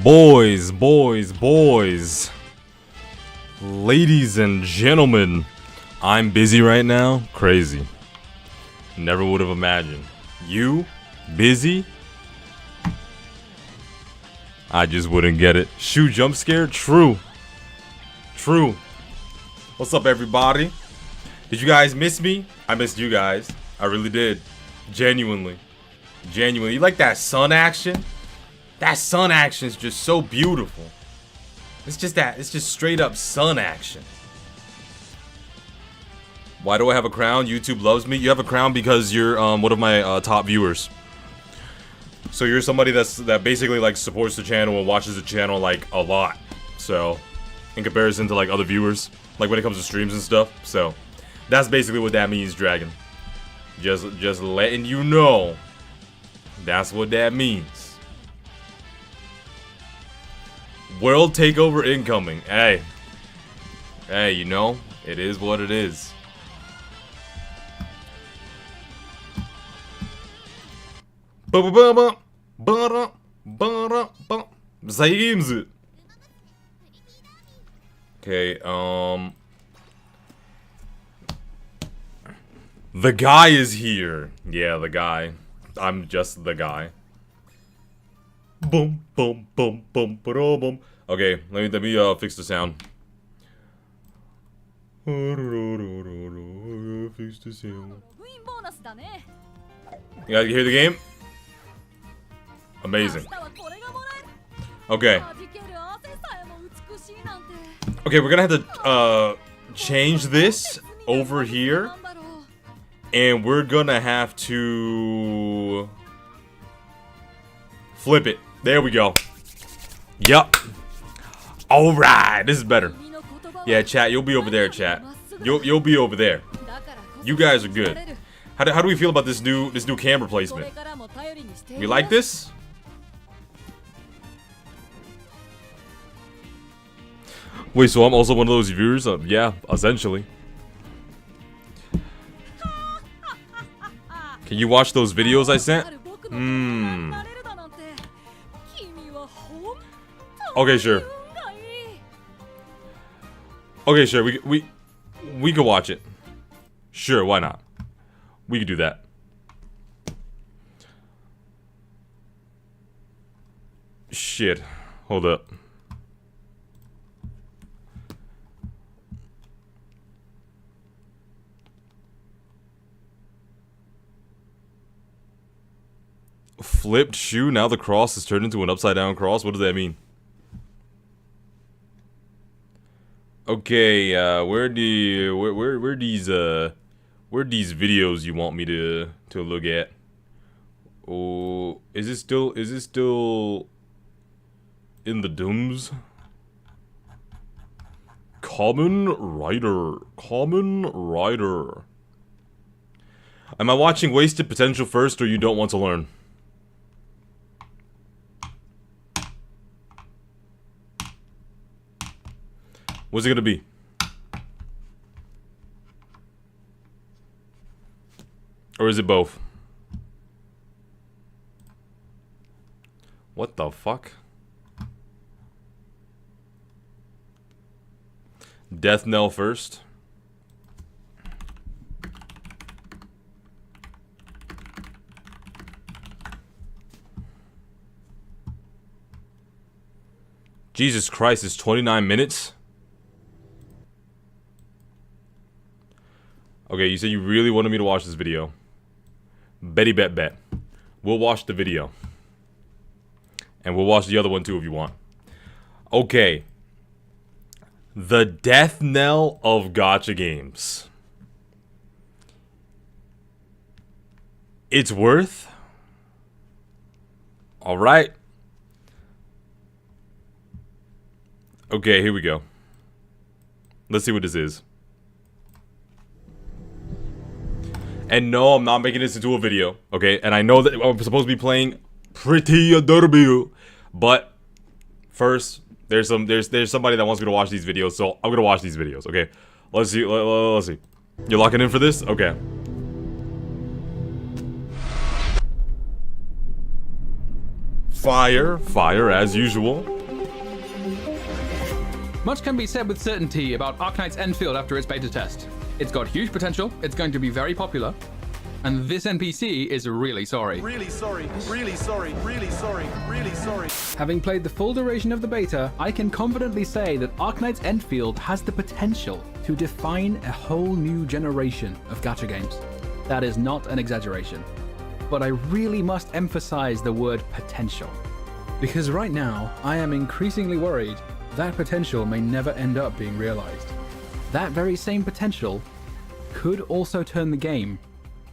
Boys, boys, boys. Ladies and gentlemen, I'm busy right now. Crazy. Never would have imagined. You? Busy? I just wouldn't get it. Shoe jump scare? True. True. What's up, everybody? Did you guys miss me? I missed you guys. I really did. Genuinely. Genuinely. You like that sun action? That sun action is just so beautiful. It's just straight up sun action. Why do I have a crown? YouTube loves me. You have a crown because you're one of my top viewers. So you're somebody that basically like supports the channel and watches the channel like a lot. So in comparison to like other viewers, like when it comes to streams and stuff. So that's basically what that means, Dragon. Just letting you know. That's what that means. World takeover incoming. Hey. Hey, you know, it is what it is. Okay, the guy is here. Yeah, the guy. I'm just the guy. Boom, boom, boom, boom, boom. Okay, let me fix the sound. Fix the sound. You guys hear the game? Amazing. Okay. Okay, we're gonna have to change this over here. And we're gonna have to flip it. There we go. Yup. Alright, this is better. Yeah, chat, you'll be over there, chat. You'll be over there. You guys are good. How do we feel about this new camera placement? We like this? Wait, so I'm also one of those viewers? Yeah, essentially. Can you watch those videos I sent? Okay, sure. Okay, sure. We could watch it. Sure, why not? We could do that. Shit. Hold up. Flipped shoe, now the cross is turned into an upside down cross. What does that mean? Okay, where these videos you want me to look at? Oh, is it still in the dooms? Common Rider. Am I watching Wasted Potential first, or you don't want to learn? What's it gonna be? Or is it both? What the fuck? Death Knell first. Jesus Christ, it's 29 minutes? Okay, you said you really wanted me to watch this video. Betty bet. We'll watch the video. And we'll watch the other one too if you want. Okay. The death knell of gacha games. It's worth? Alright. Okay, here we go. Let's see what this is. And no, I'm not making this into a video, okay? And I know that I'm supposed to be playing pretty adorable, but first, there's somebody that wants me to watch these videos, so I'm gonna watch these videos, okay? Let's see, let's see. You're locking in for this? Okay. Fire as usual. Much can be said with certainty about Arknight's Enfield after its beta test. It's got huge potential, it's going to be very popular, and this NPC is really sorry. Really sorry, really sorry, really sorry, really sorry. Having played the full duration of the beta, I can confidently say that Arknight's Enfield has the potential to define a whole new generation of gacha games. That is not an exaggeration. But I really must emphasize the word potential. Because right now, I am increasingly worried that potential may never end up being realized. That very same potential could also turn the game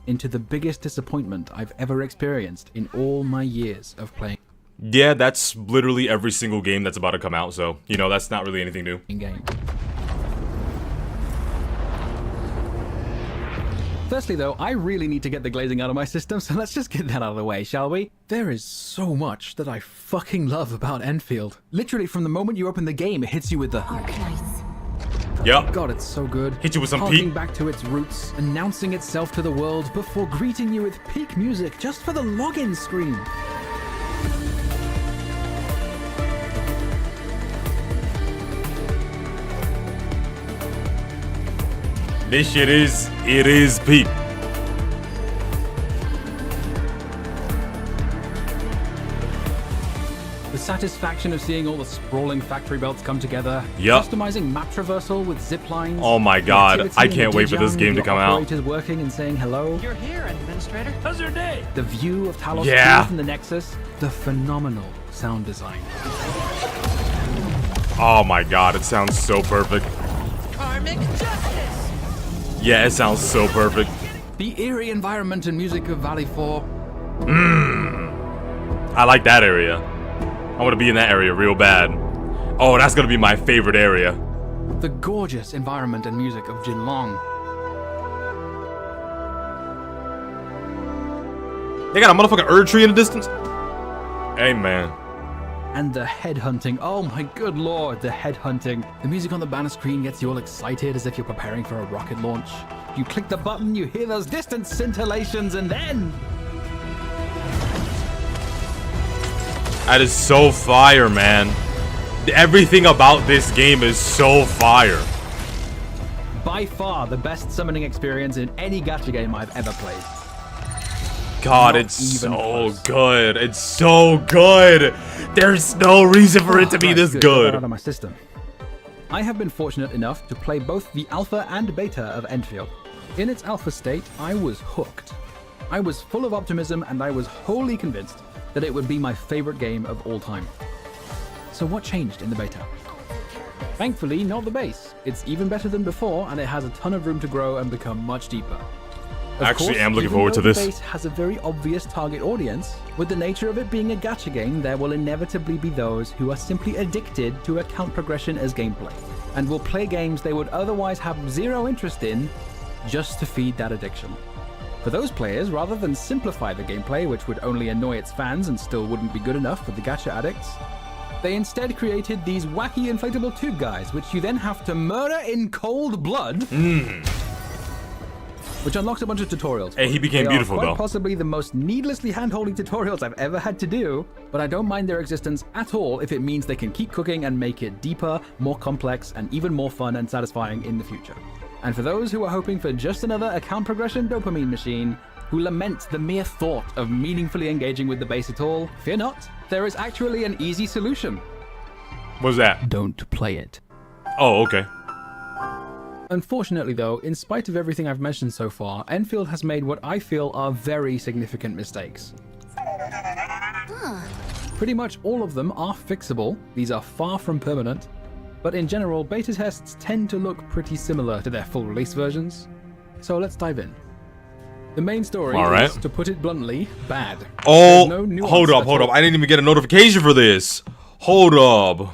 into the biggest disappointment I've ever experienced in all my years of playing. Yeah, that's literally every single game that's about to come out, so, you know, that's not really anything new. Game. Firstly though, I really need to get the glazing out of my system, so let's just get that out of the way, shall we? There is so much that I fucking love about Enfield. Literally from the moment you open the game, it hits you with the Arknights. Yep. God, it's so good. Hit you with some harking peak. back to its roots, announcing itself to the world before greeting you with peak music just for the login screen. This shit is peak. The satisfaction of seeing all the sprawling factory belts come together. Yep. Customizing map traversal with zip lines. Oh my god, I can't wait for this game to come out. Operators working and saying hello. You're here, Administrator. How's your day? The view of Talos Yeah. from the Nexus. The phenomenal sound design. Oh my god, it sounds so perfect. Karmic justice. Yeah, it sounds so perfect. The eerie environment and music of Valley 4. I like that area. I want to be in that area real bad. Oh, that's gonna be my favorite area. The gorgeous environment and music of Jinlong. They got a motherfucking Erd tree in the distance. Hey, man. And the headhunting. Oh my good lord, the headhunting. The music on the banner screen gets you all excited as if you're preparing for a rocket launch. You click the button, you hear those distant scintillations, and then... That is so fire, man. Everything about this game is so fire. By far the best summoning experience in any gacha game I've ever played. God, Not it's even so close. good. It's so good. There's no reason for it to be Right, this Get that good. out of my system. I have been fortunate enough to play both the alpha and beta of Enfield. In its alpha state, I was hooked. I was full of optimism and I was wholly convinced that it would be my favorite game of all time. So what changed in the beta? Thankfully, not the base. It's even better than before and it has a ton of room to grow and become much deeper. Of Actually, course, am looking even forward though to this. The base has a very obvious target audience. With the nature of it being a gacha game, there will inevitably be those who are simply addicted to account progression as gameplay, and will play games they would otherwise have zero interest in just to feed that addiction. For those players, rather than simplify the gameplay, which would only annoy its fans and still wouldn't be good enough for the gacha addicts, they instead created these wacky inflatable tube guys, which you then have to murder in cold blood. Which unlocks a bunch of tutorials. Hey, he became They beautiful, are quite though. possibly the most needlessly hand-holding tutorials I've ever had to do, but I don't mind their existence at all if it means they can keep cooking and make it deeper, more complex, and even more fun and satisfying in the future. And for those who are hoping for just another account progression dopamine machine, who lament the mere thought of meaningfully engaging with the base at all, fear not, there is actually an easy solution. What's that? Don't play it. Oh, okay. Unfortunately though, in spite of everything I've mentioned so far, Enfield has made what I feel are very significant mistakes. Pretty much all of them are fixable, these are far from permanent, but in general, beta tests tend to look pretty similar to their full release versions. So let's dive in. The main story Alright. is, to put it bluntly, bad. Oh, There's no nuance hold up, at hold up. all. I didn't even get a notification for this. Hold up.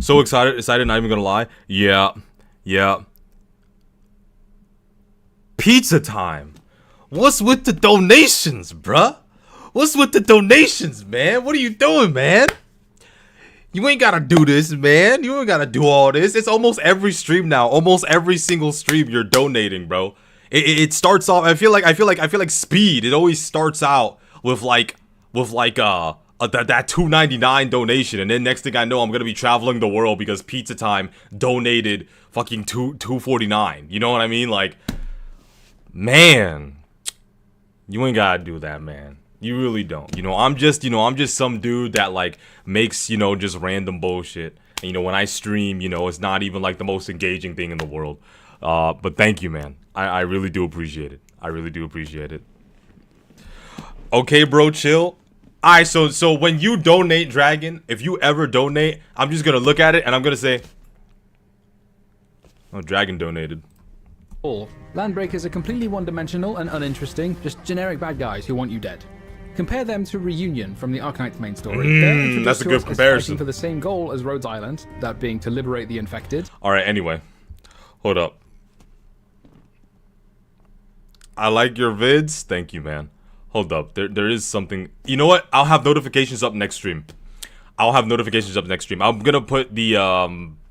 So excited, not even gonna lie. Yeah. Pizza time. What's with the donations, bruh? What's with the donations, man? What are you doing, man? You ain't gotta do this, man. You ain't gotta do all this. It's almost every stream now. Almost every single stream you're donating, bro. It starts off. I feel like speed. It always starts out with like that $2.99 donation, and then next thing I know, I'm gonna be traveling the world because Pizza Time donated fucking $2.49. You know what I mean? Like, man, you ain't gotta do that, man. You really don't. I'm just some dude that like makes, just random bullshit. And, when I stream, it's not even like the most engaging thing in the world. But thank you, man. I really do appreciate it. I really do appreciate it. Okay, bro, chill. Alright, so when you donate, Dragon, if you ever donate, I'm just gonna look at it and I'm gonna say, oh, Dragon donated. Landbreakers are completely one-dimensional and uninteresting, just generic bad guys who want you dead. Compare them to Reunion from the Arknight's main story. They're introduced that's a to good us as comparison. fighting for the same goal as Rhodes Island, that being to liberate the infected. Alright, anyway. Hold up. I like your vids. Thank you, man. Hold up. There is something. You know what? I'll have notifications up next stream. I'm gonna put the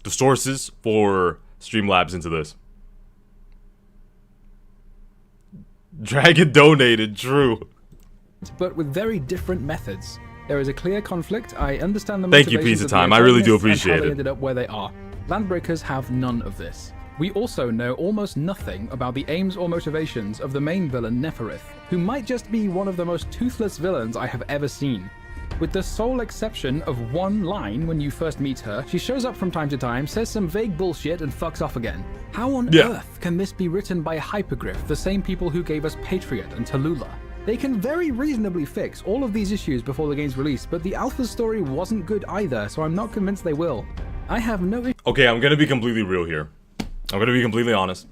sources for Streamlabs into this. Dragon donated, true. But with very different methods. There is a clear conflict. I understand the Thank you, motivations Pizza of the Time. I really do antagonists and appreciate how they it. ended up where they are. Landbreakers have none of this. We also know almost nothing about the aims or motivations of the main villain Neferith, who might just be one of the most toothless villains I have ever seen. With the sole exception of one line when you first meet her, she shows up from time to time, says some vague bullshit, and fucks off again. How on earth can this be written by Hypergriff, the same people who gave us Patriot and Tallulah? They can very reasonably fix all of these issues before the game's release, but the Alpha story wasn't good either, so I'm not convinced they will. I have no issue. Okay, I'm gonna be completely real here. I'm gonna be completely honest.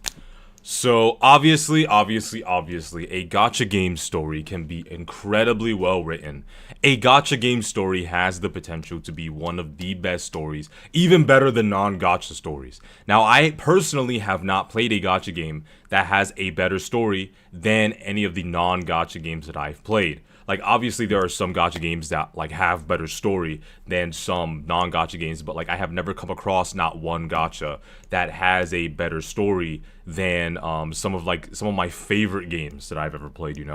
So, obviously, a gacha game story can be incredibly well written. A gacha game story has the potential to be one of the best stories, even better than non-gacha stories. Now, I personally have not played a gacha game that has a better story than any of the non-gacha games that I've played. Like, obviously, there are some gacha games that, like, have better story than some non-gacha games, but, like, I have never come across not one gacha that has a better story than some of my favorite games that I've ever played,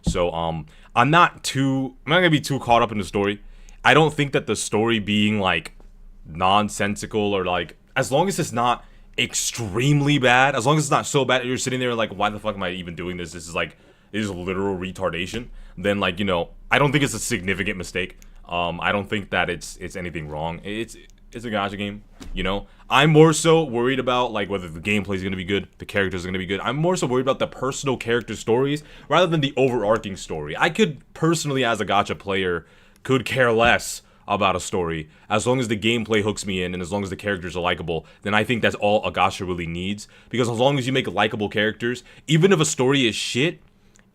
So, I'm not gonna be too caught up in the story. I don't think that the story being, like, nonsensical or, like, as long as it's not extremely bad, as long as it's not so bad that you're sitting there like, why the fuck am I even doing this? This is literal retardation. Then, like, I don't think it's a significant mistake. I don't think that it's anything wrong. It's a gacha game, I'm more so worried about, like, whether the gameplay is going to be good, the characters are going to be good. I'm more so worried about the personal character stories rather than the overarching story. I could personally, as a gacha player, could care less about a story. As long as the gameplay hooks me in and as long as the characters are likable, then I think that's all a gacha really needs. Because as long as you make likable characters, even if a story is shit,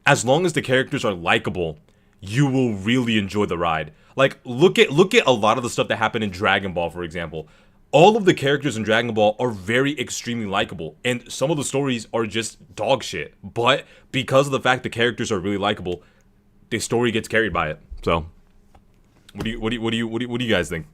as long as the characters are likable, you will really enjoy the ride. Like, look at a lot of the stuff that happened in Dragon Ball, for example. All of the characters in Dragon Ball are very extremely likable, and some of the stories are just dog shit. But because of the fact the characters are really likable, the story gets carried by it. So, what do you guys think?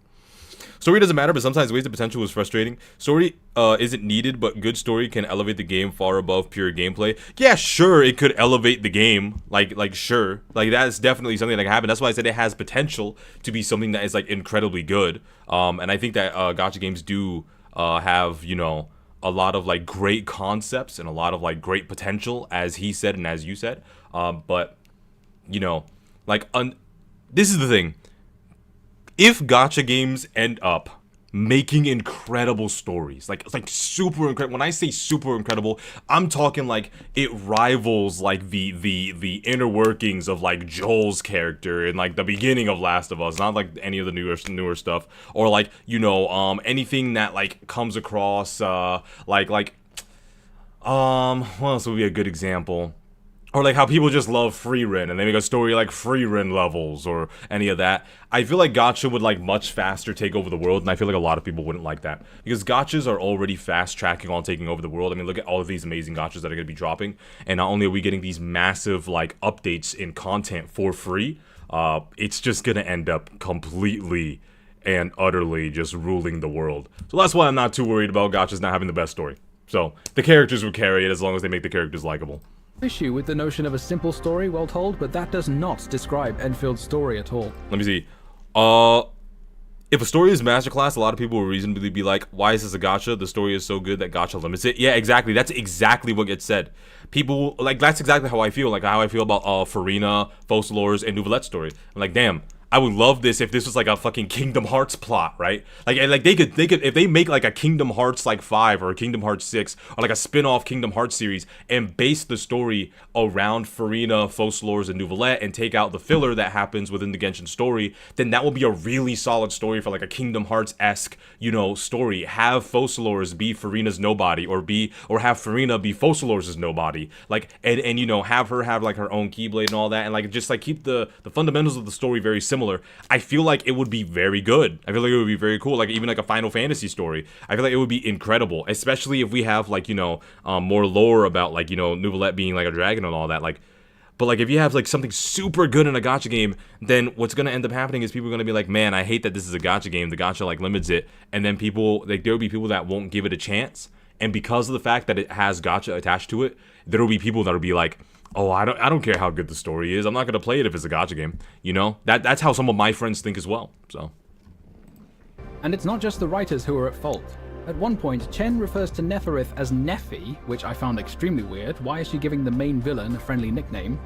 Story doesn't matter, but sometimes wasted potential is frustrating. Story isn't needed, but good story can elevate the game far above pure gameplay. Yeah, sure, it could elevate the game. Like sure. Like, that's definitely something that can happen. That's why I said it has potential to be something that is, like, incredibly good. And I think that gacha games do have, a lot of, like, great concepts and a lot of, like, great potential, as he said and as you said. But, this is the thing. If gacha games end up making incredible stories, like super incredible. When I say super incredible, I'm talking like it rivals like the inner workings of like Joel's character in like the beginning of Last of Us, not like any of the newer stuff, or like anything that like comes across what else would be a good example? Or like how people just love Freerin and they make a story like Freerin levels or any of that. I feel like gacha would like much faster take over the world, and I feel like a lot of people wouldn't like that. Because gachas are already fast tracking on taking over the world. I mean, look at all of these amazing gachas that are going to be dropping. And not only are we getting these massive like updates in content for free, it's just going to end up completely and utterly just ruling the world. So that's why I'm not too worried about gachas not having the best story. So the characters will carry it as long as they make the characters likable. Issue with the notion of a simple story well told, but that does not describe Enfield's story at all. Let me see. Uh, if a story is masterclass, a lot of people will reasonably be like, why is this a gacha? The story is so good that gacha limits it. Yeah, exactly. That's exactly what gets said. People, like, that's exactly how I feel. Like, how I feel about Farina, Fossilor's, and Nouvelette's story. I'm like, damn, I would love this if this was like a fucking Kingdom Hearts plot, right? Like they could if they make like a Kingdom Hearts like 5 or a Kingdom Hearts 6 or like a spin-off Kingdom Hearts series and base the story around Farina, Fossilor's, and Nouvelette and take out the filler that happens within the Genshin story, then that will be a really solid story for like a Kingdom Hearts-esque, you know, story. Have Fossilor's be Farina's nobody, or have Farina be Fossilor's nobody. Like and you know, have her have like her own Keyblade and all that, and like just like keep the fundamentals of the story very similar. I feel like it would be very good. I feel like it would be very cool. Like even like a Final Fantasy story. I feel like it would be incredible, especially if we have like, you know, more lore about like, you know, Nouvelette being like a dragon and all that. Like, but like if you have like something super good in a gacha game, then what's gonna end up happening is people are gonna be like, man, I hate that this is a gacha game. The gacha like limits it, and then people like there will be people that won't give it a chance, and because of the fact that it has gacha attached to it, there will be people that will be like, oh, I don't care how good the story is. I'm not gonna play it if it's a gacha game. You know, that's how some of my friends think as well. So, And it's not just the writers who are at fault. At one point, Chen refers to Neferith as Nephi, which I found extremely weird. Why is she giving the main villain a friendly nickname?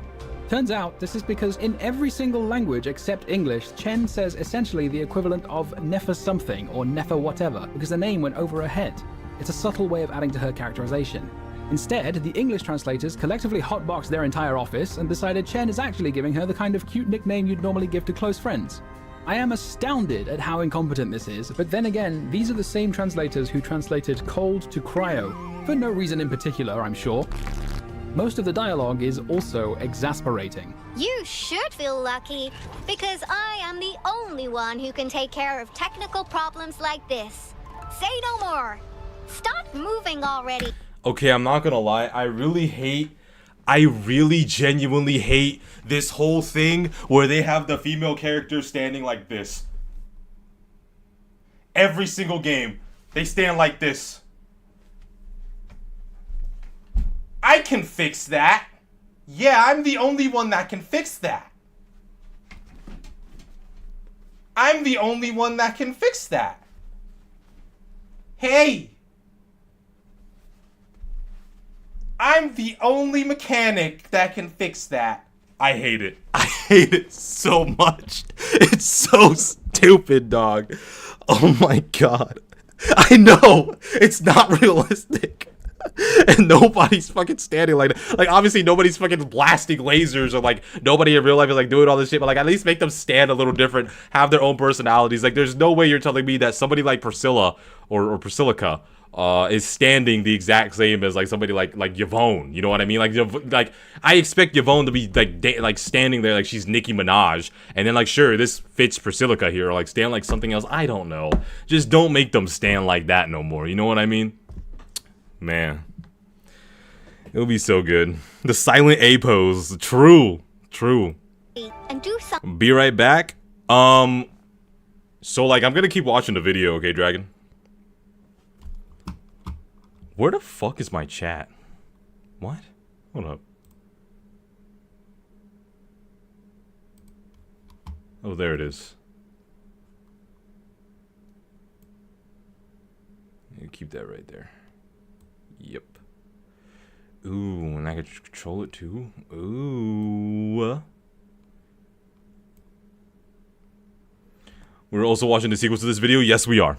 Turns out this is because in every single language except English, Chen says essentially the equivalent of Nefer something or Nefer whatever, because the name went over her head. It's a subtle way of adding to her characterization. Instead, the English translators collectively hotboxed their entire office and decided Chen is actually giving her the kind of cute nickname you'd normally give to close friends. I am astounded at how incompetent this is, but then again, these are the same translators who translated cold to cryo, for no reason in particular, I'm sure. Most of the dialogue is also exasperating. You should feel lucky, because I am the only one who can take care of technical problems like this. Say no more. Stop moving already. okay, I'm not gonna lie, I really genuinely hate this whole thing where they have the female character standing like this. Every single game, they stand like this. I can fix that. Yeah, I'm the only one that can fix that. I'm the only one that can fix that. Hey! I'm the only mechanic that can fix that. I hate it. I hate it so much. It's so stupid, dog. Oh my god. I know. It's not realistic. And nobody's fucking standing like that. Like, obviously nobody's fucking blasting lasers, or like nobody in real life is like doing all this shit, but like at least make them stand a little different, have their own personalities. Like, there's no way you're telling me that somebody like Priscilla or Priscillica is standing the exact same as like somebody like Yvonne. You know what I mean? Like I expect Yvonne to be like standing there like she's Nicki Minaj, and then like, sure, this fits Priscillica here, or like stand like something else. I don't know. Just don't make them stand like that no more. You know what I mean? Man, it'll be so good. The silent A pose. True. And do something. Be right back. So like, I'm gonna keep watching the video, okay, Dragon? Where the fuck is my chat? What? Hold up. Oh, there it is. You keep that right there. Yep. Ooh, and I can control it too. Ooh. We're also watching the sequel to this video. Yes, we are.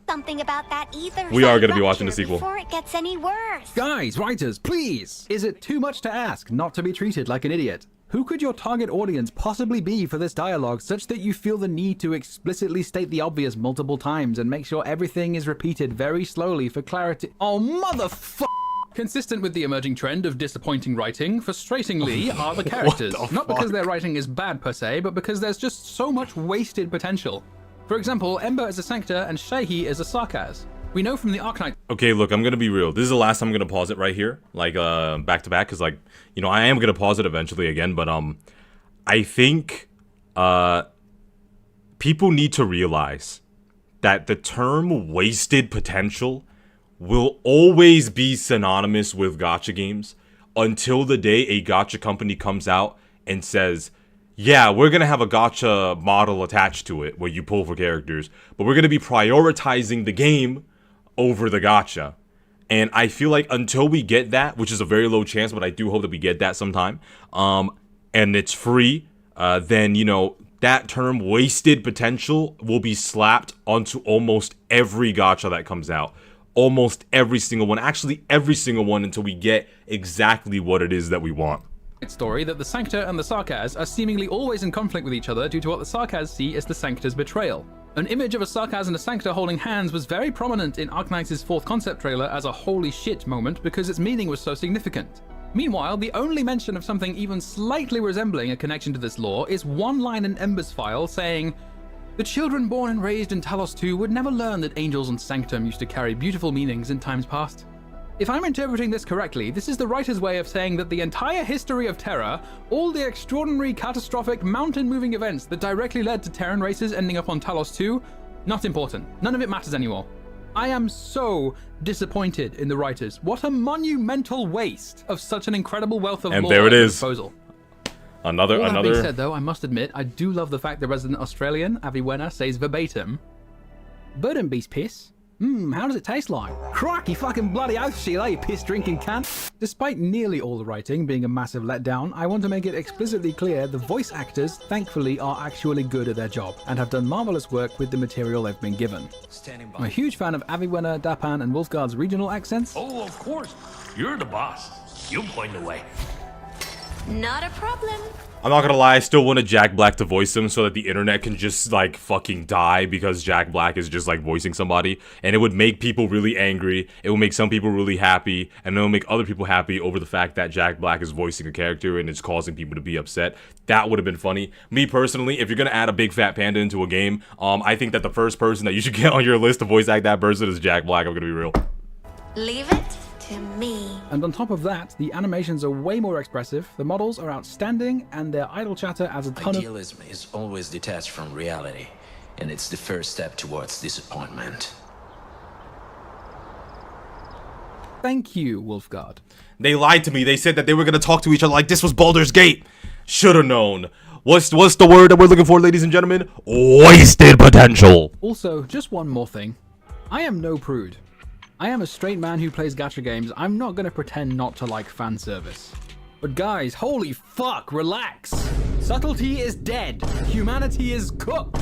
Something about that either. We are going to be watching the sequel. Before it gets any worse. Guys, writers, please! Is it too much to ask not to be treated like an idiot? Who could your target audience possibly be for this dialogue such that you feel the need to explicitly state the obvious multiple times and make sure everything is repeated very slowly for clarity? Oh, motherfucker! Consistent with the emerging trend of disappointing writing, frustratingly are the characters. Not because their writing is bad per se, but because there's just so much wasted potential. For example, Ember is a Sancta and Shaihi is a Sarkaz. We know from the Arknight. Okay, look, I'm gonna be real. This is the last time I'm gonna pause it right here, like back to back, because like, you know, I am gonna pause it eventually again, but I think people need to realize that the term wasted potential will always be synonymous with gacha games until the day a gacha company comes out and says, yeah, we're going to have a gacha model attached to it where you pull for characters, but we're going to be prioritizing the game over the gacha. And I feel like until we get that, which is a very low chance, but I do hope that we get that sometime, and it's free, then, you know, that term wasted potential will be slapped onto almost every gacha that comes out. Almost every single one. Actually, every single one until we get exactly what it is that we want. Story that the Sancta and the Sarkaz are seemingly always in conflict with each other due to what the Sarkaz see as the Sancta's betrayal. An image of a Sarkaz and a Sancta holding hands was very prominent in Arknight's fourth concept trailer as a holy shit moment because its meaning was so significant. Meanwhile, the only mention of something even slightly resembling a connection to this lore is one line in Ember's file saying, "The children born and raised in Talos 2 would never learn that angels and sanctum used to carry beautiful meanings in times past." If I'm interpreting this correctly, this is the writer's way of saying that the entire history of Terra, all the extraordinary, catastrophic, mountain-moving events that directly led to Terran races ending up on Talos 2, not important. None of it matters anymore. I am so disappointed in the writers. What a monumental waste of such an incredible wealth of and lore there it at is. disposal. All Another. that being said, though, I must admit, I do love the fact the resident Australian, Aviwena, says verbatim, "Burden beast piss? How does it taste like? Crikey fucking bloody oath, Sheila, you piss-drinking cunt." Despite nearly all the writing being a massive letdown, I want to make it explicitly clear the voice actors, thankfully, are actually good at their job, and have done marvelous work with the material they've been given. I'm a huge fan of Aviwena, Dapan, and Wolfguard's regional accents. Oh, of course. You're the boss. You point the way. Not a problem. I'm not gonna lie, I still wanted Jack Black to voice him so that the internet can just, like, fucking die because Jack Black is just, like, voicing somebody. And it would make people really angry, it would make some people really happy, and it will make other people happy over the fact that Jack Black is voicing a character and it's causing people to be upset. That would have been funny. Me, personally, if you're gonna add a big fat panda into a game, I think that the first person that you should get on your list to voice act that person is Jack Black, I'm gonna be real. Leave it to me. And on top of that, the animations are way more expressive, the models are outstanding, and their idle chatter adds a ton of... Idealism is always detached from reality, and it's the first step towards disappointment. Thank you, Wolfguard. They lied to me. They said that they were gonna talk to each other like this was Baldur's Gate. Should've known. What's the word that we're looking for, ladies and gentlemen? Wasted potential. Also, just one more thing. I am no prude. I am a straight man who plays gacha games. I'm not gonna pretend not to like fan service. But guys, holy fuck, relax. Subtlety is dead. Humanity is cooked.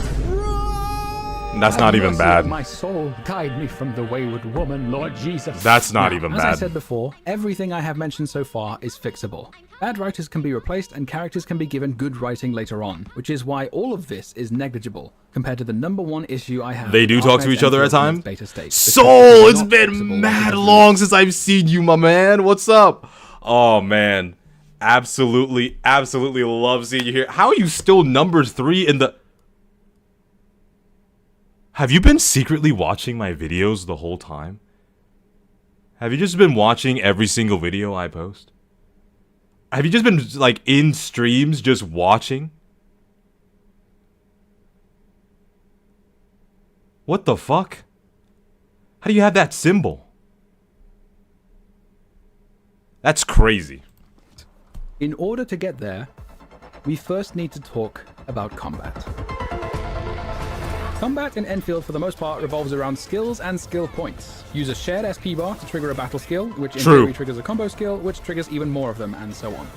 That's not even bad. My soul, guide me from the wayward woman, Lord Jesus. That's not even As bad. I said before, everything I have mentioned so far is fixable. Bad writers can be replaced and characters can be given good writing later on, which is why all of this is negligible compared to the #1 issue I have. They do talk to each other at times. Beta state. Soul, it's been mad long since I've seen you, my man. What's up? Oh man, absolutely love seeing you here. How are you still number 3 in the... Have you been secretly watching my videos the whole time? Have you just been watching every single video I post? Have you just been, like, in streams just watching? What the fuck? How do you have that symbol? That's crazy. In order to get there, we first need to talk about combat. Combat in Enfield, for the most part, revolves around skills and skill points. Use a shared SP bar to trigger a battle skill, which in theory triggers a combo skill, which triggers even more of them, and so on.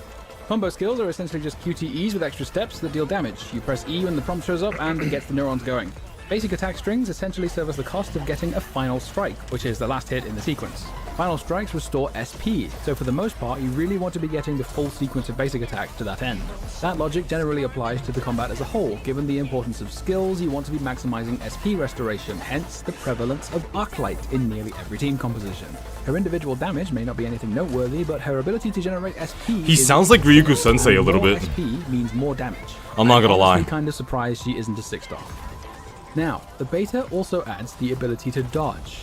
Combo skills are essentially just QTEs with extra steps that deal damage. You press E when the prompt shows up, and it gets the neurons going. Basic attack strings essentially serve as the cost of getting a final strike, which is the last hit in the sequence. Final strikes restore SP, so for the most part you really want to be getting the full sequence of basic attacks to that end. That logic generally applies to the combat as a whole. Given the importance of skills, you want to be maximizing SP restoration, hence the prevalence of Arclight in nearly every team composition. Her individual damage may not be anything noteworthy, but her ability to generate SP... He sounds like Ryuko-sensei a little bit. SP means more damage. I'm not gonna lie. I'm kind of surprised she isn't a 6-star. Now, the beta also adds the ability to dodge.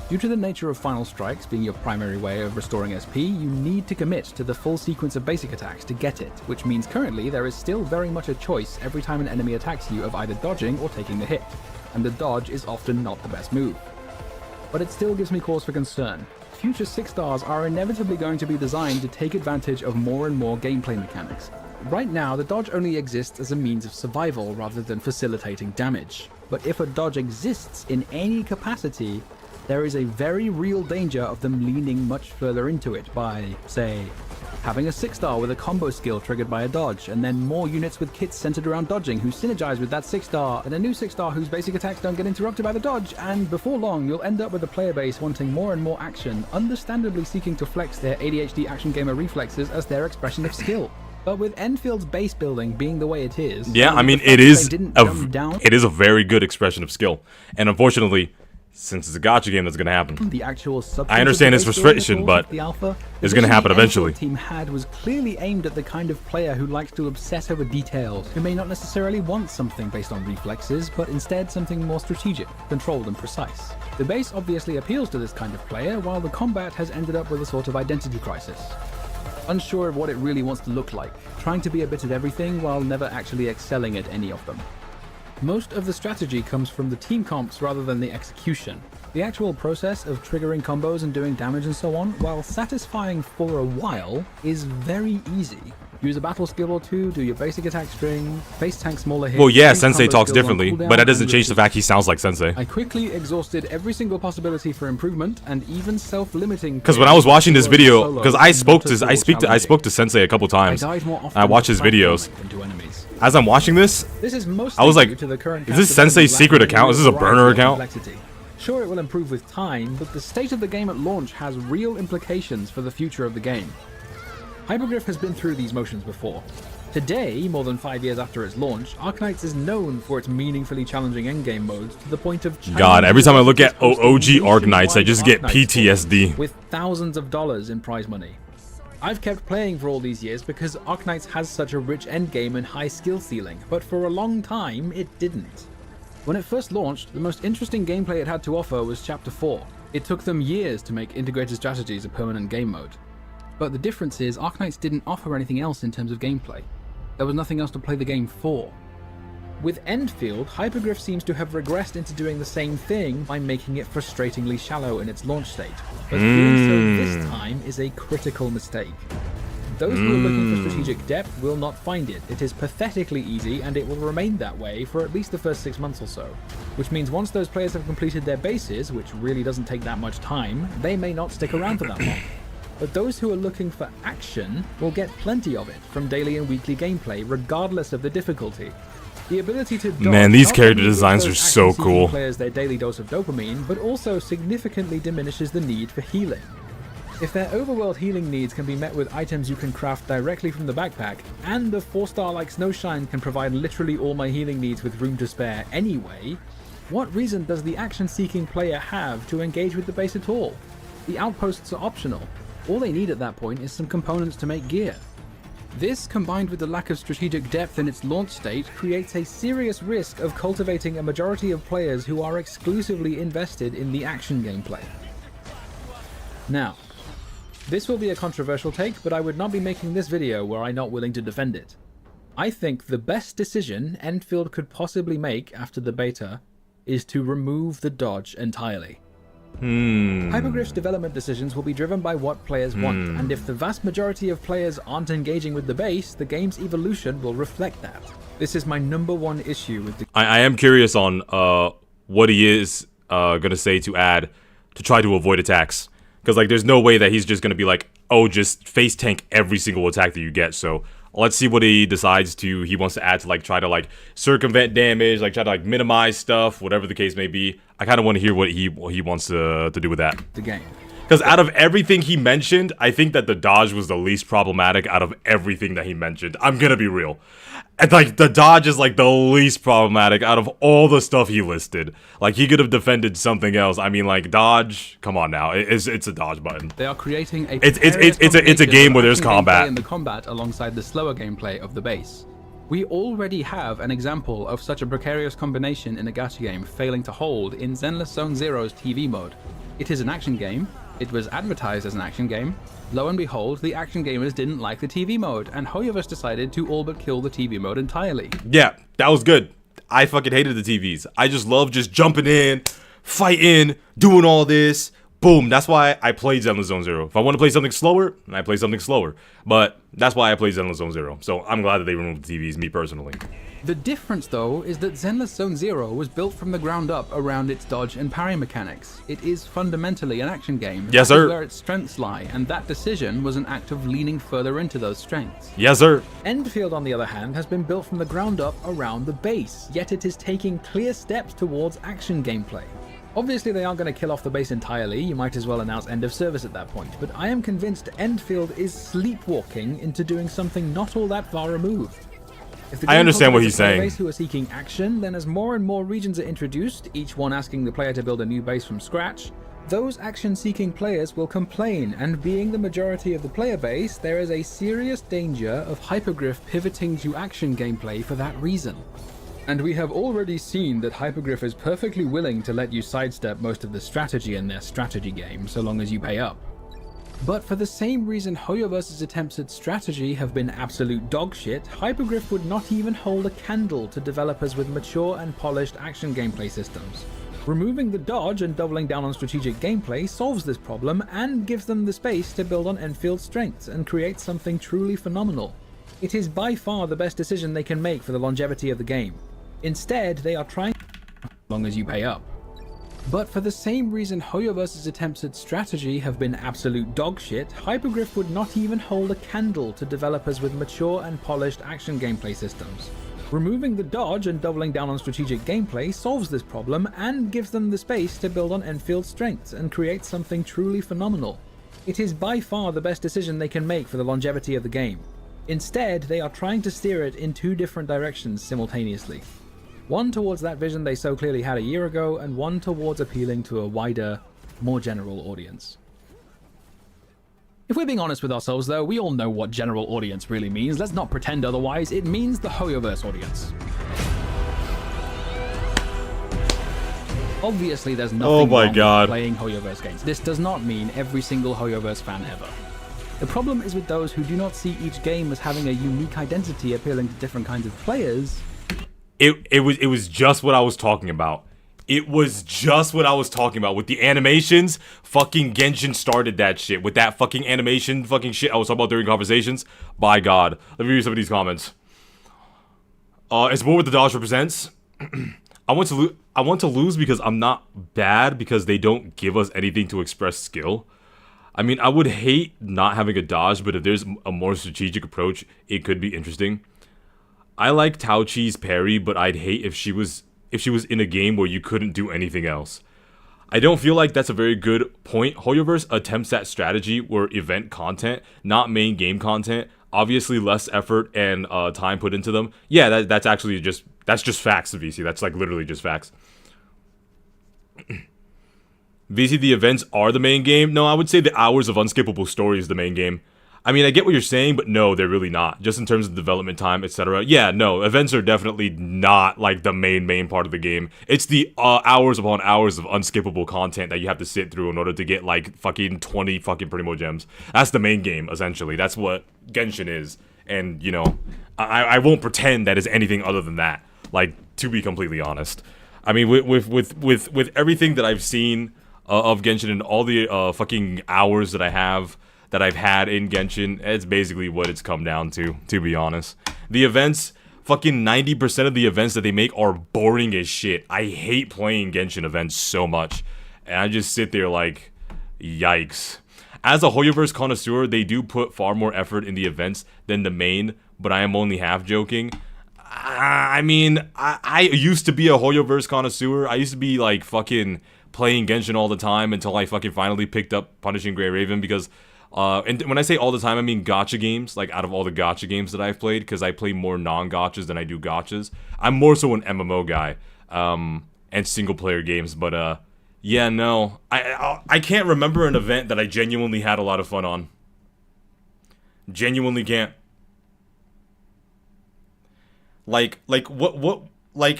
Due to the nature of final strikes being your primary way of restoring SP, you need to commit to the full sequence of basic attacks to get it, which means currently there is still very much a choice every time an enemy attacks you of either dodging or taking the hit, and the dodge is often not the best move. But it still gives me cause for concern. future 6 stars are inevitably going to be designed to take advantage of more and more gameplay mechanics. Right now, the dodge only exists as a means of survival rather than facilitating damage. But if a dodge exists in any capacity, there is a very real danger of them leaning much further into it by, say, having a 6-star with a combo skill triggered by a dodge, and then more units with kits centered around dodging who synergize with that 6-star, and a new 6-star whose basic attacks don't get interrupted by the dodge, and before long you'll end up with a player base wanting more and more action, understandably seeking to flex their ADHD action gamer reflexes as their expression of skill. But with Enfield's base building being the way it is... Yeah, I mean, it is a very good expression of skill. And unfortunately, since it's a gacha game, that's going to happen. The actual I understand his frustration, but it's going to happen eventually. The team had was clearly aimed at the kind of player who likes to obsess over details, who may not necessarily want something based on reflexes, but instead something more strategic, controlled and precise. The base obviously appeals to this kind of player, while the combat has ended up with a sort of identity crisis. Unsure of what it really wants to look like, trying to be a bit at everything while never actually excelling at any of them. Most of the strategy comes from the team comps rather than the execution. The actual process of triggering combos and doing damage and so on, while satisfying for a while, is very easy. Use a battle skill or two, do your basic attack string, face tank smaller hits... Well, yeah, Sensei talks differently, but that doesn't change the fact he sounds like Sensei. I quickly exhausted every single possibility for improvement, and even self-limiting... Because when I was watching this video, because I spoke to Sensei a couple times, I watched his videos. As I'm watching this, I was like, is this Sensei's secret account? Is this a burner account? Sure, it will improve with time, but the state of the game at launch has real implications for the future of the game. Hypergriff has been through these motions before. Today, more than 5 years after its launch, Arknights is known for its meaningfully challenging endgame modes to the point of... God, every time I look at OG Arknights, I just get PTSD. With thousands of dollars in prize money. I've kept playing for all these years because Arknights has such a rich endgame and high skill ceiling, but for a long time, it didn't. When it first launched, the most interesting gameplay it had to offer was Chapter 4. It took them years to make integrated strategies a permanent game mode. But the difference is, Arknights didn't offer anything else in terms of gameplay. There was nothing else to play the game for. With Enfield, Hypergriff seems to have regressed into doing the same thing by making it frustratingly shallow in its launch state. But doing so this time is a critical mistake. Those who are looking for strategic depth will not find it. It is pathetically easy, and it will remain that way for at least the first 6 months or so. Which means once those players have completed their bases, which really doesn't take that much time, they may not stick around for that long. But those who are looking for action will get plenty of it from daily and weekly gameplay, regardless of the difficulty. The ability to dodge, man, these character designs are so cool. Players their daily dose of dopamine, but also significantly diminishes the need for healing. If their overworld healing needs can be met with items you can craft directly from the backpack, and the 4-star like Snowshine can provide literally all my healing needs with room to spare anyway, what reason does the action-seeking player have to engage with the base at all? The outposts are optional. All they need at that point is some components to make gear. This, combined with the lack of strategic depth in its launch state, creates a serious risk of cultivating a majority of players who are exclusively invested in the action gameplay. Now, this will be a controversial take, but I would not be making this video were I not willing to defend it. I think the best decision Enfield could possibly make after the beta is to remove the dodge entirely. Hypergriff's development decisions will be driven by what players want, and if the vast majority of players aren't engaging with the base, the game's evolution will reflect that. This is my #1 issue with the... I am curious on what he is gonna say to add to try to avoid attacks. Because, like, there's no way that he's just gonna be like, oh, just face tank every single attack that you get, so... Let's see what he decides to, he wants to add to, like, try to, like, circumvent damage, like, try to, like, minimize stuff, whatever the case may be. I kind of want to hear what he wants to do with that. The game. Because out of everything he mentioned, I think that the dodge was the least problematic out of everything that he mentioned. I'm gonna be real. And, like, the dodge is, like, the least problematic out of all the stuff he listed. Like, he could have defended something else. I mean, like, dodge, come on now. It's a dodge button. They are creating a... It's a game where there's combat. ...in the combat alongside the slower gameplay of the base. We already have an example of such a precarious combination in a gacha game failing to hold in Zenless Zone Zero's TV mode. It is an action game. It was advertised as an action game. Lo and behold, the action gamers didn't like the TV mode, and Hoyoverse decided to all but kill the TV mode entirely. Yeah, that was good. I fucking hated the TVs. I just love just jumping in, fighting, doing all this, Boom, that's why I played Zenless Zone Zero. If I want to play something slower, I play something slower. But that's why I played Zenless Zone Zero. So I'm glad that they removed the TVs, me personally. The difference, though, is that Zenless Zone Zero was built from the ground up around its dodge and parry mechanics. It is fundamentally an action game. Yes, That sir. is where its strengths lie, and that decision was an act of leaning further into those strengths. Yes, sir. Endfield, on the other hand, has been built from the ground up around the base, yet it is taking clear steps towards action gameplay. Obviously, they aren't going to kill off the base entirely, you might as well announce end of service at that point, but I am convinced Endfield is sleepwalking into doing something not all that far removed. If the I game understand what cultivates he's a player saying. base who are seeking action, then as more and more regions are introduced, each one asking the player to build a new base from scratch, those action-seeking players will complain, and being the majority of the player base, there is a serious danger of Hypergriff pivoting to action gameplay for that reason. And we have already seen that Hypergriff is perfectly willing to let you sidestep most of the strategy in their strategy game, so long as you pay up. But for the same reason Hoyoverse's attempts at strategy have been absolute dogshit, Hypergriff would not even hold a candle to developers with mature and polished action gameplay systems. Removing the dodge and doubling down on strategic gameplay solves this problem and gives them the space to build on Enfield's strengths and create something truly phenomenal. It is by far the best decision they can make for the longevity of the game. Instead, they are trying as long as you pay up. But for the same reason Hoyoverse's attempts at strategy have been absolute dogshit, Hypergriff would not even hold a candle to developers with mature and polished action gameplay systems. Removing the dodge and doubling down on strategic gameplay solves this problem and gives them the space to build on Enfield's strengths and create something truly phenomenal. It is by far the best decision they can make for the longevity of the game. Instead, they are trying to steer it in two different directions simultaneously. One towards that vision they so clearly had a year ago, and one towards appealing to a wider, more general audience. If we're being honest with ourselves though, we all know what general audience really means. Let's not pretend otherwise. It means the Hoyoverse audience. Obviously there's nothing wrong with playing Hoyoverse games. This does not mean every single Hoyoverse fan ever. The problem is with those who do not see each game as having a unique identity appealing to different kinds of players. It was just what I was talking about. It was just what I was talking about with the animations. Fucking Genshin started that shit with that fucking animation fucking shit I was talking about during conversations. By God, let me read some of these comments. It's more what the dodge represents. I want to lose because I'm not bad because they don't give us anything to express skill. I mean, I would hate not having a dodge, but if there's a more strategic approach, it could be interesting. I like Tauchi's parry, but I'd hate if she was in a game where you couldn't do anything else. I don't feel like that's a very good point. Hoyoverse attempts at strategy where event content, not main game content, obviously less effort and time put into them. Yeah, that's actually just facts, VC. That's like literally just facts. VC, the events are the main game? No, I would say the hours of unskippable story is the main game. I mean, I get what you're saying, but no, they're really not. Just in terms of development time, etc. Yeah, no, events are definitely not, like, the main part of the game. It's the hours upon hours of unskippable content that you have to sit through in order to get, like, fucking 20 fucking Primo Gems. That's the main game, essentially. That's what Genshin is. And, you know, I won't pretend that is anything other than that. Like, to be completely honest. I mean, with everything that I've seen of Genshin and all the fucking hours that I've had in Genshin, it's basically what it's come down to be honest. The events, fucking 90% of the events that they make are boring as shit. I hate playing Genshin events so much. And I just sit there like, yikes. As a Hoyoverse connoisseur, they do put far more effort in the events than the main, but I am only half joking. I mean, I used to be a Hoyoverse connoisseur. I used to be like fucking playing Genshin all the time until I fucking finally picked up Punishing Grey Raven because and when I say all the time, I mean gacha games, like out of all the gacha games that I've played, because I play more non-gachas than I do gachas. I'm more so an MMO guy, and single-player games, but, yeah, no. I can't remember an event that I genuinely had a lot of fun on. Genuinely can't. Like,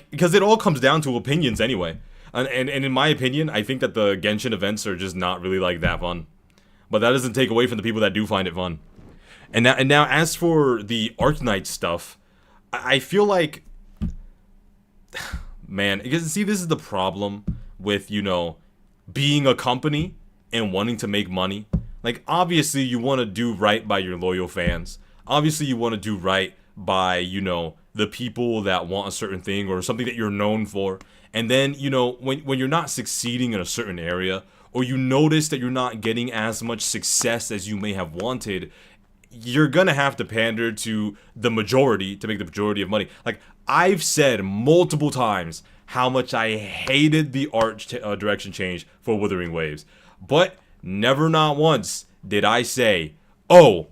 because it all comes down to opinions anyway. And in my opinion, I think that the Genshin events are just not really, like, that fun. But that doesn't take away from the people that do find it fun. And now as for the Arknight stuff, I feel like... Man, because see, this is the problem with, you know, being a company and wanting to make money, like, obviously you want to do right by your loyal fans. Obviously you want to do right by, you know, the people that want a certain thing or something that you're known for. And then, you know, when you're not succeeding in a certain area, or you notice that you're not getting as much success as you may have wanted, you're gonna have to pander to the majority to make the majority of money. Like, I've said multiple times how much I hated the art direction change for Wuthering Waves, but never, not once, did I say, oh,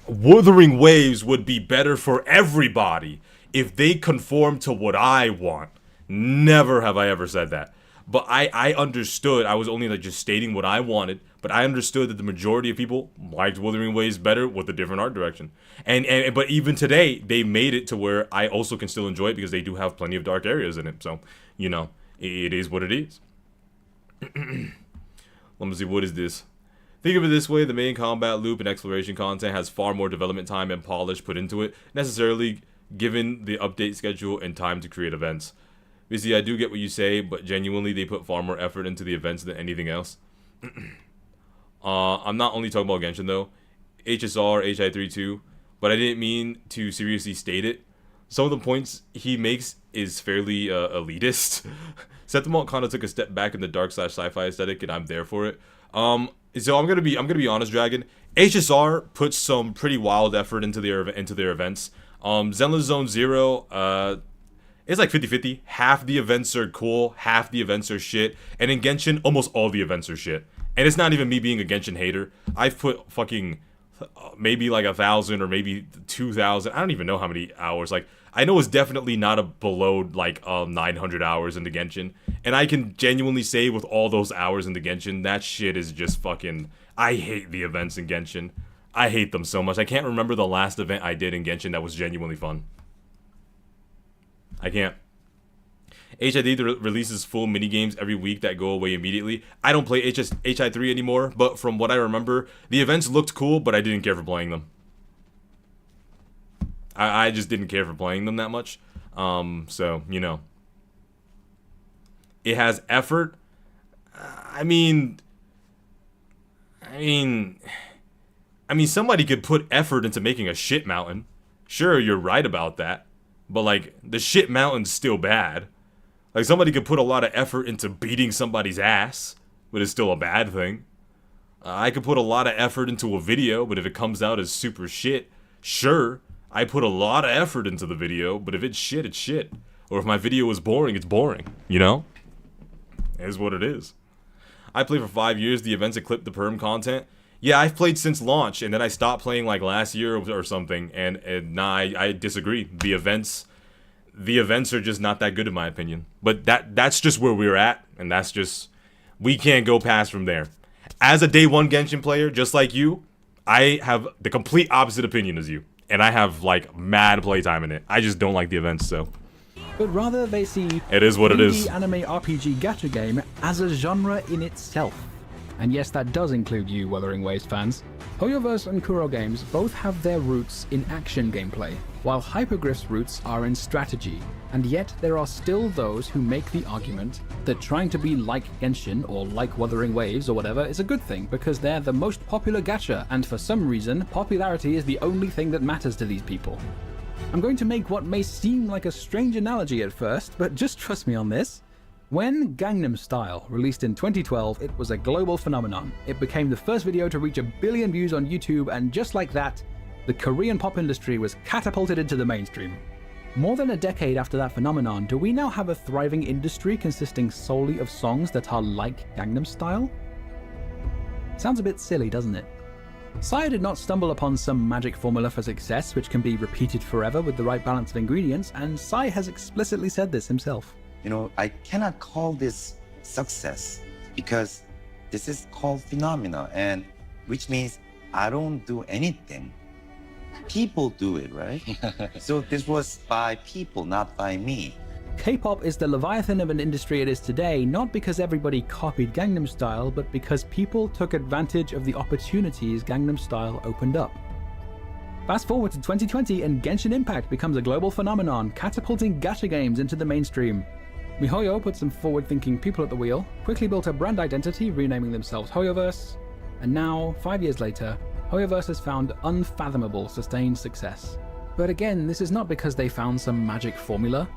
Wuthering Waves would be better for everybody if they conform to what I want. Never have I ever said that. But I understood. I was only like just stating what I wanted, but I understood that the majority of people liked Wuthering Waves better with a different art direction. And but even today, they made it to where I also can still enjoy it because they do have plenty of dark areas in it. So, you know, it is what it is. Let me see, what is this? Think of it this way, the main combat loop and exploration content has far more development time and polish put into it, necessarily given the update schedule and time to create events. You see, I do get what you say, but genuinely they put far more effort into the events than anything else. I'm not only talking about Genshin though. HSR, HI3 too, but I didn't mean to seriously state it. Some of the points he makes is fairly elitist. Septimalt kind of took a step back in the dark / sci-fi aesthetic, and I'm there for it. So I'm gonna be honest, Dragon. HSR puts some pretty wild effort into their events. Zenless Zone Zero, it's like 50-50. Half the events are cool, half the events are shit. And in Genshin, almost all the events are shit. And it's not even me being a Genshin hater. I've put fucking maybe like 1,000 or maybe 2,000. I don't even know how many hours. Like, I know it's definitely not below like 900 hours into Genshin. And I can genuinely say with all those hours into Genshin, that shit is just fucking... I hate the events in Genshin. I hate them so much. I can't remember the last event I did in Genshin that was genuinely fun. I can't. HID releases full minigames every week that go away immediately. I don't play HI3 anymore, but from what I remember, the events looked cool, but I didn't care for playing them. I just didn't care for playing them that much. So, you know. It has effort. I mean, somebody could put effort into making a shit mountain. Sure, you're right about that. But, like, the shit mountain's still bad. Like, somebody could put a lot of effort into beating somebody's ass, but it's still a bad thing. I could put a lot of effort into a video, but if it comes out as super shit, sure, I put a lot of effort into the video, but if it's shit, it's shit. Or if my video is boring, it's boring, you know? It is what it is. I played for 5 years, the events eclipsed the perm content. Yeah, I've played since launch, and then I stopped playing like last year or something, and nah, I disagree. The events are just not that good in my opinion. But that's just where we're at, and that's just, we can't go past from there. As a day one Genshin player, just like you, I have the complete opposite opinion as you, and I have like mad playtime in it. I just don't like the events, so. But rather they see it is what it is. The anime RPG gacha game as a genre in itself. And yes, that does include you, Wuthering Waves fans. Hoyoverse and Kuro games both have their roots in action gameplay, while Hypergriff's roots are in strategy. And yet, there are still those who make the argument that trying to be like Genshin or like Wuthering Waves or whatever is a good thing because they're the most popular gacha, and for some reason, popularity is the only thing that matters to these people. I'm going to make what may seem like a strange analogy at first, but just trust me on this. When Gangnam Style released in 2012, it was a global phenomenon. It became the first video to reach 1 billion views on YouTube, and just like that, the Korean pop industry was catapulted into the mainstream. More than a decade after that phenomenon, do we now have a thriving industry consisting solely of songs that are like Gangnam Style? Sounds a bit silly, doesn't it? Psy did not stumble upon some magic formula for success which can be repeated forever with the right balance of ingredients, and Psy has explicitly said this himself. You know, I cannot call this success because this is called phenomena, and which means I don't do anything. People do it, right? So this was by people, not by me. K-pop is the leviathan of an industry it is today, not because everybody copied Gangnam Style, but because people took advantage of the opportunities Gangnam Style opened up. Fast forward to 2020 and Genshin Impact becomes a global phenomenon, catapulting gacha games into the mainstream. MiHoYo put some forward-thinking people at the wheel, quickly built a brand identity, renaming themselves HoYoverse, and now, 5 years later, HoYoverse has found unfathomable sustained success. But again, this is not because they found some magic formula,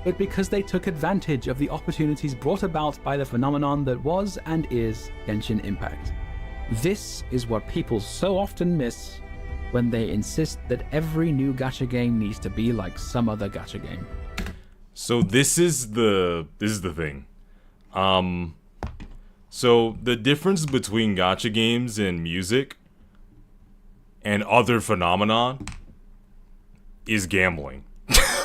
but because they took advantage of the opportunities brought about by the phenomenon that was and is Genshin Impact. This is what people so often miss when they insist that every new gacha game needs to be like some other gacha game. So this is the thing. So the difference between gacha games and music and other phenomenon is gambling.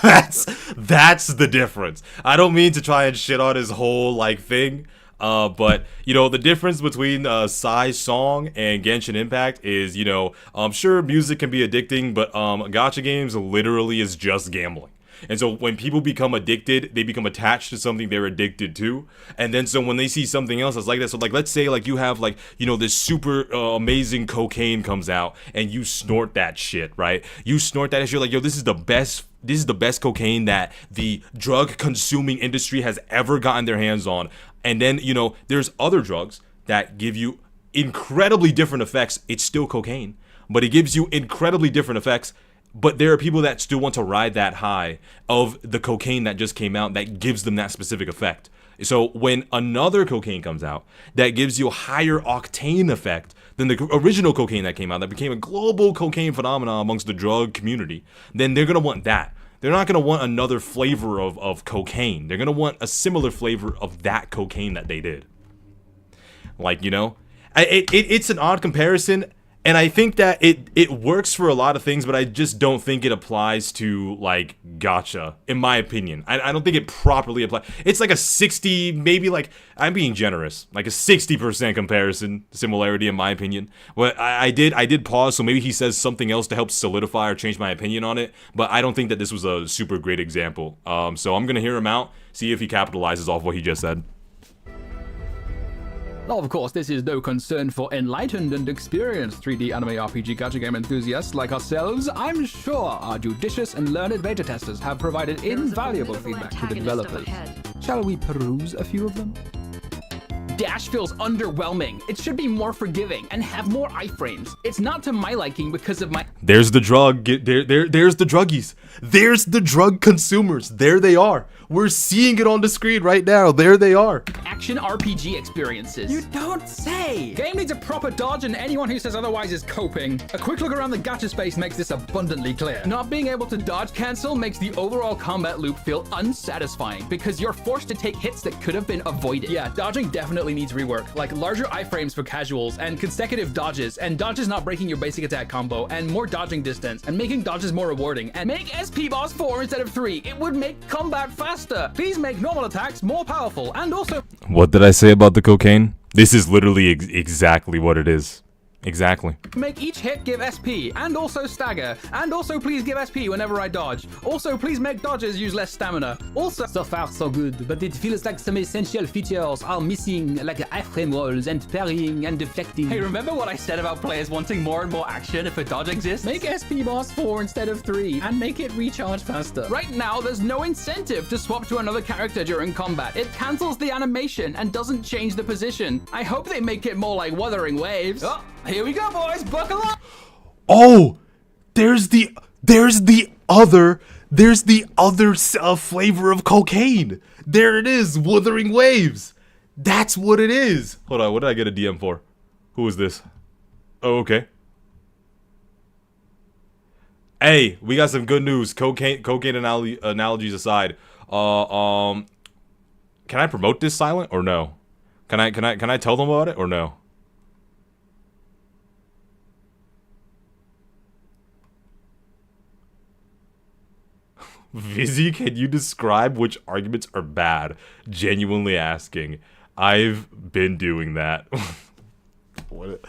that's the difference. I don't mean to try and shit on his whole like thing, but you know the difference between Psy's song and Genshin Impact is, you know, sure music can be addicting, but gacha games literally is just gambling. And so when people become addicted, they become attached to something they're addicted to. And then so when they see something else that's like that, so like let's say like you have like, you know, this super amazing cocaine comes out and you snort that shit, right? You snort that and you're like, yo, this is the best cocaine that the drug consuming industry has ever gotten their hands on. And then, you know, there's other drugs that give you incredibly different effects. It's still cocaine, but it gives you incredibly different effects. But there are people that still want to ride that high of the cocaine that just came out that gives them that specific effect. So when another cocaine comes out that gives you a higher octane effect than the original cocaine that came out, that became a global cocaine phenomenon amongst the drug community, then they're going to want that. They're not going to want another flavor of cocaine. They're going to want a similar flavor of that cocaine that they did. Like, you know, it's an odd comparison. And I think that it works for a lot of things, but I just don't think it applies to, like, gacha, in my opinion. I don't think it properly applies. It's like a 60, maybe like, I'm being generous, like a 60% comparison, similarity in my opinion. But I did pause, so maybe he says something else to help solidify or change my opinion on it, but I don't think that this was a super great example. So I'm gonna hear him out, see if he capitalizes off what he just said. Of course, this is no concern for enlightened and experienced 3D anime RPG gacha game enthusiasts like ourselves. I'm sure our judicious and learned beta testers have provided invaluable feedback to the developers. Shall we peruse a few of them? Dash feels underwhelming. It should be more forgiving and have more iframes. It's not to my liking because of my— There's the drug. There's the druggies. There's the drug consumers. There they are. We're seeing it on the screen right now. There they are. action RPG experiences. You don't say! Game needs a proper dodge, and anyone who says otherwise is coping. A quick look around the gacha space makes this abundantly clear. Not being able to dodge cancel makes the overall combat loop feel unsatisfying because you're forced to take hits that could have been avoided. Yeah, dodging definitely needs rework, like larger iframes for casuals, and consecutive dodges, and dodges not breaking your basic attack combo, and more dodging distance, and making dodges more rewarding, and make SP boss 4 instead of 3. It would make combat faster. Please make normal attacks more powerful, and also— What did I say about the cocaine? This is literally exactly what it is. Exactly. Make each hit give SP, and also stagger, and also please give SP whenever I dodge. Also, please make dodges use less stamina. Also— So far, so good, but it feels like some essential features are missing, like iframe rolls and parrying and deflecting. Hey, remember what I said about players wanting more and more action if a dodge exists? Make SP boss 4 instead of 3, and make it recharge faster. Right now, there's no incentive to swap to another character during combat. It cancels the animation and doesn't change the position. I hope they make it more like Wuthering Waves. Oh, here we go, boys. Buckle up. Oh, there's the other flavor of cocaine. There it is, Wuthering Waves. That's what it is. Hold on, what did I get a DM for? Who is this? Oh, okay. Hey, we got some good news. Cocaine analogies aside. Can I promote this silent or no? Can I tell them about it or no? Vizzy, can you describe which arguments are bad? Genuinely asking. I've been doing that. What?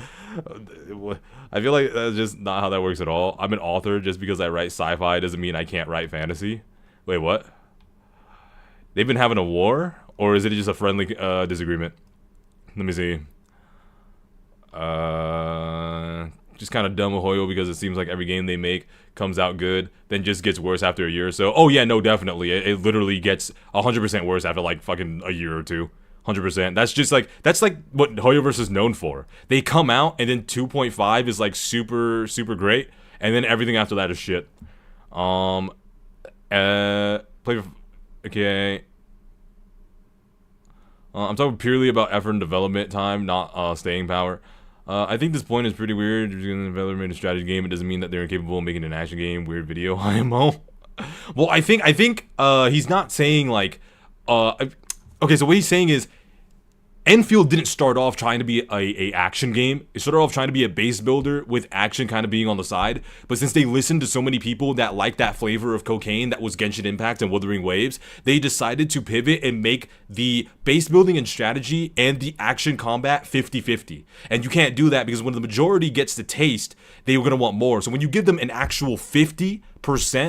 I feel like that's just not how that works at all. I'm an author. Just because I write sci-fi doesn't mean I can't write fantasy. Wait, what? They've been having a war? Or is it just a friendly disagreement? Let me see. just kind of dumb with Hoyo because it seems like every game they make comes out good, then just gets worse after a year or so. Oh yeah, no, definitely. It literally gets 100% worse after like fucking a year or two. 100%. That's like what Hoyoverse is known for. They come out and then 2.5 is like super great, and then everything after that is shit. Okay. I'm talking purely about effort and development time, not staying power. I think this point is pretty weird. If you're going to develop a strategy game, it doesn't mean that they're incapable of making an action game. Weird video, IMO. Well, I think he's not saying like, okay, so what he's saying is, Enfield didn't start off trying to be a action game. It started off trying to be a base builder with action kind of being on the side. But since they listened to so many people that like that flavor of cocaine that was Genshin Impact and Wuthering Waves, they decided to pivot and make the base building and strategy and the action combat 50-50. And you can't do that because when the majority gets the taste, they were going to want more. So when you give them an actual 50%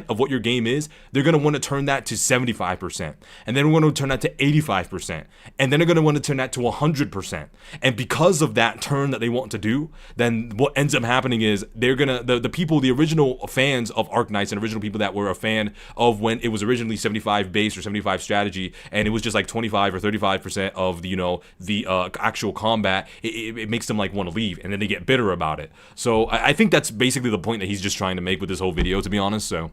of what your game is, they're going to want to turn that to 75%. And then we're going to turn that to 85%. And then they're going to want to turn that to 100%. And because of that turn that they want to do, then what ends up happening is they're going to, the people, the original fans of Arknights and original people that were a fan of when it was originally 75 base or 75 strategy, and it was just like 25 or 35% of the, the actual combat, it makes them like want to leave, and then they get bitter about it. So I think that's basically the point that he's just trying to make with this whole video, to be honest. So,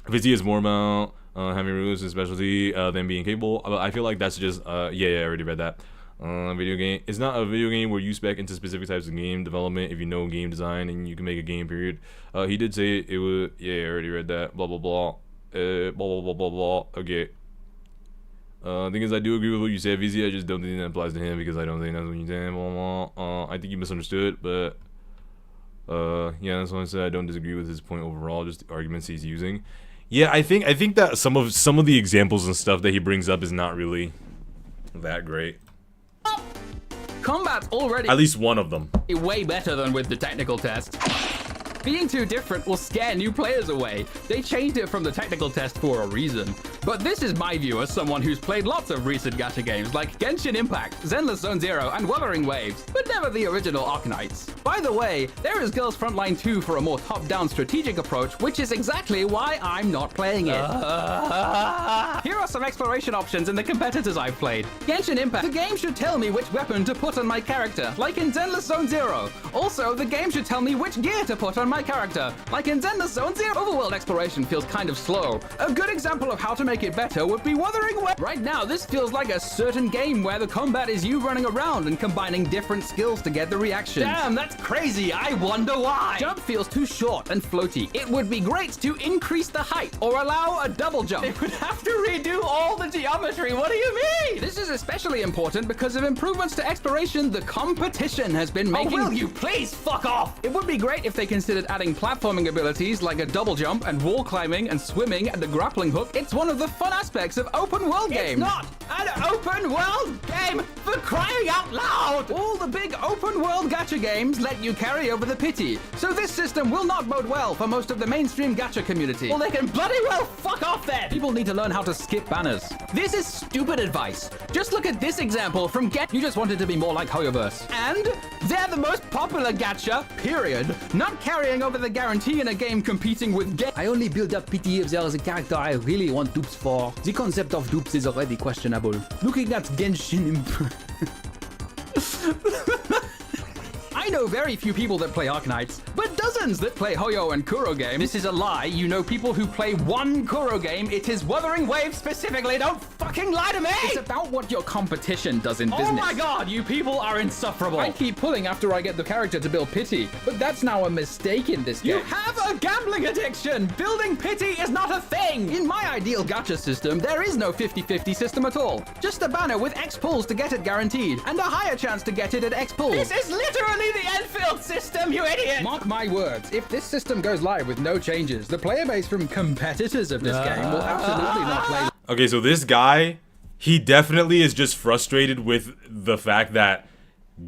Vizzy is more about having rules and specialty than being capable. I feel like that's just, yeah, I already read that. Video game. It's not a video game where you spec into specific types of game development if you know game design and you can make a game, period. He did say it would, yeah, I already read that. Blah, blah, blah. Blah, blah, blah, blah, blah. Okay. Thing is, I do agree with what you said, VZ. I just don't think that applies to him because I don't think that's what you said. Blah, blah. I think you misunderstood, but yeah, that's why I said I don't disagree with his point overall, just the arguments he's using. Yeah, I think that some of the examples and stuff that he brings up is not really that great. Combat's already at least one of them way better than with the technical test. Being too different will scare new players away. They changed it from the technical test for a reason. But this is my view as someone who's played lots of recent gacha games like Genshin Impact, Zenless Zone Zero, and Wuthering Waves, but never the original Arknights. By the way, there is Girls Frontline 2 for a more top-down strategic approach, which is exactly why I'm not playing it. Here are some exploration options in the competitors I've played. Genshin Impact. The game should tell me which weapon to put on my character, like in Zenless Zone Zero. Also, the game should tell me which gear to put on my character, like in Zenless Zone Zero. Overworld exploration feels kind of slow. A good example of how to make it better would be Wuthering Waves. Right now, this feels like a certain game where the combat is you running around and combining different skills to get the reactions. Damn, that's crazy. I wonder why. Jump feels too short and floaty. It would be great to increase the height or allow a double jump. It would have to redo all the geometry. What do you mean? This is especially important because of improvements to exploration the competition has been making. Oh, will you please fuck off? It would be great if they considered adding platforming abilities like a double jump and wall climbing and swimming and the grappling hook. It's one of the fun aspects of open world games. It's not an open world game, for crying out loud! All the big open world gacha games let you carry over the pity, so this system will not bode well for most of the mainstream gacha community. Well, they can bloody well fuck off then! People need to learn how to skip banners. This is stupid advice. Just look at this example from You just wanted to be more like Hoyoverse. And they're the most popular gacha, period. Not carrying over the guarantee in a game competing with I only build up pity if there is a character I really want dupes for. The concept of dupes is already questionable. Looking at Genshin Impact. I know very few people that play Arknights, but dozens that play Hoyo and Kuro games. This is a lie. You know people who play one Kuro game. It is Wuthering Waves specifically. Don't fucking lie to me! It's about what your competition does in business. Oh my god, you people are insufferable. I keep pulling after I get the character to build pity, but that's now a mistake in this game. You have a gambling addiction! Building pity is not a thing! In my ideal gacha system, there is no 50-50 system at all. Just a banner with X pulls to get it guaranteed, and a higher chance to get it at X pulls. This is literally the Enfield system, you idiot! Mark my words, if this system goes live with no changes, the player base from competitors of this game will absolutely not play. Okay, so this guy, he definitely is just frustrated with the fact that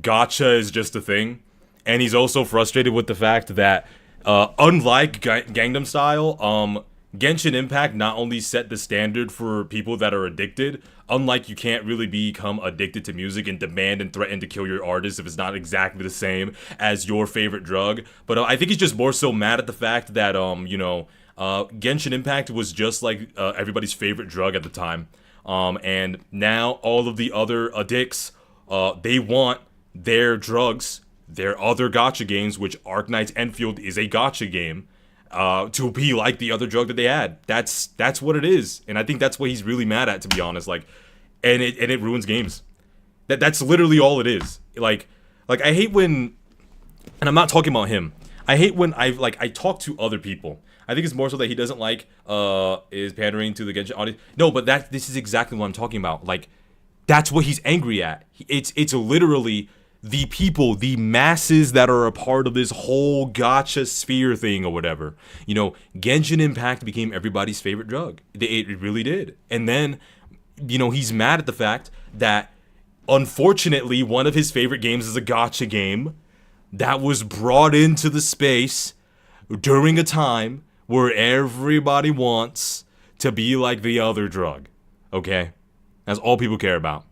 gacha is just a thing. And he's also frustrated with the fact that, unlike Gangnam Style, Genshin Impact not only set the standard for people that are addicted, unlike you can't really become addicted to music and demand and threaten to kill your artist if it's not exactly the same as your favorite drug, but I think he's just more so mad at the fact that, Genshin Impact was just like everybody's favorite drug at the time. And now all of the other addicts, they want their drugs, their other gacha games, which Arknight's Enfield is a gacha game, to be like the other drug that they had. That's what it is, and I think that's what he's really mad at, to be honest. Like, and it ruins games. That's literally all it is. Like I hate when, and I'm not talking about him. I hate when I talk to other people. I think it's more so that he doesn't like is pandering to the Genshin audience. No, but this is exactly what I'm talking about. Like, that's what he's angry at. It's literally the people, the masses that are a part of this whole gacha sphere thing or whatever. You know, Genshin Impact became everybody's favorite drug. It really did. And then, you know, he's mad at the fact that, unfortunately, one of his favorite games is a gacha game that was brought into the space during a time where everybody wants to be like the other drug. Okay? That's all people care about.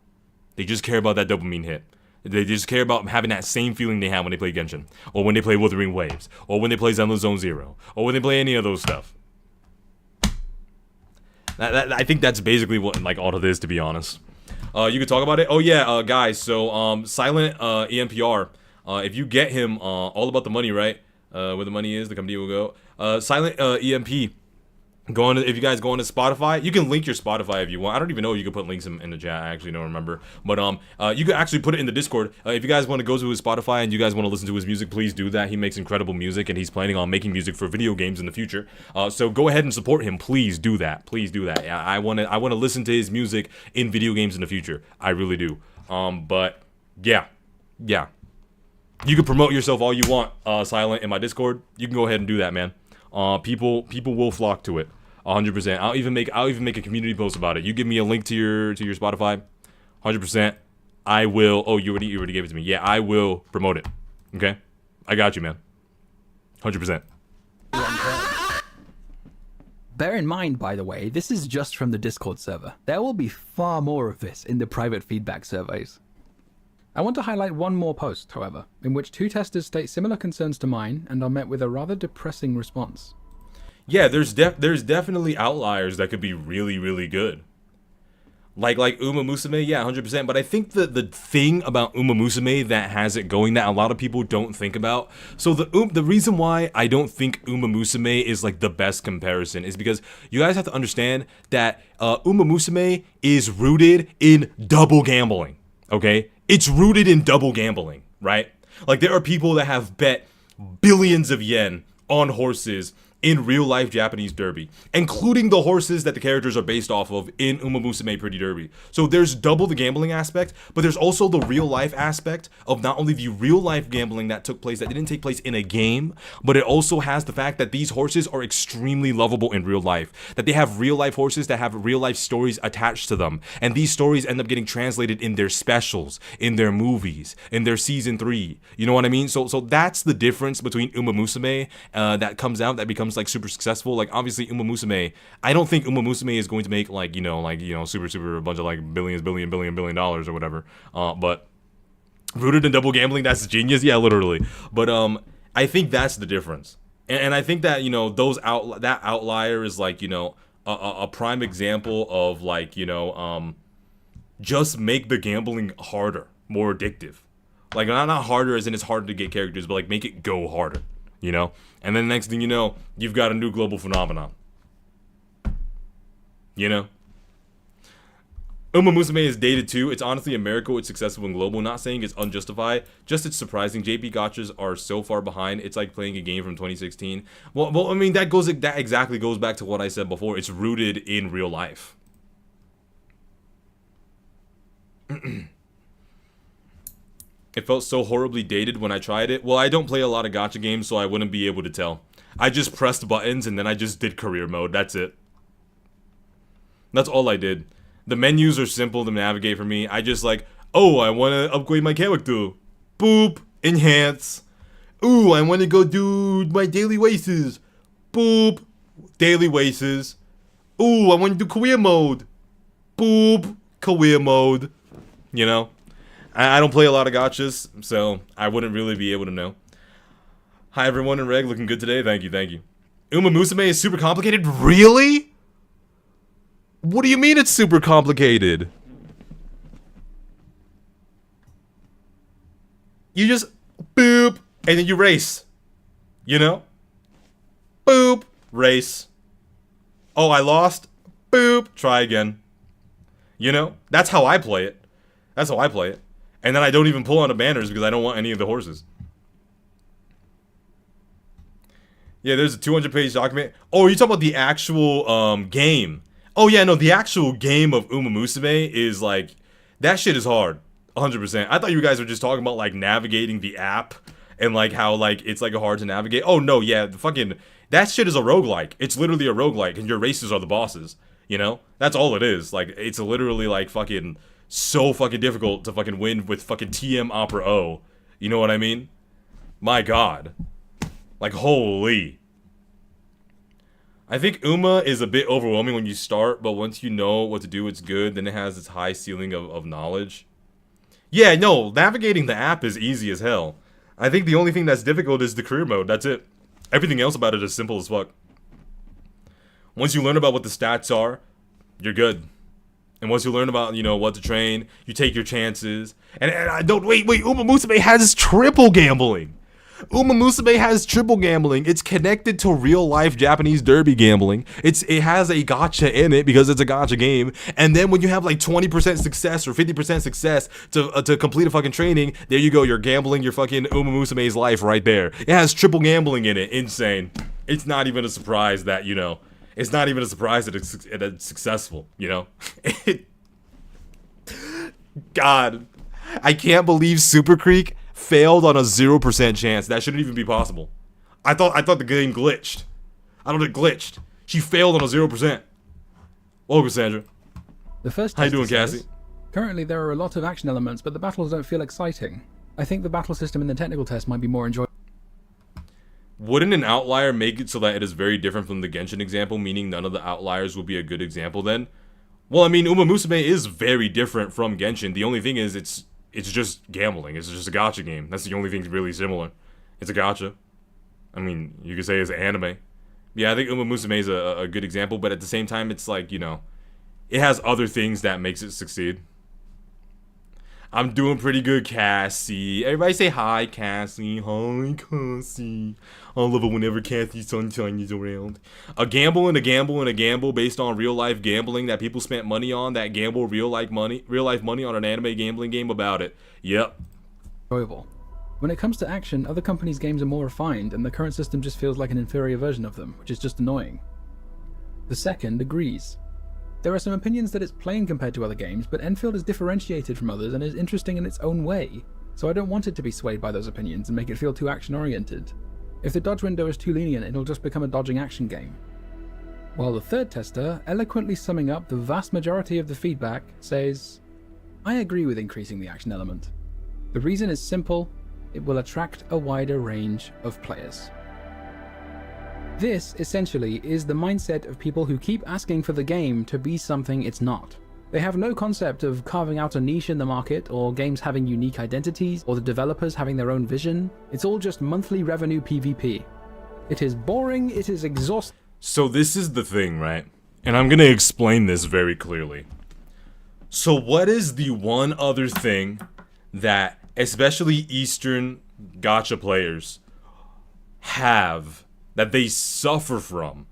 They just care about that dopamine hit. They just care about having that same feeling they have when they play Genshin, or when they play Wuthering Waves, or when they play Zenless Zone Zero, or when they play any of those stuff. I think that's basically what like all of this, to be honest. You could talk about it. Oh yeah, guys. So Silent EMPR. If you get him, all about the money, right? Where the money is, the company will go. Silent EMP. If you guys go on to Spotify, you can link your Spotify if you want. I don't even know if you can put links in the chat. I actually don't remember. But you can actually put it in the Discord. If you guys want to go to his Spotify and you guys want to listen to his music, please do that. He makes incredible music, and he's planning on making music for video games in the future. So go ahead and support him. Please do that. Please do that. Yeah, I want to listen to his music in video games in the future. I really do. But yeah. You can promote yourself all you want, Silent, in my Discord. You can go ahead and do that, man. People will flock to it. 100%. I'll even make a community post about it. You give me a link to your Spotify, 100%. I will. Oh, you already gave it to me. Yeah, I will promote it. Okay, I got you, man. 100%. Bear in mind, by the way, this is just from the Discord server. There will be far more of this in the private feedback surveys. I want to highlight one more post, however, in which two testers state similar concerns to mine and are met with a rather depressing response. Yeah, there's definitely outliers that could be really, really good. Like Umamusume, yeah, 100%. But I think the thing about Umamusume that has it going that a lot of people don't think about. So the reason why I don't think Umamusume is like the best comparison is because you guys have to understand that Umamusume is rooted in double gambling. Okay, it's rooted in double gambling, right? Like, there are people that have bet billions of yen on horses in real life Japanese derby, including the horses that the characters are based off of in Umamusume Pretty Derby. So there's double the gambling aspect, but there's also the real life aspect of not only the real life gambling that took place, that didn't take place in a game, but it also has the fact that these horses are extremely lovable in real life, that they have real life horses that have real life stories attached to them, and these stories end up getting translated in their specials, in their movies, in their season 3. You know what I mean? So that's the difference between Umamusume that comes out, that becomes like super successful. Like, obviously Umamusume, I don't think Umamusume is going to make like super a bunch of like billion dollars or whatever, but rooted in double gambling, that's genius. Yeah, literally. But I think that's the difference, and I think that that outlier is like a prime example of like just make the gambling harder, more addictive. Like, not harder as in it's harder to get characters, but like make it go harder. And then the next thing you know, you've got a new global phenomenon. Umamusume is dated too. It's honestly a miracle it's successful and global. Not saying it's unjustified, just it's surprising. JP gachas are so far behind. It's like playing a game from 2016. Well, I mean, that exactly goes back to what I said before. It's rooted in real life. It felt so horribly dated when I tried it. Well, I don't play a lot of gacha games, so I wouldn't be able to tell. I just pressed buttons and then I just did career mode. That's it. That's all I did. The menus are simple to navigate for me. I just like, oh, I want to upgrade my character. Boop. Enhance. Ooh, I want to go do my daily races. Boop. daily wages. Ooh, I want to do career mode. Boob, career mode. You know? I don't play a lot of gachas, so I wouldn't really be able to know. Hi everyone, and Reg, looking good today. Thank you, thank you. Umamusume is super complicated? Really? What do you mean it's super complicated? You just boop, and then you race. You know? Boop, race. Oh, I lost? Boop, try again. You know? That's how I play it. That's how I play it. And then I don't even pull on the banners because I don't want any of the horses. Yeah, there's a 200-page document. Oh, you talking about the actual game? Oh yeah, no, the actual game of Umamusume is like, that shit is hard, 100%. I thought you guys were just talking about like navigating the app and like how like it's like hard to navigate. Oh no, yeah, the fucking that shit is a roguelike. It's literally a roguelike, and your races are the bosses. You know, that's all it is. Like it's literally like fucking so fucking difficult to fucking win with fucking TM Opera O. You know what I mean? My God, like holy. I think Uma is a bit overwhelming when you start, but once you know what to do, it's good. Then it has this high ceiling of knowledge. Yeah, no, navigating the app is easy as hell. I think the only thing that's difficult is the career mode. That's it. Everything else about it is simple as fuck. Once you learn about what the stats are, you're good. And once you learn about, you know, what to train, you take your chances. And I don't, wait, Umamusume has triple gambling. Umamusume has triple gambling. It's connected to real life Japanese derby gambling. It has a gacha in it because it's a gacha game. And then when you have like 20% success or 50% success to complete a fucking training, there you go. You're gambling your fucking Umamusume's life right there. It has triple gambling in it. Insane. It's not even a surprise that, you know, it's not even a surprise that it's successful, you know? God, I can't believe Super Creek failed on a 0% chance. That shouldn't even be possible. I thought the game glitched. I thought it glitched. She failed on a 0%. Welcome, Sandra. The first How you doing, says, Cassie? Currently there are a lot of action elements, but the battles don't feel exciting. I think the battle system in the technical test might be more enjoyable. Wouldn't an outlier make it so that it is very different from the Genshin example, meaning none of the outliers would be a good example then? Well, I mean, Umamusume is very different from Genshin. The only thing is it's just gambling. It's just a gacha game. That's the only thing really similar. It's a gacha. I mean, you could say it's anime. Yeah, I think Umamusume is a good example, but at the same time, it's like, you know, it has other things that makes it succeed. I'm doing pretty good, Cassie. Everybody say hi, Cassie. Hi, Cassie. I love it whenever Cassie Sunshine is around. A gamble and a gamble and a gamble based on real life gambling that people spent money on. That gamble real life money on an anime gambling game about it. Yep. Enjoyable. When it comes to action, other companies' games are more refined, and the current system just feels like an inferior version of them, which is just annoying. The second agrees. There are some opinions that it's plain compared to other games, but Enfield is differentiated from others and is interesting in its own way, so I don't want it to be swayed by those opinions and make it feel too action-oriented. If the dodge window is too lenient, it'll just become a dodging action game. While the third tester, eloquently summing up the vast majority of the feedback, says, I agree with increasing the action element. The reason is simple, it will attract a wider range of players. This, essentially, is the mindset of people who keep asking for the game to be something it's not. They have no concept of carving out a niche in the market, or games having unique identities, or the developers having their own vision. It's all just monthly revenue PvP. It is boring, it is exhausting. So this is the thing, right? And I'm gonna explain this very clearly. So what is the one other thing that, especially Eastern gacha players, have that they suffer from,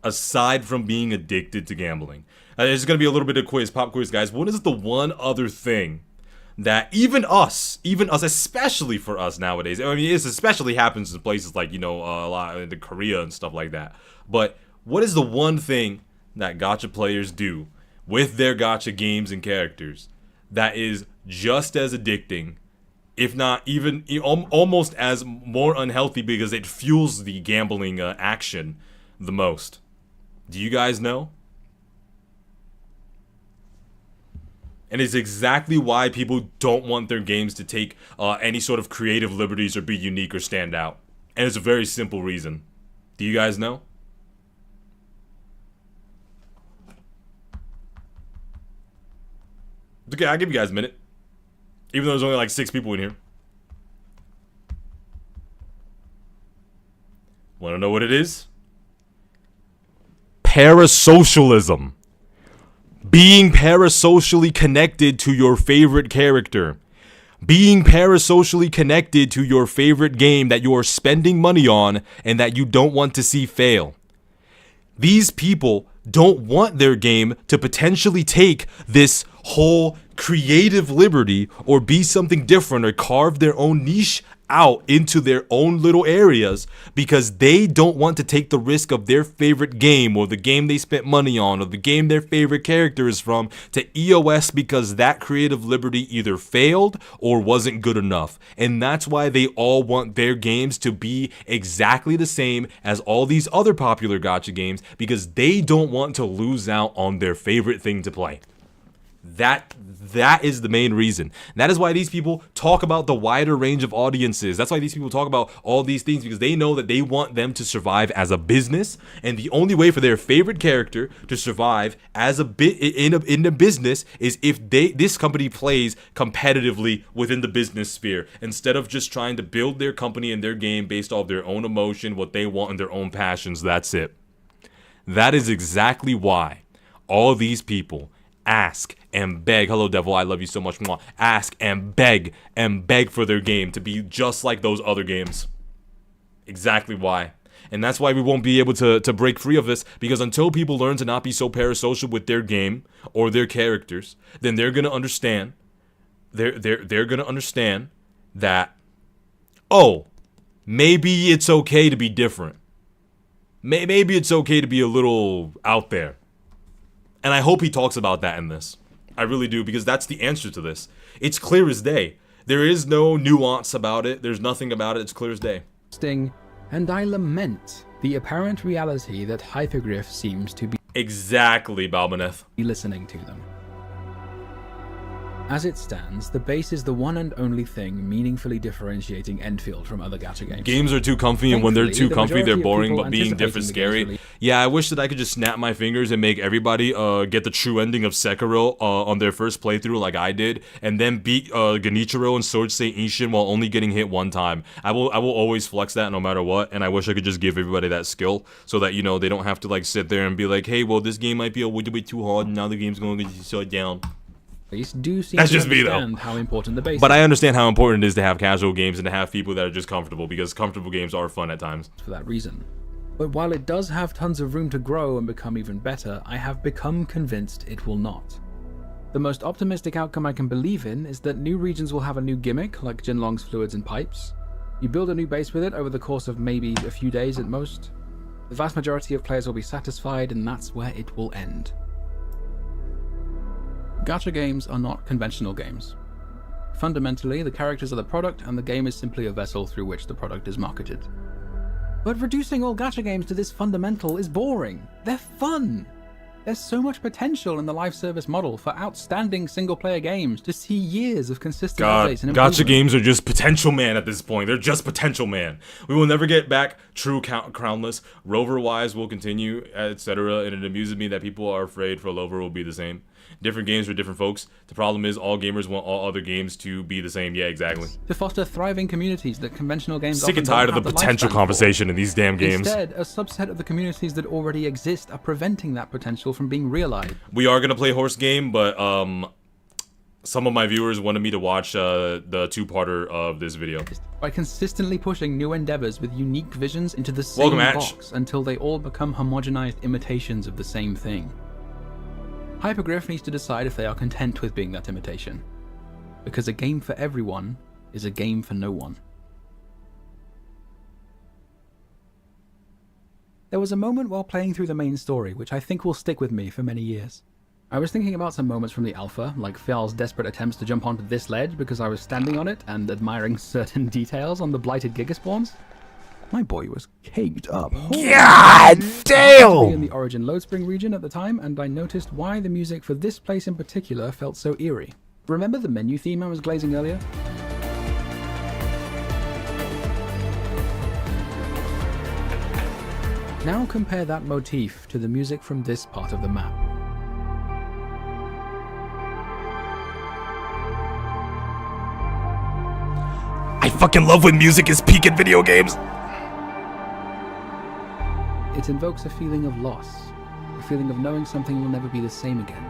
aside from being addicted to gambling? There's gonna be a little bit of pop quiz, guys. What is the one other thing that even us, especially for us nowadays, I mean, it especially happens in places like, you know, a lot in Korea and stuff like that. But what is the one thing that gacha players do with their gacha games and characters that is just as addicting, if not even almost as more unhealthy, because it fuels the gambling action the most? Do you guys know? And it's exactly why people don't want their games to take any sort of creative liberties or be unique or stand out. And it's a very simple reason. Do you guys know? It's okay, I'll give you guys a minute. Even though there's only like 6 people in here. Want to know what it is? Parasocialism. Being parasocially connected to your favorite character. Being parasocially connected to your favorite game that you are spending money on and that you don't want to see fail. These people don't want their game to potentially take this whole creative liberty or be something different or carve their own niche out into their own little areas because they don't want to take the risk of their favorite game or the game they spent money on or the game their favorite character is from to EOS because that creative liberty either failed or wasn't good enough. And that's why they all want their games to be exactly the same as all these other popular gacha games because they don't want to lose out on their favorite thing to play. That is the main reason. That is why these people talk about the wider range of audiences. That's why these people talk about all these things because they know that they want them to survive as a business, and the only way for their favorite character to survive as a bit in a business is if this company plays competitively within the business sphere instead of just trying to build their company and their game based off their own emotion, what they want, and their own passions. That's it. That is exactly why all these people ask and beg, hello devil, I love you so much more, ask and beg for their game to be just like those other games. Exactly why. And that's why we won't be able to break free of this, because until people learn to not be so parasocial with their game or their characters, then they're gonna understand they're gonna understand that, oh, maybe it's okay to be different. Maybe it's okay to be a little out there. And I hope he talks about that in this. I really do, because that's the answer to this. It's clear as day. There is no nuance about it. There's nothing about it. It's clear as day. And I lament the apparent reality that Hypergriff seems to be Exactly, Balbaneth. listening to them. As it stands, the base is the one and only thing meaningfully differentiating Enfield from other gacha games. Games are too comfy, and when they're Thankfully, too the comfy, they're majority of boring, people but being anticipating different the scary. game's Yeah, I wish that I could just snap my fingers and make everybody get the true ending of Sekiro on their first playthrough like I did, and then beat Genichiro and Sword Saint Ishin while only getting hit one time. I will always flex that no matter what, and I wish I could just give everybody that skill so that, you know, they don't have to like sit there and be like, hey, well, this game might be a little bit too hard, and now the game's going to get shut down. Do seem That's to just me, though. understand how important the base But is I understand how important it is to have casual games and to have people that are just comfortable, because comfortable games are fun at times. for that reason. But while it does have tons of room to grow and become even better, I have become convinced it will not. The most optimistic outcome I can believe in is that new regions will have a new gimmick, like Jinlong's fluids and pipes. You build a new base with it over the course of maybe a few days at most. The vast majority of players will be satisfied, and that's where it will end. Gacha games are not conventional games. Fundamentally, the characters are the product, and the game is simply a vessel through which the product is marketed. But reducing all gacha games to this fundamental is boring. They're fun! There's so much potential in the live service model for outstanding single-player games to see years of consistent God, updates and gacha improvement. games are just potential man at this point. They're just potential man. We will never get back true crownless. Rover-wise will continue, etc. And it amuses me that people are afraid for Rover will be the same. Different games for different folks. The problem is all gamers want all other games to be the same. Yeah, exactly. To foster thriving communities that conventional games Sick and often tired don't of the have potential lifespan for. conversation in these damn games. Instead, a subset of the communities that already exist are preventing that potential from being realized. We are gonna play horse game, but some of my viewers wanted me to watch the two-parter of this video. By consistently pushing new endeavors with unique visions into the same Welcome, Ash. box until they all become homogenized imitations of the same thing. Hypergriff needs to decide if they are content with being that imitation. Because a game for everyone is a game for no one. There was a moment while playing through the main story which I think will stick with me for many years. I was thinking about some moments from the alpha, like Fial's desperate attempts to jump onto this ledge because I was standing on it and admiring certain details on the blighted Gigaspawns. My boy was caked up. God damn! In the Origin Lodespring region at the time, and I noticed why the music for this place in particular felt so eerie. Remember the menu theme I was glazing earlier? Now compare that motif to the music from this part of the map. I fucking love when music is peak in video games. It invokes a feeling of loss, a feeling of knowing something will never be the same again.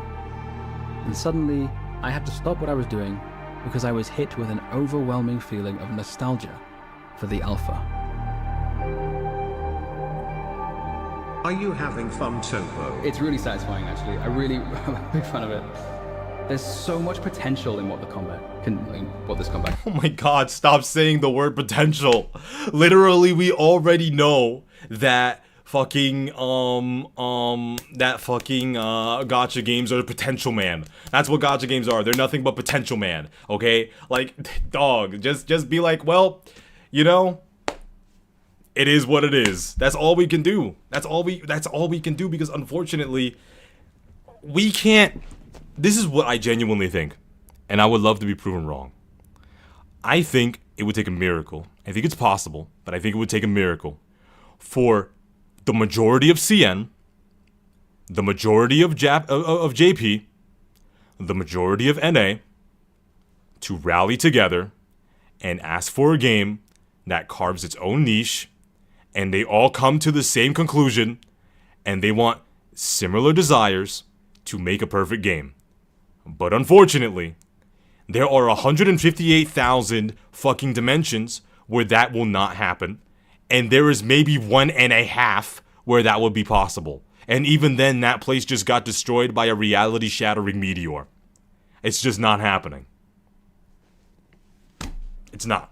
And suddenly, I had to stop what I was doing because I was hit with an overwhelming feeling of nostalgia for the alpha. Are you having fun, Topo? It's really satisfying, actually. I'm a big fan of it. There's so much potential in what this combat. Oh my god, stop saying the word potential. Literally, we already know that fucking gacha games are potential man. That's what gacha games are. They're nothing but potential man. Okay? Like, dog, just be like, well, you know, it is what it is. That's all we can do. That's all we can do, because unfortunately, we can't. This is what I genuinely think, and I would love to be proven wrong. I think it would take a miracle. I think it's possible, but I think it would take a miracle for the majority of CN, the majority of JP, the majority of NA to rally together and ask for a game that carves its own niche, and they all come to the same conclusion, and they want similar desires to make a perfect game. But unfortunately, there are 158,000 fucking dimensions where that will not happen, and there is maybe 1.5 where that would be possible. And even then, that place just got destroyed by a reality-shattering meteor. It's just not happening. It's not.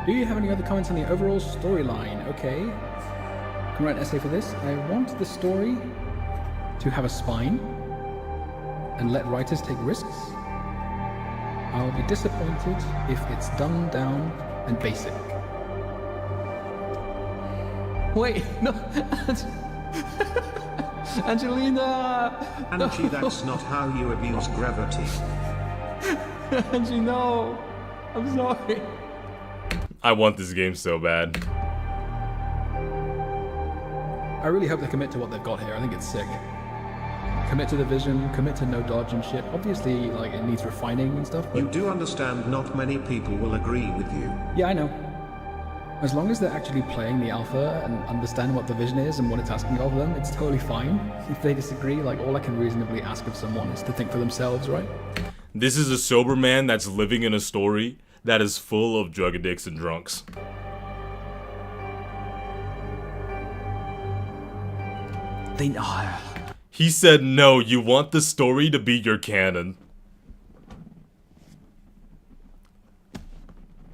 Do you have any other comments on the overall storyline? Okay. I can write an essay for this. I want the story to have a spine and let writers take risks. I'll be disappointed if it's dumbed down and basic. Wait, no. Angelina! Angie, that's not how you abuse gravity. Angie, no. I'm sorry. I want this game so bad. I really hope they commit to what they've got here. I think it's sick. Commit to the vision, commit to no dodge and shit. Obviously, like, it needs refining and stuff, but... You do understand not many people will agree with you. Yeah, I know. As long as they're actually playing the alpha and understand what the vision is and what it's asking of them, it's totally fine. If they disagree, like, all I can reasonably ask of someone is to think for themselves, right? This is a sober man that's living in a story that is full of drug addicts and drunks. He said, no, you want the story to be your canon.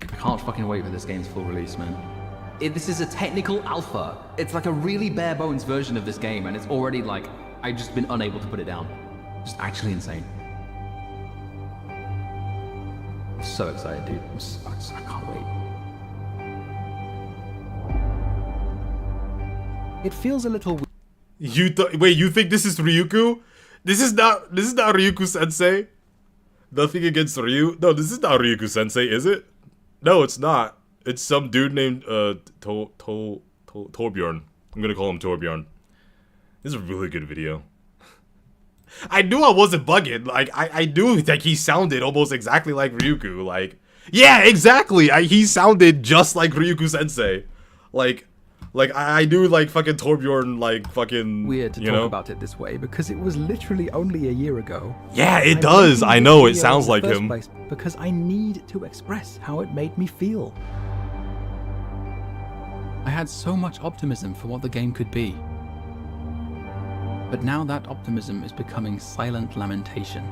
I can't fucking wait for this game's full release, man. This is a technical alpha. It's like a really bare bones version of this game, and it's already like, I've just been unable to put it down. Just actually insane. I'm so excited, dude. I can't wait. It feels a little weird. Wait, you think this is Ryuku? This is not Ryuku Sensei? Nothing against Ryu. No, this is not Ryuku Sensei, is it? No, it's not. It's some dude named Torbjorn. I'm gonna call him Torbjorn. This is a really good video. I knew I wasn't bugging. Like, I knew that he sounded almost exactly like Ryuku. Like, yeah, exactly. He sounded just like Ryuku Sensei. Like I knew, like, fucking Torbjorn, like, fucking, weird to talk about it this way, because it was literally only a year ago. Yeah, it does. I know, it sounds like him. Because I need to express how it made me feel. I had so much optimism for what the game could be. But now that optimism is becoming silent lamentation.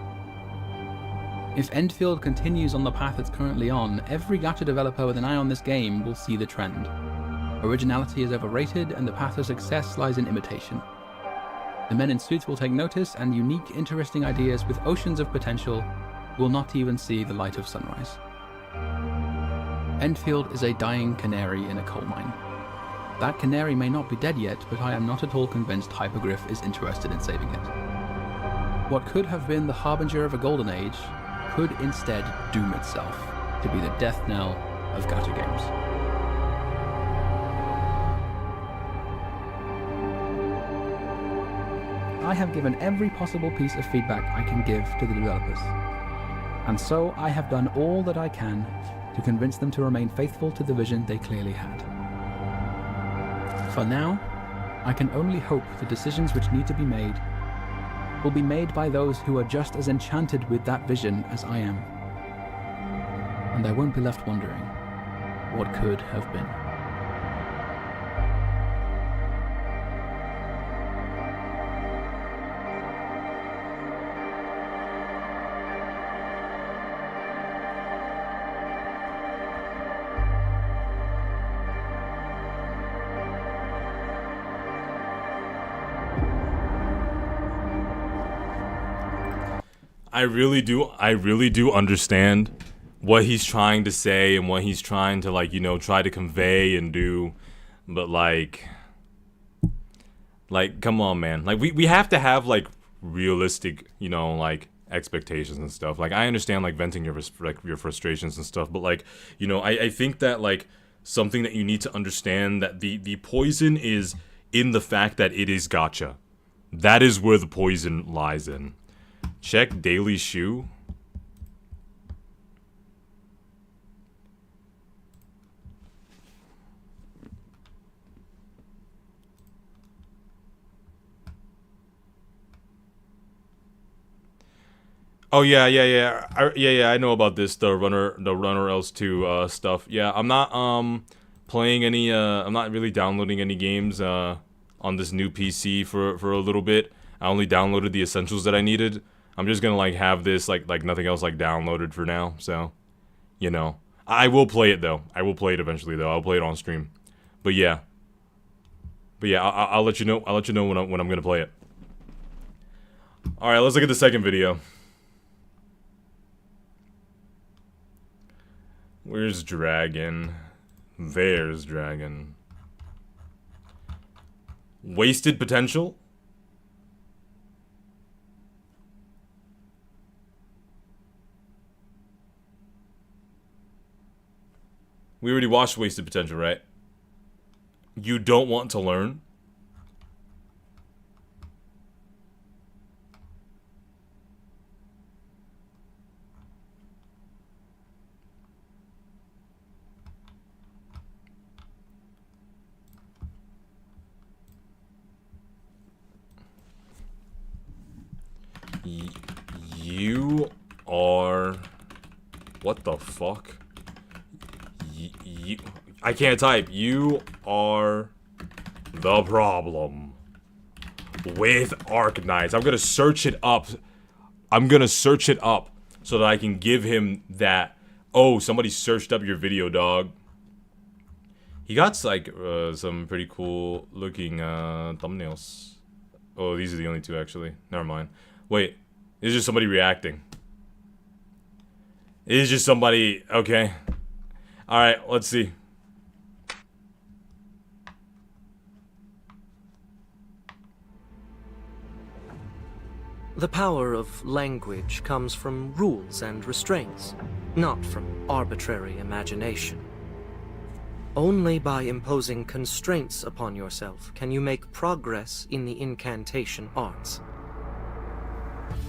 If Enfield continues on the path it's currently on, every gacha developer with an eye on this game will see the trend. Originality is overrated, and the path to success lies in imitation. The men in suits will take notice, and unique, interesting ideas with oceans of potential will not even see the light of sunrise. Enfield is a dying canary in a coal mine. That canary may not be dead yet, but I am not at all convinced Hypergriff is interested in saving it. What could have been the harbinger of a golden age could instead doom itself to be the death knell of gacha games. I have given every possible piece of feedback I can give to the developers. And so I have done all that I can to convince them to remain faithful to the vision they clearly had. For now, I can only hope the decisions which need to be made will be made by those who are just as enchanted with that vision as I am. And I won't be left wondering what could have been. I really do understand what he's trying to say and what he's trying to, like, you know, try to convey and do, but like come on, man. Like, we have to have like realistic, you know, like expectations and stuff. Like, I understand like venting your frustrations and stuff, but like, you know, I think that like something that you need to understand, that the poison is in the fact that it is gacha. That is where the poison lies in. Check daily shoe. Oh yeah, I know about this, the runner else 2 stuff. Yeah, I'm not playing any I'm not really downloading any games on this new PC for a little bit. I only downloaded the essentials that I needed. I'm just gonna like have this like nothing else like downloaded for now. So, you know, I will play it though. I will play it eventually though. I'll play it on stream. But yeah, I'll let you know. I'll let you know when I'm gonna play it. All right, let's look at the second video. Where's Dragon? There's Dragon. Wasted potential? We already watched Wasted Potential, right? You don't want to learn? You are... What the fuck? I can't type. You are the problem with Arknights. I'm gonna search it up. I'm gonna search it up so that I can give him that. Oh, somebody searched up your video, dog. He got like some pretty cool looking thumbnails. Oh, these are the only 2 actually. Never mind. Wait, this is just somebody reacting. It is just somebody. Okay. All right, let's see. The power of language comes from rules and restraints, not from arbitrary imagination. Only by imposing constraints upon yourself can you make progress in the incantation arts.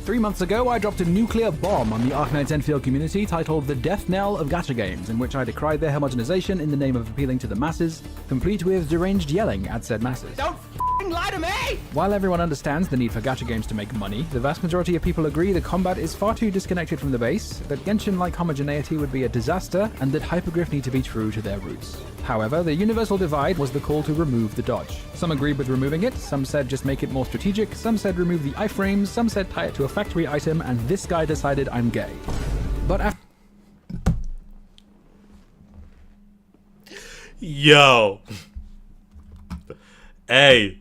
3 months ago, I dropped a nuclear bomb on the Arknights Enfield community titled The Death Knell of Gacha Games, in which I decried their homogenization in the name of appealing to the masses, complete with deranged yelling at said masses. Don't f***ing lie to me! While everyone understands the need for gacha games to make money, the vast majority of people agree the combat is far too disconnected from the base, that Genshin-like homogeneity would be a disaster, and that Hypergriff need to be true to their roots. However, the universal divide was the call to remove the dodge. Some agreed with removing it, some said just make it more strategic, some said remove the iframes, some said tie it to a factory item, and this guy decided I'm gay. But after... Yo. Hey,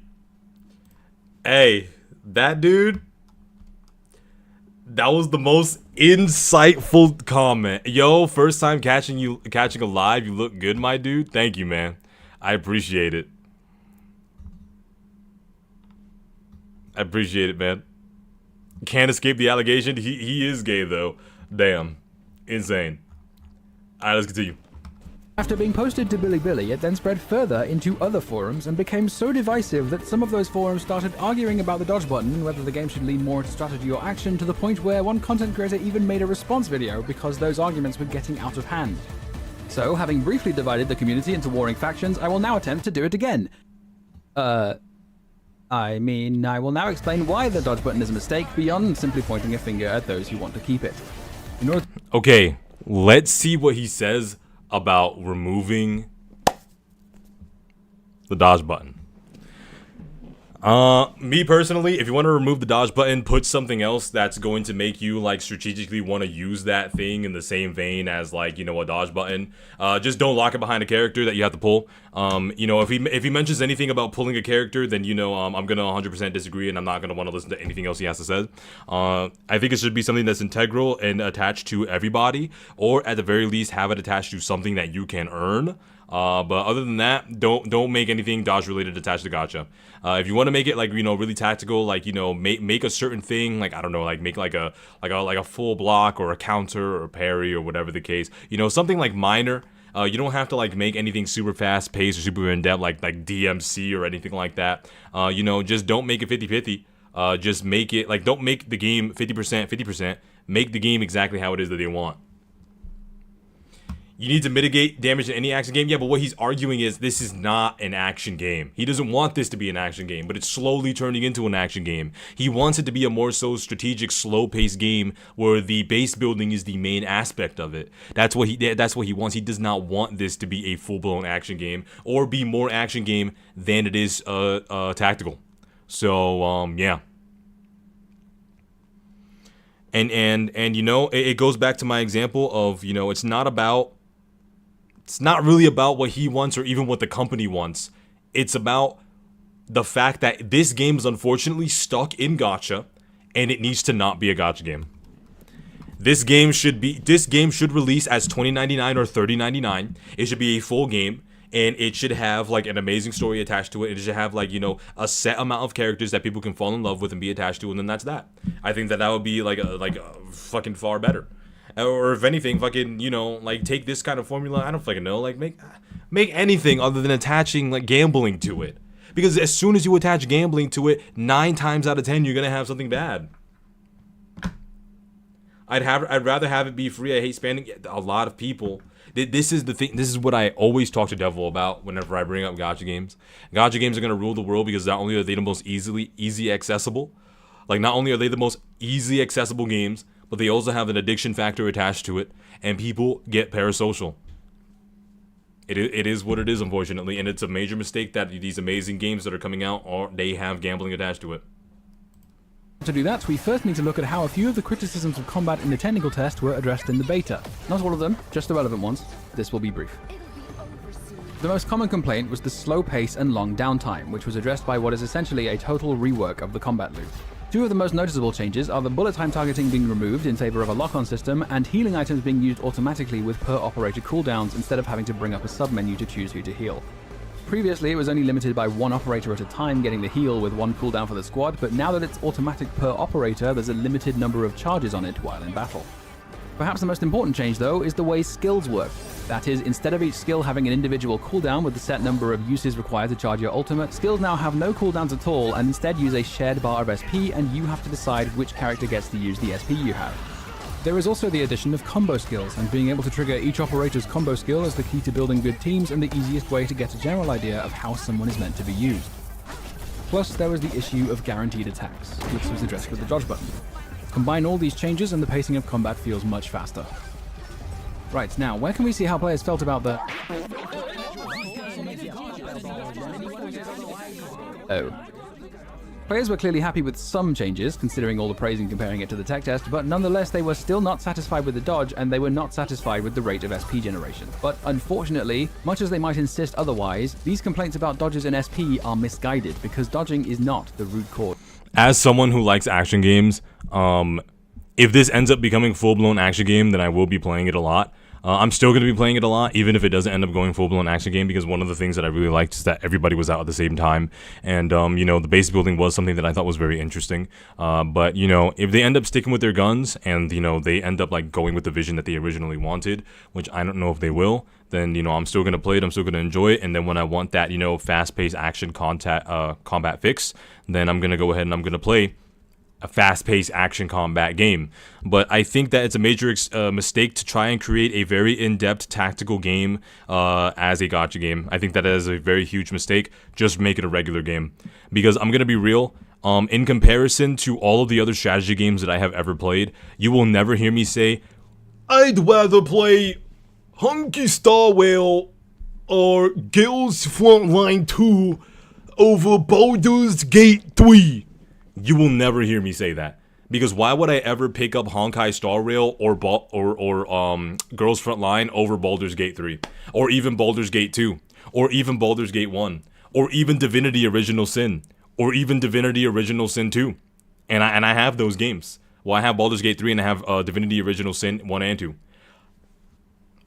that dude, that was the most insightful comment. Yo, first time catching a live. You look good, my dude. Thank you, man. I appreciate it. I appreciate it, man. Can't escape the allegation. He is gay though. Damn, insane. All right, let's continue. After being posted to Bilibili, it then spread further into other forums and became so divisive that some of those forums started arguing about the dodge button and whether the game should lean more into strategy or action, to the point where one content creator even made a response video because those arguments were getting out of hand. So, having briefly divided the community into warring factions, I will now attempt to do it again. I will now explain why the dodge button is a mistake beyond simply pointing a finger at those who want to keep it. Okay, let's see what he says about removing the dodge button. Me personally, if you want to remove the dodge button, put something else that's going to make you like strategically want to use that thing in the same vein as like, you know, a dodge button. Just don't lock it behind a character that you have to pull. You know, if he mentions anything about pulling a character, then, you know, I'm gonna 100% disagree, and I'm not gonna want to listen to anything else he has to say. I think it should be something that's integral and attached to everybody, or at the very least have it attached to something that you can earn. But other than that, don't make anything dodge related attached to gacha. If you want to make it like, you know, really tactical, like, you know, make a certain thing, like, I don't know, like make like a full block or a counter or a parry or whatever the case, you know, something like minor. You don't have to like make anything super fast paced or super in depth like DMC or anything like that. You know, just don't make it 50-50. Just make it like, don't make the game 50%, 50%. Make the game exactly how it is that they want. You need to mitigate damage in any action game. Yeah, but what he's arguing is this is not an action game. He doesn't want this to be an action game, but it's slowly turning into an action game. He wants it to be a more so strategic, slow-paced game where the base building is the main aspect of it. That's what he wants. He does not want this to be a full-blown action game or be more action game than it is tactical. So, yeah. And you know, it goes back to my example of, you know, it's not really about what he wants or even what the company wants. It's about the fact that this game is unfortunately stuck in gacha, and it needs to not be a gacha game. This game should release as $20.99 or $30.99. It should be a full game, and it should have like an amazing story attached to it. It should have like, you know, a set amount of characters that people can fall in love with and be attached to, and then that's that. I think that would be like a fucking far better. Or if anything, fucking, you know, like take this kind of formula, I don't fucking know, like make anything other than attaching like gambling to it. Because as soon as you attach gambling to it, 9 times out of 10 you're gonna have something bad. I'd rather have it be free. I hate spamming. A lot of people. This is the thing. This is what I always talk to Devil about whenever I bring up gacha games. Gacha games are gonna rule the world because not only are they the most easy accessible, like not only are they the most easily accessible games, but they also have an addiction factor attached to it, and people get parasocial. It is what it is, unfortunately, and it's a major mistake that these amazing games that are coming out, they have gambling attached to it. To do that, we first need to look at how a few of the criticisms of combat in the technical test were addressed in the beta. Not all of them, just the relevant ones. This will be brief. The most common complaint was the slow pace and long downtime, which was addressed by what is essentially a total rework of the combat loop. Two of the most noticeable changes are the bullet time targeting being removed in favor of a lock-on system, and healing items being used automatically with per operator cooldowns instead of having to bring up a sub-menu to choose who to heal. Previously, it was only limited by one operator at a time getting the heal with one cooldown for the squad, but now that it's automatic per operator, there's a limited number of charges on it while in battle. Perhaps the most important change, though, is the way skills work. That is, instead of each skill having an individual cooldown with the set number of uses required to charge your ultimate, skills now have no cooldowns at all and instead use a shared bar of SP, and you have to decide which character gets to use the SP you have. There is also the addition of combo skills, and being able to trigger each operator's combo skill is the key to building good teams and the easiest way to get a general idea of how someone is meant to be used. Plus, there was the issue of guaranteed attacks, which was addressed with the dodge button. Combine all these changes and the pacing of combat feels much faster. Right, now, where can we see how players felt about the... Oh. Players were clearly happy with some changes, considering all the praise and comparing it to the tech test, but nonetheless they were still not satisfied with the dodge, and they were not satisfied with the rate of SP generation. But unfortunately, much as they might insist otherwise, these complaints about dodges and SP are misguided, because dodging is not the root cause. As someone who likes action games, if this ends up becoming a full-blown action game, then I will be playing it a lot. I'm still going to be playing it a lot, even if it doesn't end up going full-blown action game, because one of the things that I really liked is that everybody was out at the same time, and, you know, the base building was something that I thought was very interesting, but, you know, if they end up sticking with their guns, and, you know, they end up, like, going with the vision that they originally wanted, which I don't know if they will, then, you know, I'm still going to play it, I'm still going to enjoy it, and then when I want that, you know, fast-paced action combat fix, then I'm going to go ahead and I'm going to play a fast-paced action combat game. But I think that it's a major mistake to try and create a very in-depth tactical game as a gacha game. I think that is a very huge mistake. Just make it a regular game. Because I'm going to be real, in comparison to all of the other strategy games that I have ever played, you will never hear me say, I'd rather play Hunky Star Whale or Gale's Frontline 2 over Baldur's Gate 3. You will never hear me say that, because why would I ever pick up Honkai Star Rail or Girls Frontline over Baldur's Gate 3, or even Baldur's Gate 2, or even Baldur's Gate 1, or even Divinity Original Sin, or even Divinity Original Sin 2, and I have those games. Well, I have Baldur's Gate 3 and I have Divinity Original Sin 1 and 2.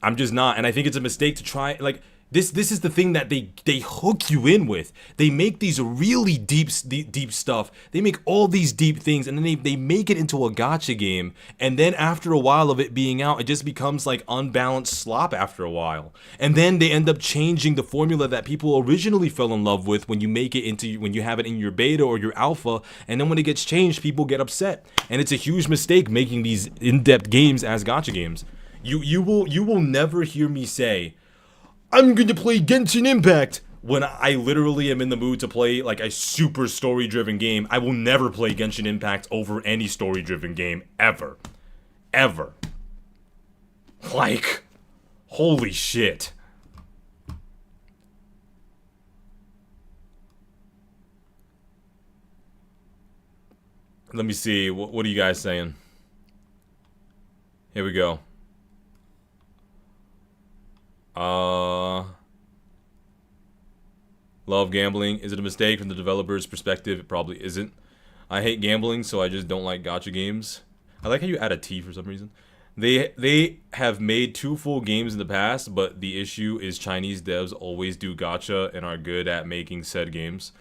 I'm just not, and I think it's a mistake to try, like, This is the thing that they hook you in with. They make these really deep stuff. They make all these deep things, and then they make it into a gacha game. And then after a while of it being out, it just becomes like unbalanced slop after a while. And then they end up changing the formula that people originally fell in love with when you make it into, when you have it in your beta or your alpha. And then when it gets changed, people get upset. And it's a huge mistake making these in-depth games as gacha games. You will never hear me say, I'm going to play Genshin Impact, when I literally am in the mood to play like a super story-driven game. I will never play Genshin Impact over any story-driven game, ever. Ever. Like, holy shit. Let me see, what are you guys saying? Here we go. Love gambling. Is it a mistake from the developer's perspective? It probably isn't. I hate gambling, so I just don't like gacha games. I like how you add a T for some reason. They have made 2 full games in the past, but the issue is Chinese devs always do gacha and are good at making said games.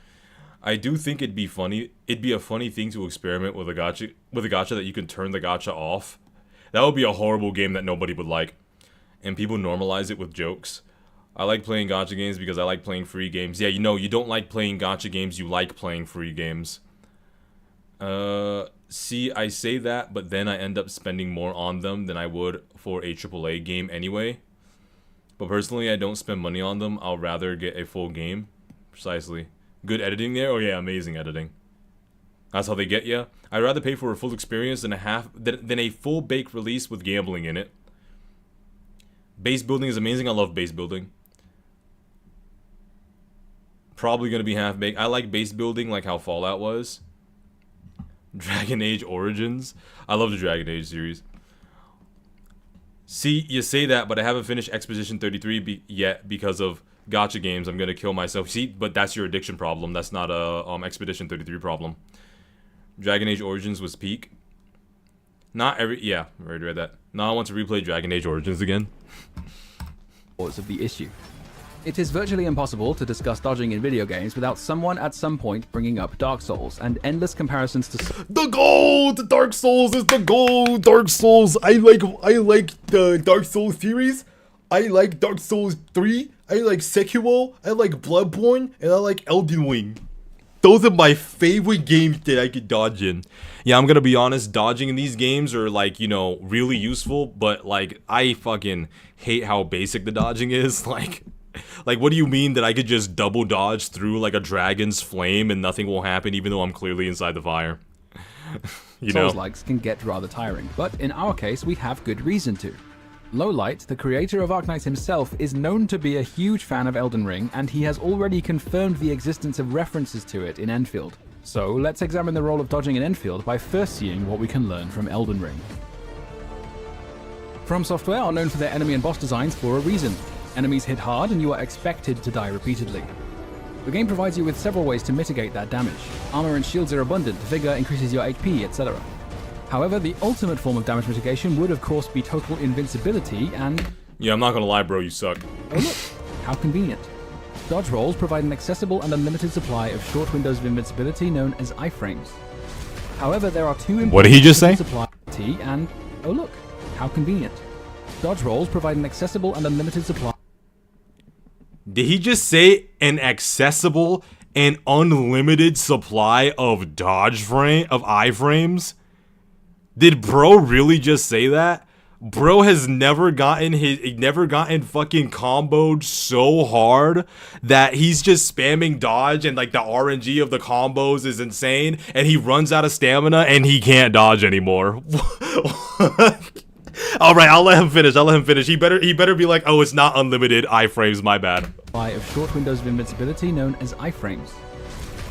I do think it'd be funny. It'd be a funny thing to experiment with a gacha that you can turn the gacha off. That would be a horrible game that nobody would like. And people normalize it with jokes. I like playing gacha games because I like playing free games. Yeah, you know, you don't like playing gacha games, you like playing free games. See, I say that, but then I end up spending more on them than I would for a AAA game anyway. But personally, I don't spend money on them. I'll rather get a full game. Precisely. Good editing there? Oh yeah, amazing editing. That's how they get you. I'd rather pay for a full experience than a full-baked release with gambling in it. Base building is amazing. I love base building. Probably going to be half-baked. I like base building like how Fallout was. Dragon Age Origins. I love the Dragon Age series. See, you say that, but I haven't finished Expedition 33 yet because of gacha games. I'm going to kill myself. See, but that's your addiction problem. That's not a Expedition 33 problem. Dragon Age Origins was peak. Not every... Yeah, I already read that. Now I want to replay Dragon Age Origins again. Of the issue. It is virtually impossible to discuss dodging in video games without someone at some point bringing up Dark Souls and endless comparisons to the gold. Dark Souls is the gold. Dark Souls. I like the Dark Souls series. I like Dark Souls 3. I like Sekiro. I like Bloodborne, and I like Elden Ring. Those are my favorite games that I could dodge in. Yeah, I'm gonna be honest, dodging in these games are like, you know, really useful, but like, I fucking hate how basic the dodging is. Like, what do you mean that I could just double dodge through like a dragon's flame and nothing will happen even though I'm clearly inside the fire? You know? Souls-likes can get rather tiring, but in our case, we have good reason to. Lowlight, the creator of Arknights himself, is known to be a huge fan of Elden Ring, and he has already confirmed the existence of references to it in Enfield. So let's examine the role of dodging in Enfield by first seeing what we can learn from Elden Ring. From Software are known for their enemy and boss designs for a reason. Enemies hit hard and you are expected to die repeatedly. The game provides you with several ways to mitigate that damage. Armor and shields are abundant, vigor increases your HP, etc. However, the ultimate form of damage mitigation would of course be total invincibility, and Yeah, I'm not gonna lie, bro, you suck. Oh look, how convenient. Dodge rolls provide an accessible and unlimited supply of short windows of invincibility known as iframes. However, there are two important What did he just say? supply and oh look, how convenient. Dodge rolls provide an accessible and unlimited supply. Did he just say an accessible and unlimited supply of iframes? Did bro really just say that? Bro has never gotten fucking comboed so hard that he's just spamming dodge and like the RNG of the combos is insane and he runs out of stamina and he can't dodge anymore. All right, I'll let him finish. He better be like, "Oh, it's not unlimited iframes, my bad." Of short windows of invincibility known as iframes.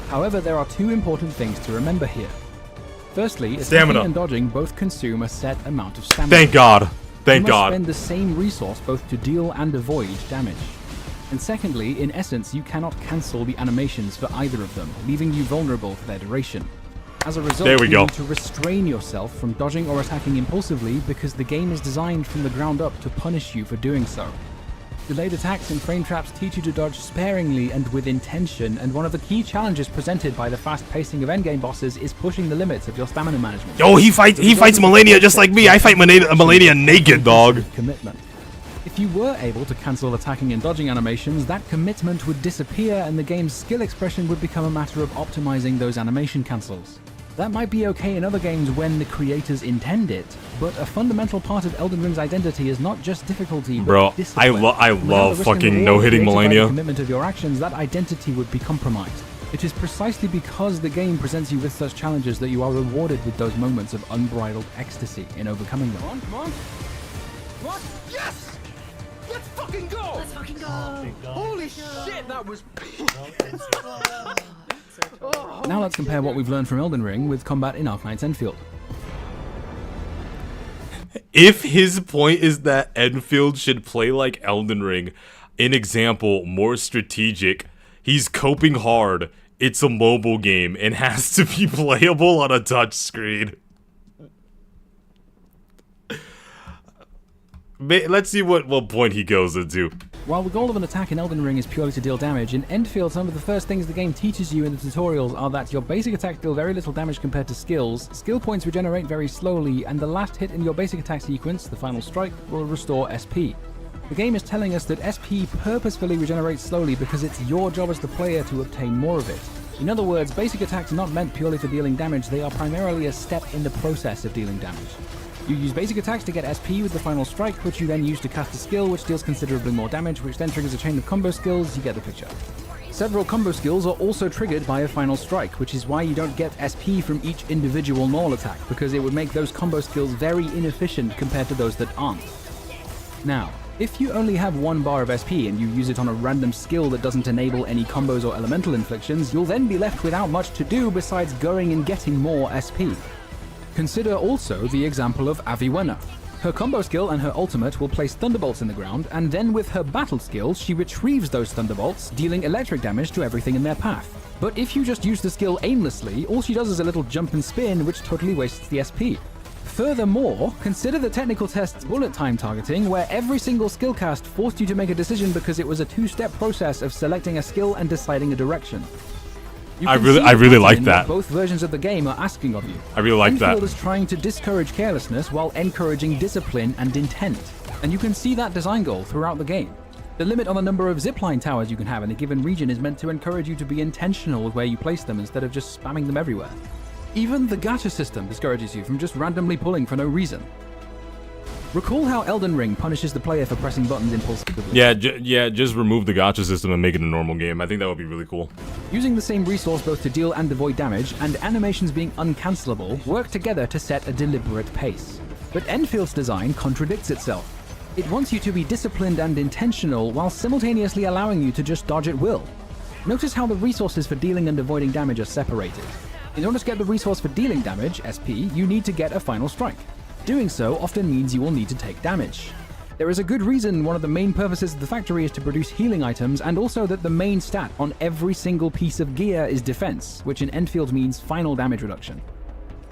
However, there are two important things to remember here. Firstly, stamina and dodging both consume a set amount of stamina. Thank God. Thank you must God. spend the same resource both to deal and avoid damage. And secondly, in essence, you cannot cancel the animations for either of them, leaving you vulnerable to their duration. As a result, you need to restrain yourself from dodging or attacking impulsively because the game is designed from the ground up to punish you for doing so. Delayed attacks and frame traps teach you to dodge sparingly and with intention, and one of the key challenges presented by the fast pacing of endgame bosses is pushing the limits of your stamina management. Yo, he fights Melania just like me. I fight Melania naked, dog. Commitment. If you were able to cancel attacking and dodging animations, that commitment would disappear and the game's skill expression would become a matter of optimizing those animation cancels. That might be okay in other games when the creators intend it, but a fundamental part of Elden Ring's identity is not just difficulty, but discipline. I love fucking no-hitting Melania. Commitment of your actions, that identity would be compromised. It is precisely because the game presents you with such challenges that you are rewarded with those moments of unbridled ecstasy in overcoming them. Come on. What? Yes! Let's fucking go! Let's fucking go! Holy shit, that was... Now let's compare what we've learned from Elden Ring with combat in Arknight's Enfield. If his point is that Enfield should play like Elden Ring, an example, more strategic, he's coping hard, it's a mobile game, and has to be playable on a touchscreen. Let's see what point he goes into. While the goal of an attack in Elden Ring is purely to deal damage, in Enfield some of the first things the game teaches you in the tutorials are that your basic attacks deal very little damage compared to skills, skill points regenerate very slowly, and the last hit in your basic attack sequence, the final strike, will restore SP. The game is telling us that SP purposefully regenerates slowly because it's your job as the player to obtain more of it. In other words, basic attacks are not meant purely for dealing damage, they are primarily a step in the process of dealing damage. You use basic attacks to get SP with the final strike, which you then use to cast a skill which deals considerably more damage, which then triggers a chain of combo skills. You get the picture. Several combo skills are also triggered by a final strike, which is why you don't get SP from each individual normal attack, because it would make those combo skills very inefficient compared to those that aren't. Now, if you only have 1 bar of SP and you use it on a random skill that doesn't enable any combos or elemental inflictions, you'll then be left without much to do besides going and getting more SP. Consider also the example of Aviwenna. Her combo skill and her ultimate will place thunderbolts in the ground, and then with her battle skill, she retrieves those thunderbolts, dealing electric damage to everything in their path. But if you just use the skill aimlessly, all she does is a little jump and spin, which totally wastes the SP. Furthermore, consider the technical test's bullet time targeting, where every single skill cast forced you to make a decision because it was a 2-step process of selecting a skill and deciding a direction. I really like that. Both versions of the game are asking of you. I really like that. Enfield is trying to discourage carelessness while encouraging discipline and intent. And you can see that design goal throughout the game. The limit on the number of zipline towers you can have in a given region is meant to encourage you to be intentional with where you place them instead of just spamming them everywhere. Even the gacha system discourages you from just randomly pulling for no reason. Recall how Elden Ring punishes the player for pressing buttons impulsively. Yeah, just remove the gacha system and make it a normal game. I think that would be really cool. Using the same resource both to deal and avoid damage, and animations being uncancelable, work together to set a deliberate pace. But Enfield's design contradicts itself. It wants you to be disciplined and intentional while simultaneously allowing you to just dodge at will. Notice how the resources for dealing and avoiding damage are separated. In order to get the resource for dealing damage, SP, you need to get a final strike. Doing so often means you will need to take damage. There is a good reason one of the main purposes of the factory is to produce healing items, and also that the main stat on every single piece of gear is defense, which in Enfield means final damage reduction.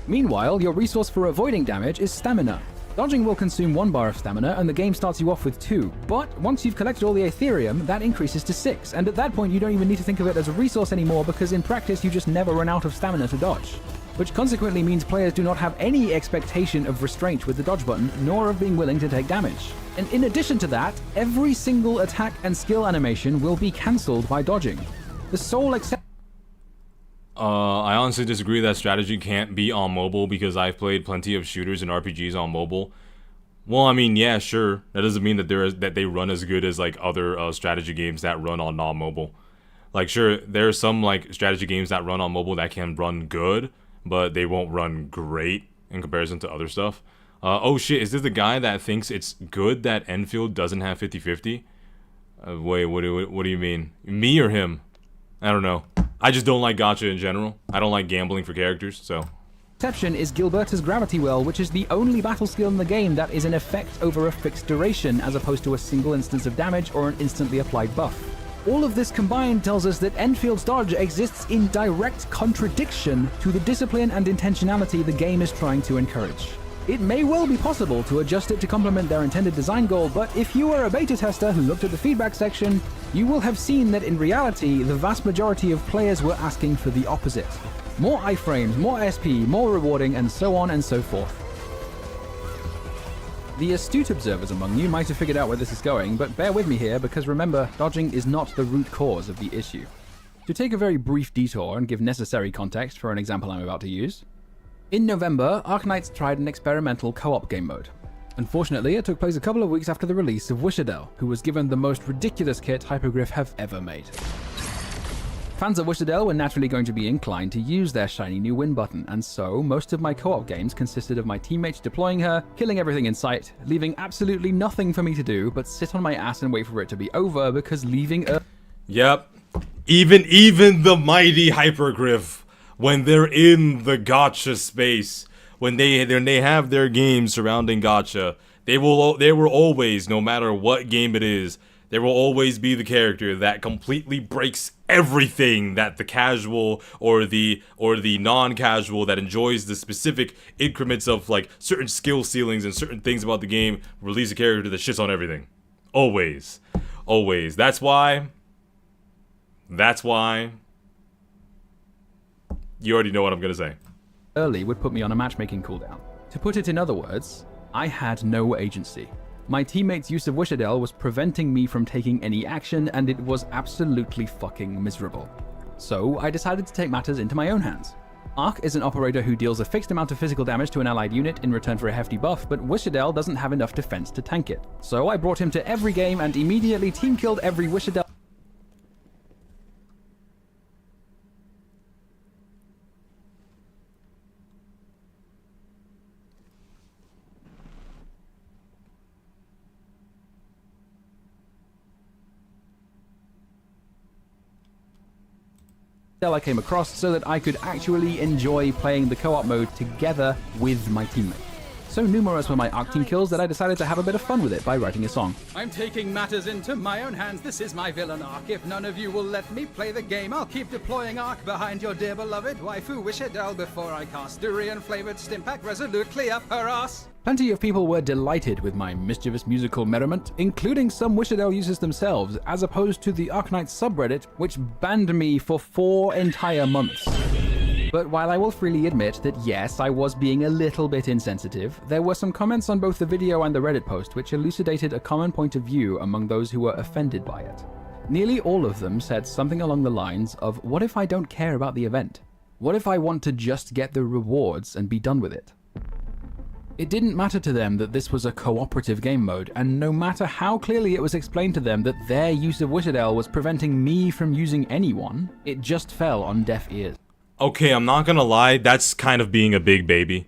Meanwhile, your resource for avoiding damage is stamina. Dodging will consume 1 bar of stamina, and the game starts you off with 2, but once you've collected all the Aetherium, that increases to 6, and at that point you don't even need to think of it as a resource anymore because in practice you just never run out of stamina to dodge. Which consequently means players do not have any expectation of restraint with the dodge button, nor of being willing to take damage. And in addition to that, every single attack and skill animation will be cancelled by dodging. The sole exception... I honestly disagree that strategy can't be on mobile because I've played plenty of shooters and RPGs on mobile. Well, I mean, yeah, sure. That doesn't mean that they run as good as like other strategy games that run on non-mobile. Like, sure, there are some like strategy games that run on mobile that can run good, but they won't run great in comparison to other stuff. Oh shit, is this the guy that thinks it's good that Enfield doesn't have 50-50? Wait, what do you mean? Me or him? I don't know. I just don't like gacha in general. I don't like gambling for characters, so... Exception is Gilberta's Gravity Well, which is the only battle skill in the game that is in effect over a fixed duration, as opposed to a single instance of damage or an instantly applied buff. All of this combined tells us that Enfield's dodge exists in direct contradiction to the discipline and intentionality the game is trying to encourage. It may well be possible to adjust it to complement their intended design goal, but if you are a beta tester who looked at the feedback section, you will have seen that in reality, the vast majority of players were asking for the opposite. More iframes, more SP, more rewarding, and so on and so forth. The astute observers among you might have figured out where this is going, but bear with me here because remember, dodging is not the root cause of the issue. To take a very brief detour and give necessary context for an example I'm about to use, in November, Arknights tried an experimental co-op game mode. Unfortunately, it took place a couple of weeks after the release of Wishadel, who was given the most ridiculous kit Hypogryph have ever made. Fans of Wishadel were naturally going to be inclined to use their shiny new win button, and so most of my co-op games consisted of my teammates deploying her, killing everything in sight, leaving absolutely nothing for me to do but sit on my ass and wait for it to be over because leaving a... Yep. Even the mighty Hypergriff, when they're in the gacha space, when they have their games surrounding gacha, they will always, no matter what game it is, there will always be the character that completely breaks everything that the casual or the non-casual that enjoys the specific increments of like certain skill ceilings and certain things about the game release a character that shits on everything. Always. Always. That's why you already know what I'm gonna say. Early would put me on a matchmaking cooldown. To put it in other words, I had no agency. My teammates' use of Wishadel was preventing me from taking any action, and it was absolutely fucking miserable. So I decided to take matters into my own hands. Ark is an operator who deals a fixed amount of physical damage to an allied unit in return for a hefty buff, but Wishadel doesn't have enough defense to tank it. So I brought him to every game and immediately team killed every Wishadel. I came across so that I could actually enjoy playing the co-op mode together with my teammate. So numerous were my Ark team kills that I decided to have a bit of fun with it by writing a song. I'm taking matters into my own hands. This is my villain Ark. If none of you will let me play the game, I'll keep deploying Ark behind your dear beloved waifu Wishadel before I cast durian-flavored Stimpack resolutely up her ass. Plenty of people were delighted with my mischievous musical merriment, including some Wishadel users themselves, as opposed to the Arknights subreddit, which banned me for 4 entire months. But while I will freely admit that yes, I was being a little bit insensitive, there were some comments on both the video and the Reddit post which elucidated a common point of view among those who were offended by it. Nearly all of them said something along the lines of, what if I don't care about the event? What if I want to just get the rewards and be done with it? It didn't matter to them that this was a cooperative game mode, and no matter how clearly it was explained to them that their use of Wishadel was preventing me from using anyone, it just fell on deaf ears. Okay, I'm not gonna lie, that's kind of being a big baby.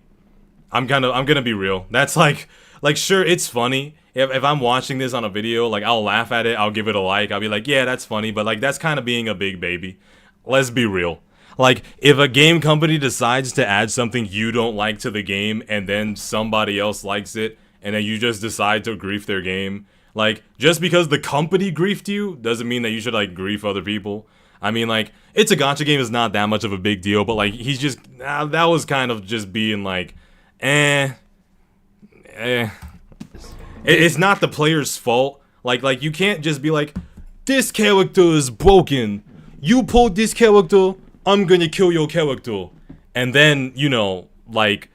I'm gonna be real. That's like sure, it's funny. If I'm watching this on a video, like, I'll laugh at it, I'll give it a like, I'll be like, yeah, that's funny, but like, that's kind of being a big baby. Let's be real. Like, if a game company decides to add something you don't like to the game, and then somebody else likes it, and then you just decide to grief their game, like, just because the company griefed you, doesn't mean that you should, like, grief other people. I mean, like, It's a gacha game is not that much of a big deal, but, like, he's just, that was kind of just being, like, it's not the player's fault. Like you can't just be like, this character is broken. You pulled this character, I'm gonna kill your character. And then, you know, like,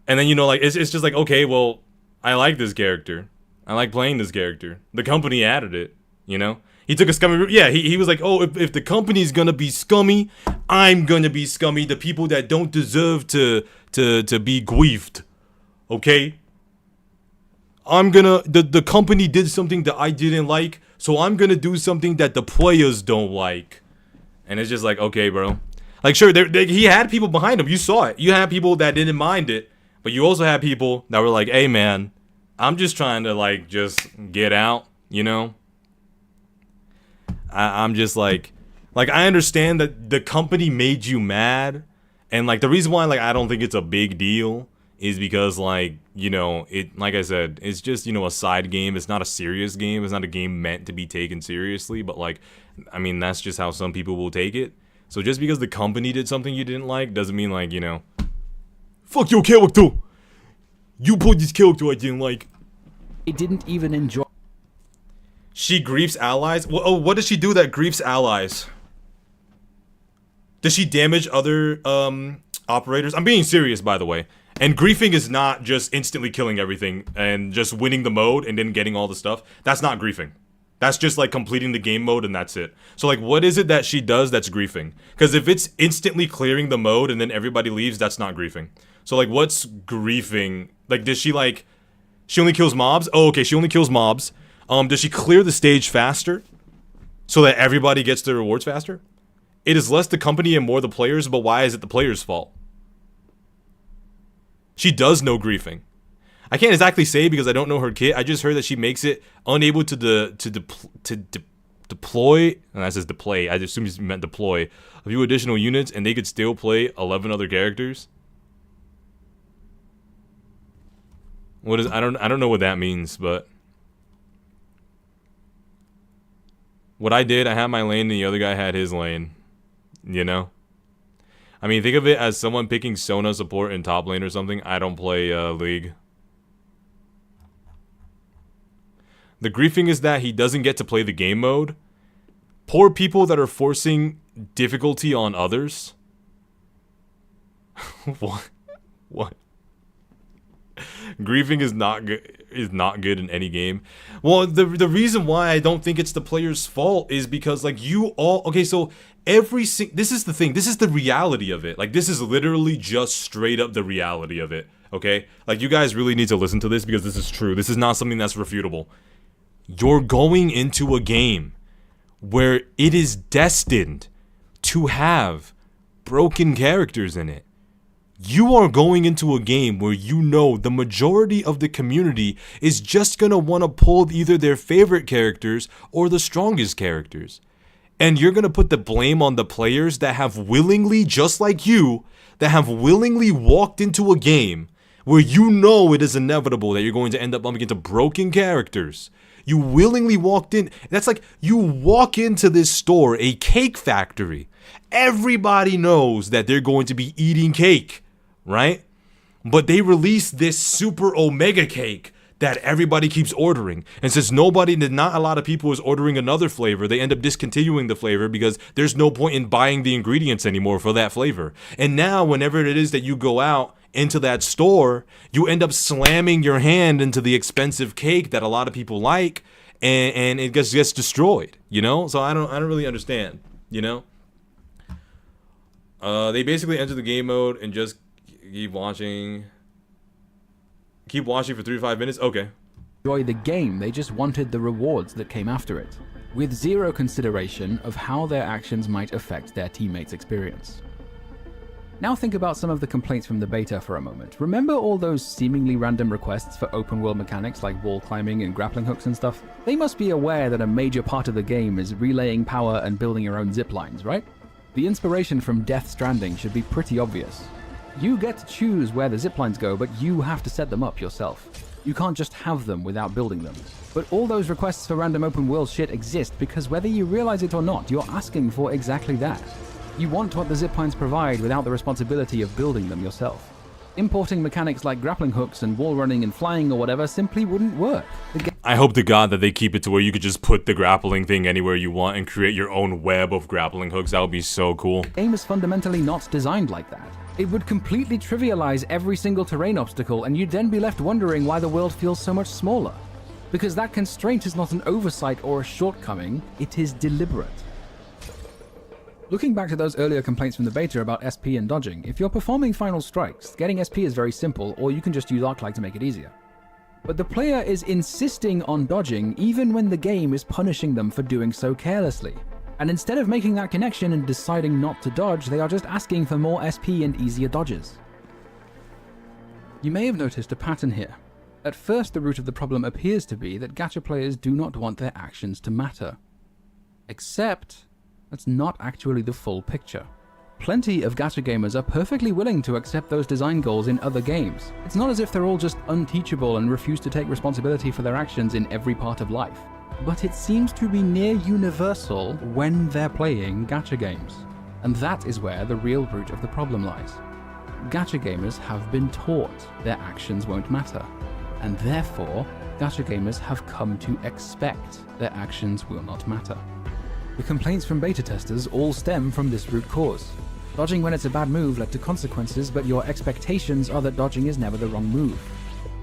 it's just like, okay, well, I like this character. I like playing this character. The company added it, you know? He took a scummy route. Yeah, he was like, oh, if the company's gonna be scummy, I'm gonna be scummy. The people that don't deserve to be griefed. Okay? The company did something that I didn't like, so I'm gonna do something that the players don't like. And it's just like, okay, bro. Like, sure, he had people behind him. You saw it. You had people that didn't mind it, but you also had people that were like, hey, man, I'm just trying to, like, just get out, you know? I'm just like, I understand that the company made you mad, and, like, the reason why, like, I don't think it's a big deal is because, like, you know, like I said, it's just, you know, a side game. It's not a serious game. It's not a game meant to be taken seriously, but, like, I mean, that's just how some people will take it. So just because the company did something you didn't like doesn't mean, like, you know, fuck your character. You put this character I didn't like. It didn't even enjoy. She griefs allies? Oh, what does she do that griefs allies? Does she damage other operators? I'm being serious, by the way. And griefing is not just instantly killing everything and just winning the mode and then getting all the stuff. That's not griefing. That's just like completing the game mode and that's it. So like, what is it that she does that's griefing? Because if it's instantly clearing the mode and then everybody leaves, that's not griefing. So like, what's griefing? Like, does she like, she only kills mobs? Oh, okay, she only kills mobs. Does she clear the stage faster so that everybody gets the rewards faster? It is less the company and more the players, but why is it the players' fault? She does no griefing. I can't exactly say because I don't know her kit. I just heard that she makes it unable to deploy, and that says deploy. I assume she meant deploy a few additional units, and they could still play 11 other characters. What is? I don't know what that means, but what I did, I had my lane, and the other guy had his lane. You know. I mean, think of it as someone picking Sona support in top lane or something. I don't play League. The griefing is that he doesn't get to play the game mode. Poor people that are forcing difficulty on others. What? Griefing is not good in any game. Well, the reason why I don't think it's the player's fault is because like you all okay, so this is the thing. This is the reality of it. Like this is literally just straight up the reality of it. Okay? Like you guys really need to listen to this because this is true. This is not something that's refutable. You're going into a game where it is destined to have broken characters in it. You are going into a game where you know the majority of the community is just gonna want to pull either their favorite characters or the strongest characters. And you're gonna put the blame on the players that have willingly, just like you, that have willingly walked into a game where you know it is inevitable that you're going to end up bumping into broken characters. You willingly walked in. That's like you walk into this store, a cake factory. Everybody knows that they're going to be eating cake, right? But they release this super omega cake that everybody keeps ordering. And since not a lot of people is ordering another flavor, they end up discontinuing the flavor because there's no point in buying the ingredients anymore for that flavor. And now whenever it is that you go out into that store, you end up slamming your hand into the expensive cake that a lot of people like, and it gets destroyed, you know? So I don't really understand, you know? They basically enter the game mode and just keep watching for 3 to 5 minutes. Okay. Enjoy the game, they just wanted the rewards that came after it, with zero consideration of how their actions might affect their teammates' experience. Now think about some of the complaints from the beta for a moment. Remember all those seemingly random requests for open world mechanics like wall climbing and grappling hooks and stuff? They must be aware that a major part of the game is relaying power and building your own zip lines, right? The inspiration from Death Stranding should be pretty obvious. You get to choose where the ziplines go, but you have to set them up yourself. You can't just have them without building them. But all those requests for random open world shit exist because whether you realize it or not, you're asking for exactly that. You want what the ziplines provide without the responsibility of building them yourself. Importing mechanics like grappling hooks and wall running and flying or whatever simply wouldn't work. I hope to God that they keep it to where you could just put the grappling thing anywhere you want and create your own web of grappling hooks. That would be so cool. The game is fundamentally not designed like that. It would completely trivialize every single terrain obstacle, and you'd then be left wondering why the world feels so much smaller. Because that constraint is not an oversight or a shortcoming, it is deliberate. Looking back to those earlier complaints from the beta about SP and dodging, if you're performing final strikes, getting SP is very simple, or you can just use Arc-like to make it easier. But the player is insisting on dodging even when the game is punishing them for doing so carelessly. And instead of making that connection and deciding not to dodge, they are just asking for more SP and easier dodges. You may have noticed a pattern here. At first, the root of the problem appears to be that gacha players do not want their actions to matter. Except, that's not actually the full picture. Plenty of gacha gamers are perfectly willing to accept those design goals in other games. It's not as if they're all just unteachable and refuse to take responsibility for their actions in every part of life. But it seems to be near universal when they're playing gacha games. And that is where the real root of the problem lies. Gacha gamers have been taught their actions won't matter. And therefore, gacha gamers have come to expect their actions will not matter. The complaints from beta testers all stem from this root cause. Dodging when it's a bad move led to consequences, but your expectations are that dodging is never the wrong move.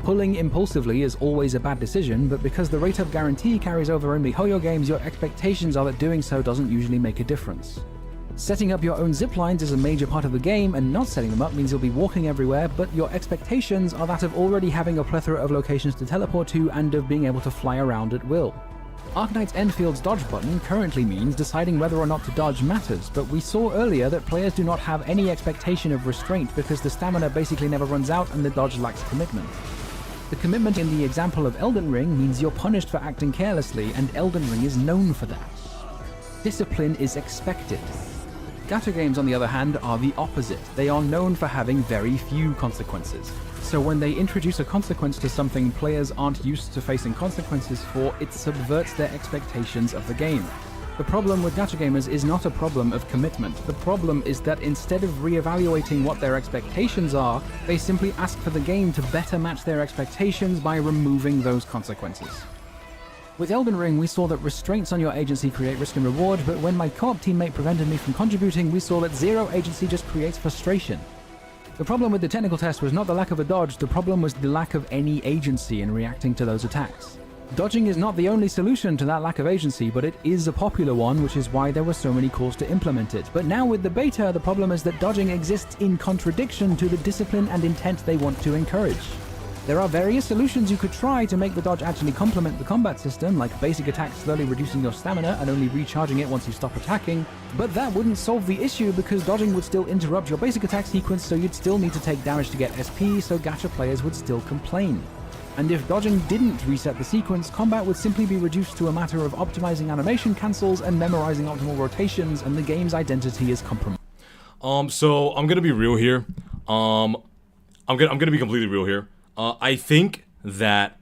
Pulling impulsively is always a bad decision, but because the rate of guarantee carries over in MiHoYo games, your expectations are that doing so doesn't usually make a difference. Setting up your own ziplines is a major part of the game, and not setting them up means you'll be walking everywhere, but your expectations are that of already having a plethora of locations to teleport to and of being able to fly around at will. Arknight's Enfield's dodge button currently means deciding whether or not to dodge matters, but we saw earlier that players do not have any expectation of restraint because the stamina basically never runs out and the dodge lacks commitment. The commitment in the example of Elden Ring means you're punished for acting carelessly, and Elden Ring is known for that. Discipline is expected. Gacha games, on the other hand, are the opposite. They are known for having very few consequences. So when they introduce a consequence to something players aren't used to facing consequences for, it subverts their expectations of the game. The problem with gacha gamers is not a problem of commitment. The problem is that instead of reevaluating what their expectations are, they simply ask for the game to better match their expectations by removing those consequences. With Elden Ring, we saw that restraints on your agency create risk and reward, but when my co-op teammate prevented me from contributing, we saw that zero agency just creates frustration. The problem with the technical test was not the lack of a dodge, the problem was the lack of any agency in reacting to those attacks. Dodging is not the only solution to that lack of agency, but it is a popular one, which is why there were so many calls to implement it. But now with the beta, the problem is that dodging exists in contradiction to the discipline and intent they want to encourage. There are various solutions you could try to make the dodge actually complement the combat system, like basic attacks slowly reducing your stamina and only recharging it once you stop attacking, but that wouldn't solve the issue because dodging would still interrupt your basic attack sequence, so you'd still need to take damage to get SP, so gacha players would still complain. And if dodging didn't reset the sequence, combat would simply be reduced to a matter of optimizing animation cancels and memorizing optimal rotations, and the game's identity is compromised. So I'm gonna be real here. I'm gonna be completely real here. I think that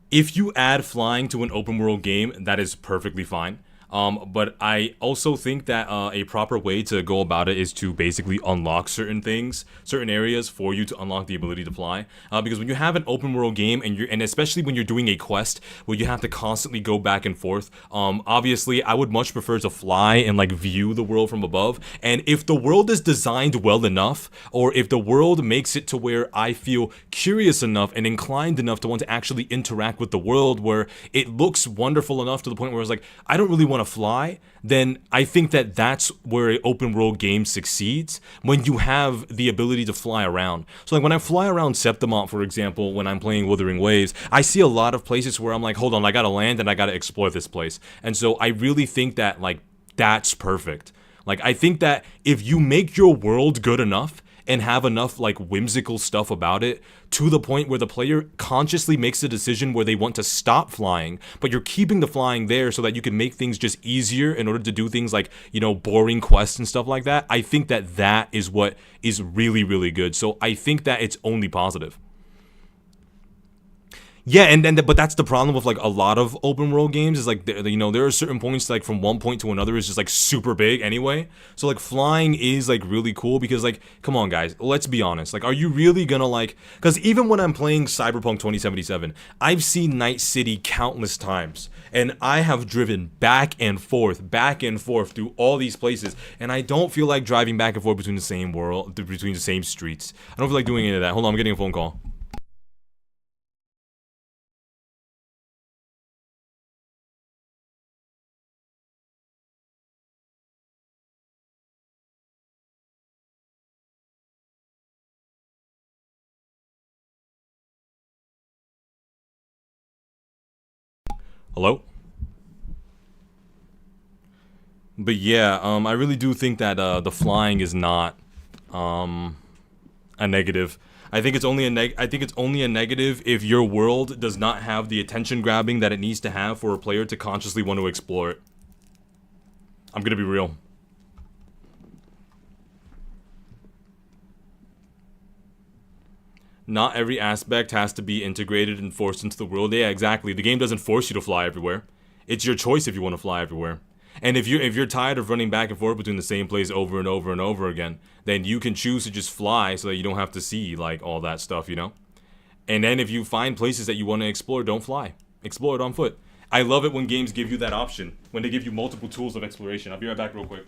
if you add flying to an open world game, that is perfectly fine. But I also think that a proper way to go about it is to basically unlock certain things, certain areas for you to unlock the ability to fly. Because when you have an open world game and especially when you're doing a quest where you have to constantly go back and forth, obviously I would much prefer to fly and like view the world from above. And if the world is designed well enough, or if the world makes it to where I feel curious enough and inclined enough to want to actually interact with the world, where it looks wonderful enough to the point where it's like, I don't really want to fly, then I think that that's where an open world game succeeds, when you have the ability to fly around. So like when I fly around Septimont, for example, when I'm playing Wuthering Waves, I see a lot of places where I'm like, hold on, I gotta land and I gotta explore this place. And so I really think that like that's perfect. Like I think that if you make your world good enough and have enough like whimsical stuff about it to the point where the player consciously makes a decision where they want to stop flying, but you're keeping the flying there so that you can make things just easier in order to do things like, you know, boring quests and stuff like that. I think that that is what is really, really good. So I think that it's only positive. Yeah, but that's the problem with like a lot of open world games is like you know, there are certain points like from one point to another is just like super big anyway. So like flying is like really cool because like come on guys, let's be honest. Like are you really gonna like, cuz even when I'm playing Cyberpunk 2077, I've seen Night City countless times and I have driven back and forth through all these places and I don't feel like driving back and forth between the same world, between the same streets. I don't feel like doing any of that. Hold on, I'm getting a phone call. Hello? But yeah, I really do think that the flying is not a negative. I think it's only a negative if your world does not have the attention grabbing that it needs to have for a player to consciously want to explore it. I'm gonna be real. Not every aspect has to be integrated and forced into the world. Yeah, exactly. The game doesn't force you to fly everywhere. It's your choice if you want to fly everywhere. And if you're tired of running back and forth between the same place over and over and over again, then you can choose to just fly so that you don't have to see like all that stuff, you know? And then if you find places that you want to explore, don't fly. Explore it on foot. I love it when games give you that option, when they give you multiple tools of exploration. I'll be right back real quick.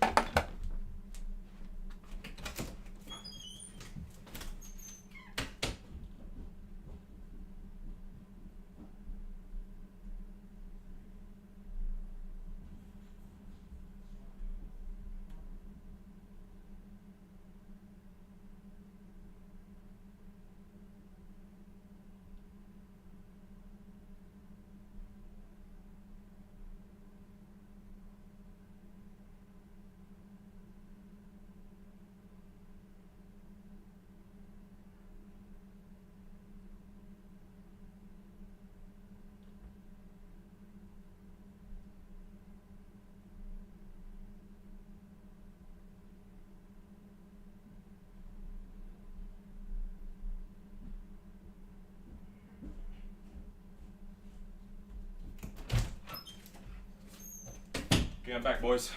Okay, I'm back, boys.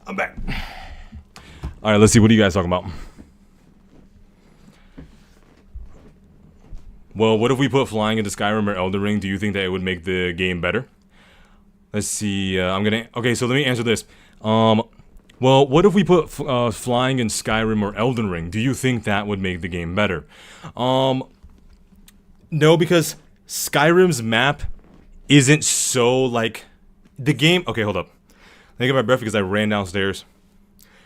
I'm back. All right, let's see. What are you guys talking about? Well, what if we put flying into Skyrim or Elden Ring? Do you think that it would make the game better? Let's see. Okay, so let me answer this. Well, what if we put flying in Skyrim or Elden Ring? Do you think that would make the game better? No, because Skyrim's map isn't so like the game. Okay, hold up. Let me get my breath because I ran downstairs.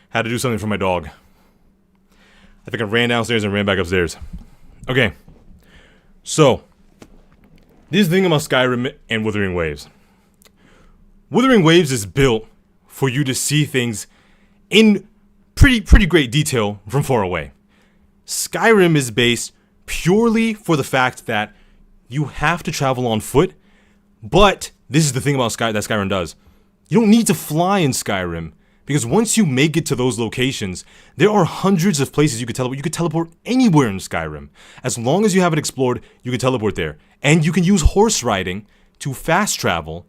Had to do something for my dog. I think I ran downstairs and ran back upstairs. Okay. So, this is the thing about Skyrim and Wuthering Waves. Wuthering Waves is built for you to see things in pretty great detail from far away. Skyrim is based purely for the fact that you have to travel on foot, but this is the thing about that Skyrim does. You don't need to fly in Skyrim, because once you make it to those locations, there are hundreds of places you could teleport. You could teleport anywhere in Skyrim. As long as you have it explored, you can teleport there. And you can use horse riding to fast travel,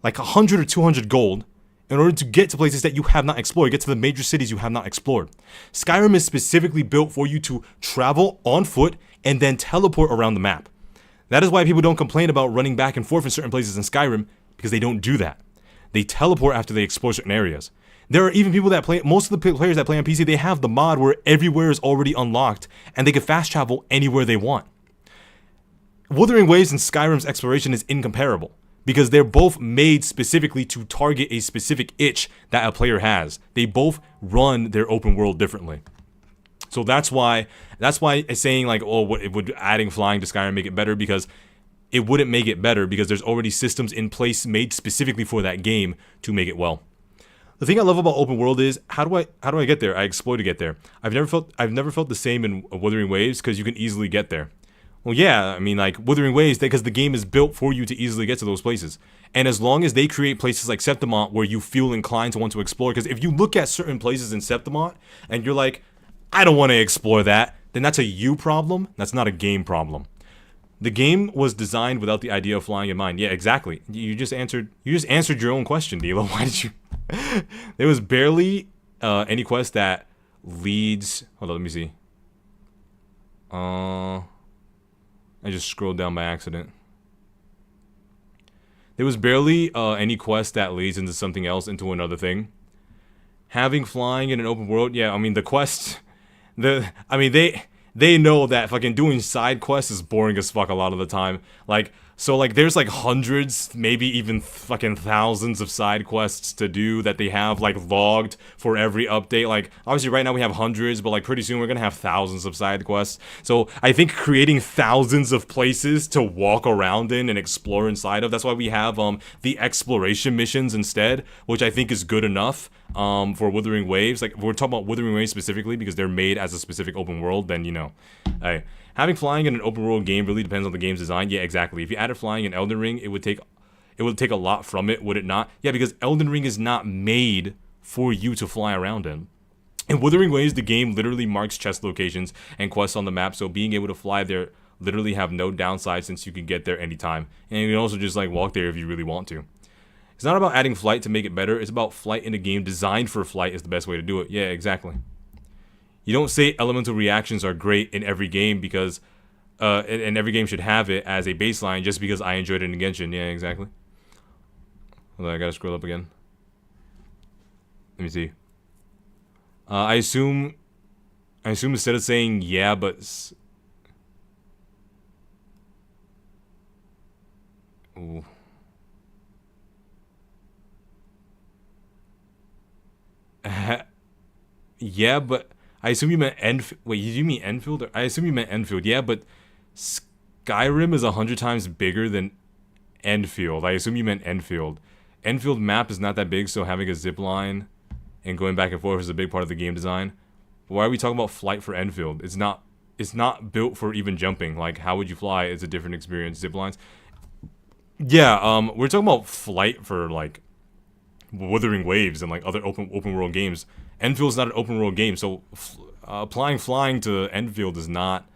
like 100 or 200 gold, in order to get to places that you have not explored, get to the major cities you have not explored. Skyrim is specifically built for you to travel on foot and then teleport around the map. That is why people don't complain about running back and forth in certain places in Skyrim, because they don't do that. They teleport after they explore certain areas. There are even people that play, most of the players that play on PC, they have the mod where everywhere is already unlocked and they can fast travel anywhere they want. Wuthering Waves and Skyrim's exploration is incomparable because they're both made specifically to target a specific itch that a player has. They both run their open world differently. So that's why saying like, oh, would adding flying to Skyrim make it better? Because it wouldn't make it better because there's already systems in place made specifically for that game to make it well. The thing I love about open world is how do I get there? I explore to get there. I've never felt the same in Wuthering Waves because you can easily get there. Well, yeah, I mean like Wuthering Waves because the game is built for you to easily get to those places. And as long as they create places like Septimont where you feel inclined to want to explore, because if you look at certain places in Septimont and you're like, I don't want to explore that, then that's a you problem. That's not a game problem. The game was designed without the idea of flying in mind. Yeah, exactly. You just answered your own question, Dilo. Why did you? There was barely any quest that leads. Hold on, let me see. I just scrolled down by accident. There was barely any quest that leads into something else, into another thing. Having flying in an open world, yeah. I mean, the quest, they know that fucking doing side quests is boring as fuck a lot of the time. Like, so like there's like hundreds, maybe even fucking thousands of side quests to do that they have like logged for every update. Like, obviously right now we have hundreds, but like pretty soon we're gonna have thousands of side quests. So I think creating thousands of places to walk around in and explore inside of, that's why we have the exploration missions instead, which I think is good enough. For Wuthering Waves, like we're talking about Wuthering Waves specifically because they're made as a specific open world, then you know, having flying in an open world game really depends on the game's design. Yeah, exactly. If you added flying in Elden Ring, it would take a lot from it, would it not? Yeah, because Elden Ring is not made for you to fly around in. In Wuthering Waves, the game literally marks chest locations and quests on the map, so being able to fly there literally have no downside since you can get there anytime, and you can also just like walk there if you really want to. It's not about adding flight to make it better. It's about flight in a game designed for flight is the best way to do it. Yeah, exactly. You don't say elemental reactions are great in every game because, and every game should have it as a baseline just because I enjoyed it in Genshin. Yeah, exactly. Hold on, I gotta scroll up again. Let me see. I assume instead of saying yeah, but ooh. Yeah, but I assume you meant Enfield. Wait, did you mean Enfield? I assume you meant Enfield. Yeah, but Skyrim is 100 times bigger than Enfield. I assume you meant Enfield. Enfield map is not that big, so having a zip line and going back and forth is a big part of the game design. But why are we talking about flight for Enfield? It's not built for even jumping. Like, how would you fly? It's a different experience. Zip lines. Yeah, we're talking about flight for like Wuthering Waves and like other open world games. Enfield's not an open world game, so applying flying to Enfield is not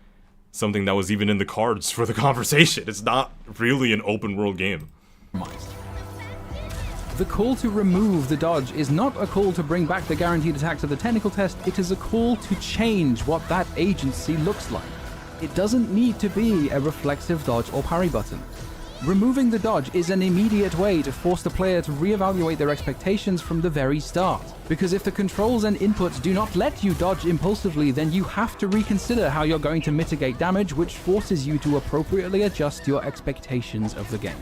something that was even in the cards for the conversation. It's not really an open world game. The call to remove the dodge is not a call to bring back the guaranteed attack to the technical test, it is a call to change what that agency looks like. It doesn't need to be a reflexive dodge or parry button. Removing the dodge is an immediate way to force the player to reevaluate their expectations from the very start. Because if the controls and inputs do not let you dodge impulsively, then you have to reconsider how you're going to mitigate damage, which forces you to appropriately adjust your expectations of the game.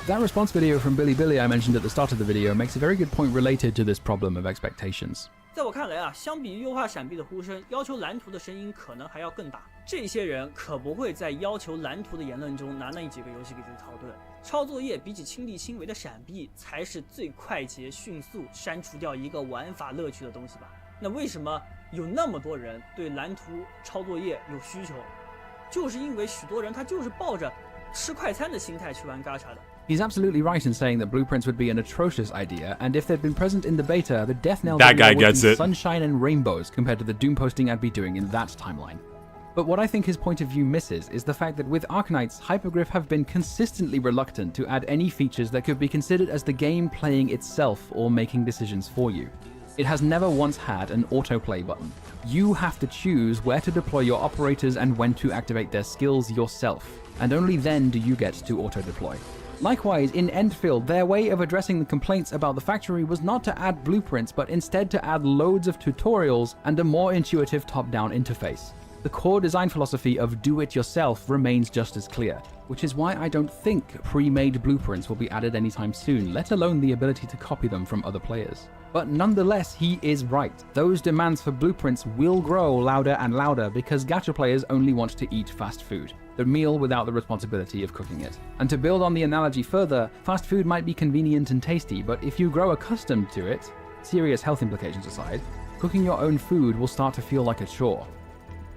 That response video from Billy I mentioned at the start of the video makes a very good point related to this problem of expectations. 在我看来啊，相比于优化闪避的呼声，要求蓝图的声音可能还要更大。这些人可不会在要求蓝图的言论中拿那几个游戏给自己逃盾。抄作业比起亲力亲为的闪避，才是最快捷、迅速删除掉一个玩法乐趣的东西吧？那为什么有那么多人对蓝图抄作业有需求？就是因为许多人他就是抱着吃快餐的心态去玩 gacha 的。 He's absolutely right in saying that blueprints would be an atrocious idea, and if they'd been present in the beta, the death knell that guy would gets be it. sunshine and rainbows compared to the doom posting I'd be doing in that timeline. But what I think his point of view misses is the fact that with Arknights, Hypergriff have been consistently reluctant to add any features that could be considered as the game playing itself or making decisions for you. It has never once had an autoplay button. You have to choose where to deploy your operators and when to activate their skills yourself, and only then do you get to auto-deploy. Likewise, in Enfield, their way of addressing the complaints about the factory was not to add blueprints, but instead to add loads of tutorials and a more intuitive top-down interface. The core design philosophy of do-it-yourself remains just as clear, which is why I don't think pre-made blueprints will be added anytime soon, let alone the ability to copy them from other players. But nonetheless, he is right. Those demands for blueprints will grow louder and louder because gacha players only want to eat fast food, the meal without the responsibility of cooking it. And to build on the analogy further, fast food might be convenient and tasty, but if you grow accustomed to it, serious health implications aside, cooking your own food will start to feel like a chore.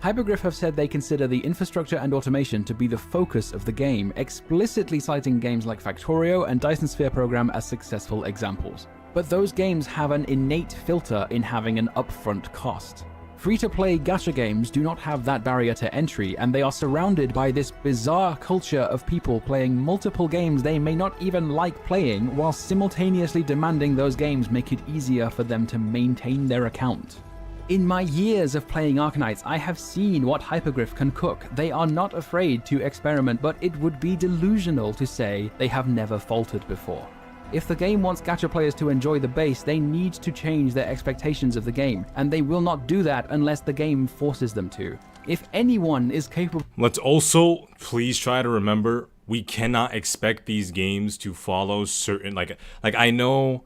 Hypergriff have said they consider the infrastructure and automation to be the focus of the game, explicitly citing games like Factorio and Dyson Sphere Program as successful examples. But those games have an innate filter in having an upfront cost. Free-to-play gacha games do not have that barrier to entry, and they are surrounded by this bizarre culture of people playing multiple games they may not even like playing, while simultaneously demanding those games make it easier for them to maintain their account. In my years of playing Arknights, I have seen what Hypergriff can cook. They are not afraid to experiment, but it would be delusional to say they have never faltered before. If the game wants gacha players to enjoy the base, they need to change their expectations of the game, and they will not do that unless the game forces them to. If anyone is capable... Let's also please try to remember, we cannot expect these games to follow certain, like I know,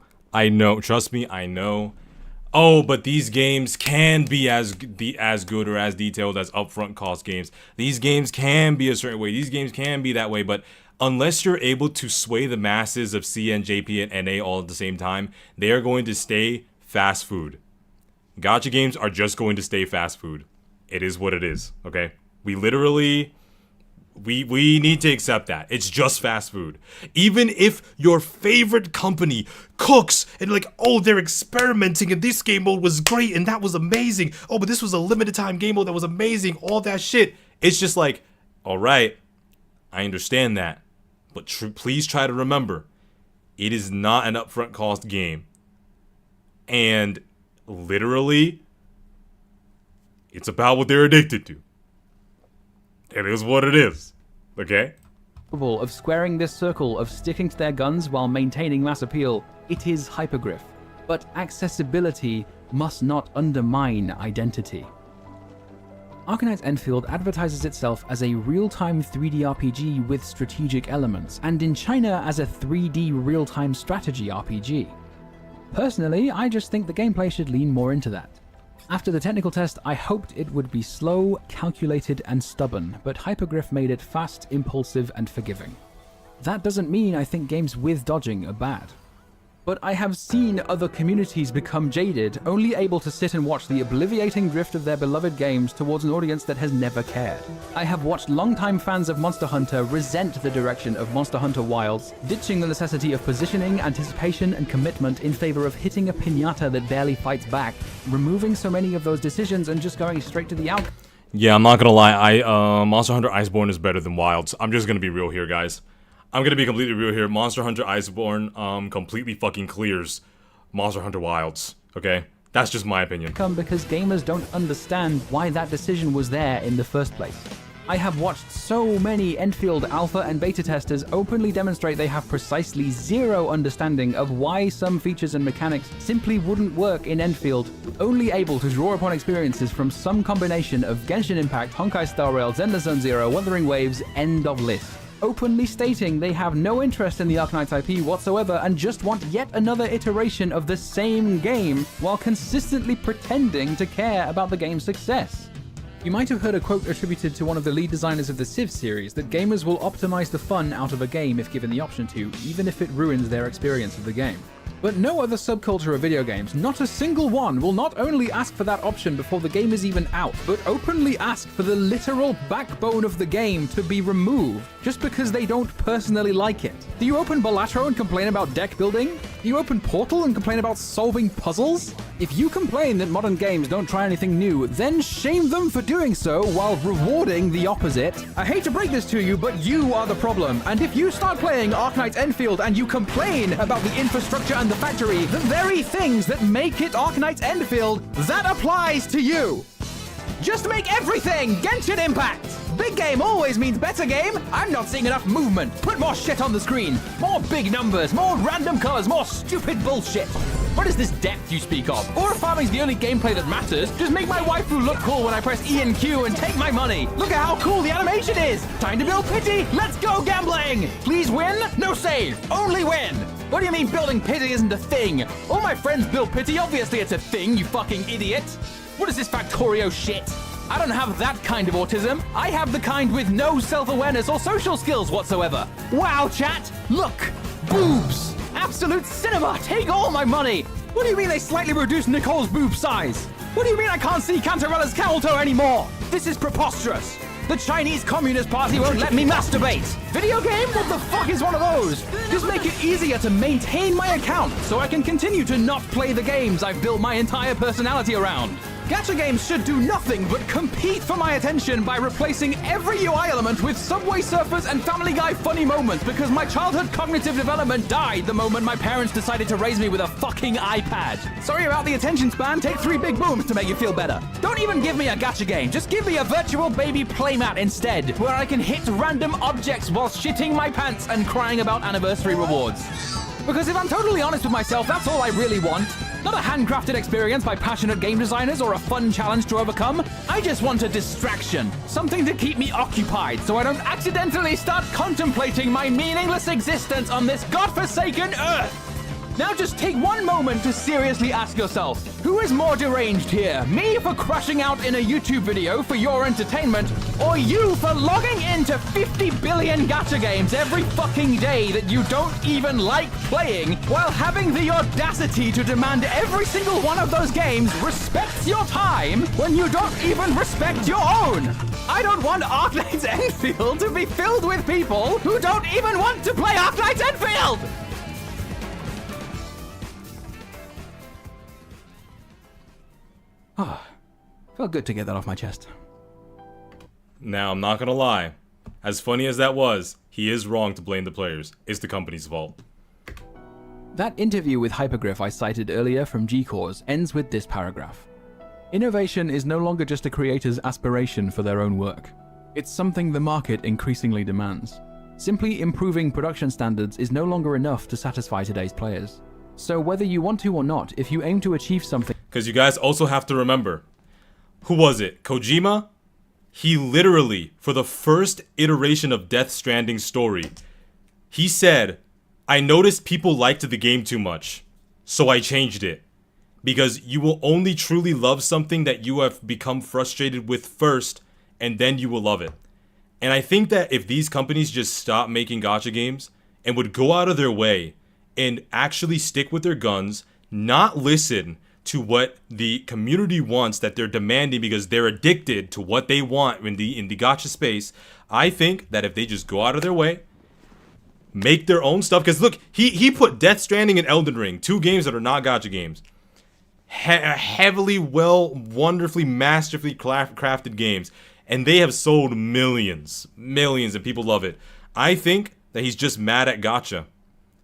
trust me, I know. Oh, but these games can be as good or as detailed as upfront cost games. These games can be a certain way. These games can be that way, but unless you're able to sway the masses of CN, JP, and NA all at the same time, they are going to stay fast food. Gacha games are just going to stay fast food. It is what it is, okay? We literally... We need to accept that. It's just fast food. Even if your favorite company cooks and like, oh, they're experimenting and this game mode was great and that was amazing. Oh, but this was a limited time game mode that was amazing. All that shit. It's just like, all right, I understand that. But please try to remember, it is not an upfront cost game. And literally, it's about what they're addicted to. It is what it is, okay? Of squaring this circle of sticking to their guns while maintaining mass appeal, it is Hypergriff. But accessibility must not undermine identity. Arknights Endfield advertises itself as a real-time 3D RPG with strategic elements, and in China as a 3D real-time strategy RPG. Personally, I just think the gameplay should lean more into that. After the technical test, I hoped it would be slow, calculated, and stubborn, but Hypergriff made it fast, impulsive, and forgiving. That doesn't mean I think games with dodging are bad. But I have seen other communities become jaded, only able to sit and watch the obliviating drift of their beloved games towards an audience that has never cared. I have watched longtime fans of Monster Hunter resent the direction of Monster Hunter Wilds, ditching the necessity of positioning, anticipation, and commitment in favor of hitting a piñata that barely fights back, removing so many of those decisions and just going straight to the outcome. Yeah, I'm not gonna lie, Monster Hunter Iceborne is better than Wilds. I'm just gonna be real here, guys. I'm gonna be completely real here. Monster Hunter Iceborne completely fucking clears Monster Hunter Wilds, okay? That's just my opinion. Because gamers don't understand why that decision was there in the first place. I have watched so many Endfield alpha and beta testers openly demonstrate they have precisely zero understanding of why some features and mechanics simply wouldn't work in Endfield, only able to draw upon experiences from some combination of Genshin Impact, Honkai Star Rail, Zenless Zone Zero, Wuthering Waves, end of list. Openly stating they have no interest in the Arknights IP whatsoever and just want yet another iteration of the same game while consistently pretending to care about the game's success. You might have heard a quote attributed to one of the lead designers of the Civ series that gamers will optimize the fun out of a game if given the option to, even if it ruins their experience of the game. But no other subculture of video games, not a single one, will not only ask for that option before the game is even out, but openly ask for the literal backbone of the game to be removed, just because they don't personally like it. Do you open Balatro and complain about deck building? Do you open Portal and complain about solving puzzles? If you complain that modern games don't try anything new, then shame them for doing so while rewarding the opposite. I hate to break this to you, but you are the problem. And if you start playing Arknights Endfield and you complain about the infrastructure and the factory, the very things that make it Arknights Endfield, that applies to you. Just make everything Genshin Impact! Big game always means better game! I'm not seeing enough movement. Put more shit on the screen. More big numbers, more random colors, more stupid bullshit. What is this depth you speak of? Aura farming's the only gameplay that matters. Just make my waifu look cool when I press E and Q and take my money. Look at how cool the animation is! Time to build pity! Let's go gambling! Please win? No save! Only win! What do you mean building pity isn't a thing? All my friends build pity, obviously it's a thing, you fucking idiot! What is this Factorio shit? I don't have that kind of autism. I have the kind with no self-awareness or social skills whatsoever. Wow, chat! Look! Boobs! Absolute cinema! Take all my money! What do you mean they slightly reduced Nicole's boob size? What do you mean I can't see Cantarella's camel toe anymore? This is preposterous! The Chinese Communist Party won't let me masturbate! Video game? What the fuck is one of those? Just make it easier to maintain my account so I can continue to not play the games I've built my entire personality around. Gacha games should do nothing but compete for my attention by replacing every UI element with Subway Surfers and Family Guy funny moments because my childhood cognitive development died the moment my parents decided to raise me with a fucking iPad. Sorry about the attention span, take 3 big booms to make you feel better. Don't even give me a gacha game, just give me a virtual baby playmat instead, where I can hit random objects while shitting my pants and crying about anniversary rewards. Because if I'm totally honest with myself, that's all I really want. Not a handcrafted experience by passionate game designers or a fun challenge to overcome. I just want a distraction. Something to keep me occupied so I don't accidentally start contemplating my meaningless existence on this godforsaken earth. Now just take one moment to seriously ask yourself, who is more deranged here? Me for crashing out in a YouTube video for your entertainment, or you for logging into 50 billion gacha games every fucking day that you don't even like playing, while having the audacity to demand every single one of those games respects your time when you don't even respect your own? I don't want Arknight's Enfield to be filled with people who don't even want to play Arknight's Enfield! Ah, felt good to get that off my chest. Now, I'm not gonna lie. As funny as that was, he is wrong to blame the players. It's the company's fault. That interview with Hypergriff I cited earlier from G-Cores ends with this paragraph. Innovation is no longer just a creator's aspiration for their own work. It's something the market increasingly demands. Simply improving production standards is no longer enough to satisfy today's players. So whether you want to or not, if you aim to achieve something... Because you guys also have to remember, who was it? Kojima? He literally, for the first iteration of Death Stranding's story, he said, I noticed people liked the game too much, so I changed it. Because you will only truly love something that you have become frustrated with first, and then you will love it. And I think that if these companies just stop making gacha games, and would go out of their way, and actually stick with their guns, not listen to what the community wants that they're demanding because they're addicted to what they want in the gacha space, I think that if they just go out of their way, make their own stuff, because look, he put Death Stranding and Elden Ring, 2 games that are not gacha games, heavily, wonderfully, masterfully crafted games, and they have sold millions, and people love it. I think that he's just mad at gacha.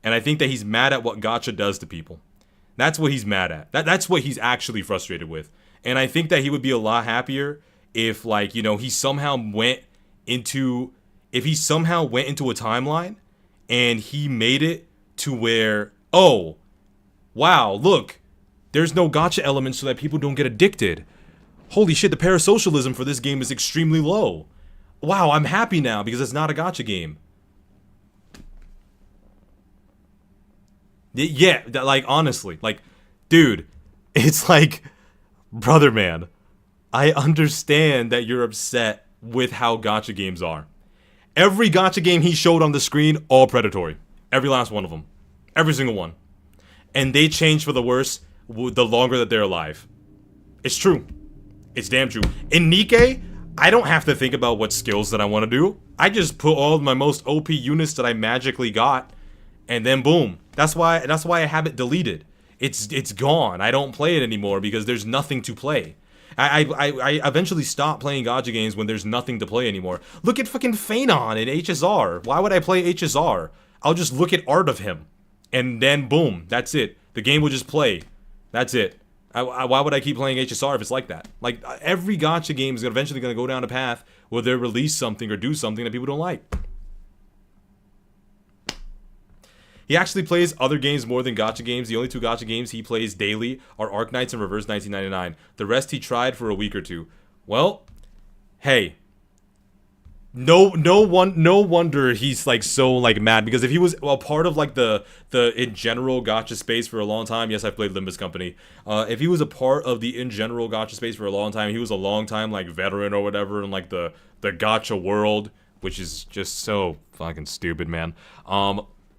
And I think that he's mad at what gacha does to people. That's what he's mad at. That's what he's actually frustrated with. And I think that he would be a lot happier if, like, you know, he somehow went into a timeline and he made it to where, oh, wow, look, there's no gacha element so that people don't get addicted. Holy shit, the parasocialism for this game is extremely low. Wow, I'm happy now because it's not a gacha game. Yeah, like, honestly, like, dude, it's like, brother man, I understand that you're upset with how gacha games are. Every gacha game he showed on the screen, all predatory. Every last one of them. Every single one. And they change for the worse the longer that they're alive. It's true. It's damn true. In Nikkei, I don't have to think about what skills that I want to do. I just put all of my most OP units that I magically got, and then boom. That's why I have it deleted. It's gone. I don't play it anymore because there's nothing to play. I eventually stopped playing gacha games when there's nothing to play anymore. Look at fucking Phenon in HSR. Why would I play HSR? I'll just look at art of him, and then boom, that's it. The game will just play. That's it. Why would I keep playing HSR if it's like that? Like, every gacha game is eventually going to go down a path where they release something or do something that people don't like. He actually plays other games more than gacha games. The only 2 gacha games he plays daily are Arknights and Reverse 1999. The rest he tried for a week or 2. Well, hey, no wonder he's like so like mad, because if he was a part of like the in general gacha space for a long time, yes, I've played Limbus Company. If he was a part of the in general gacha space for a long time, he was a long time like veteran or whatever in like the gacha world, which is just so fucking stupid, man.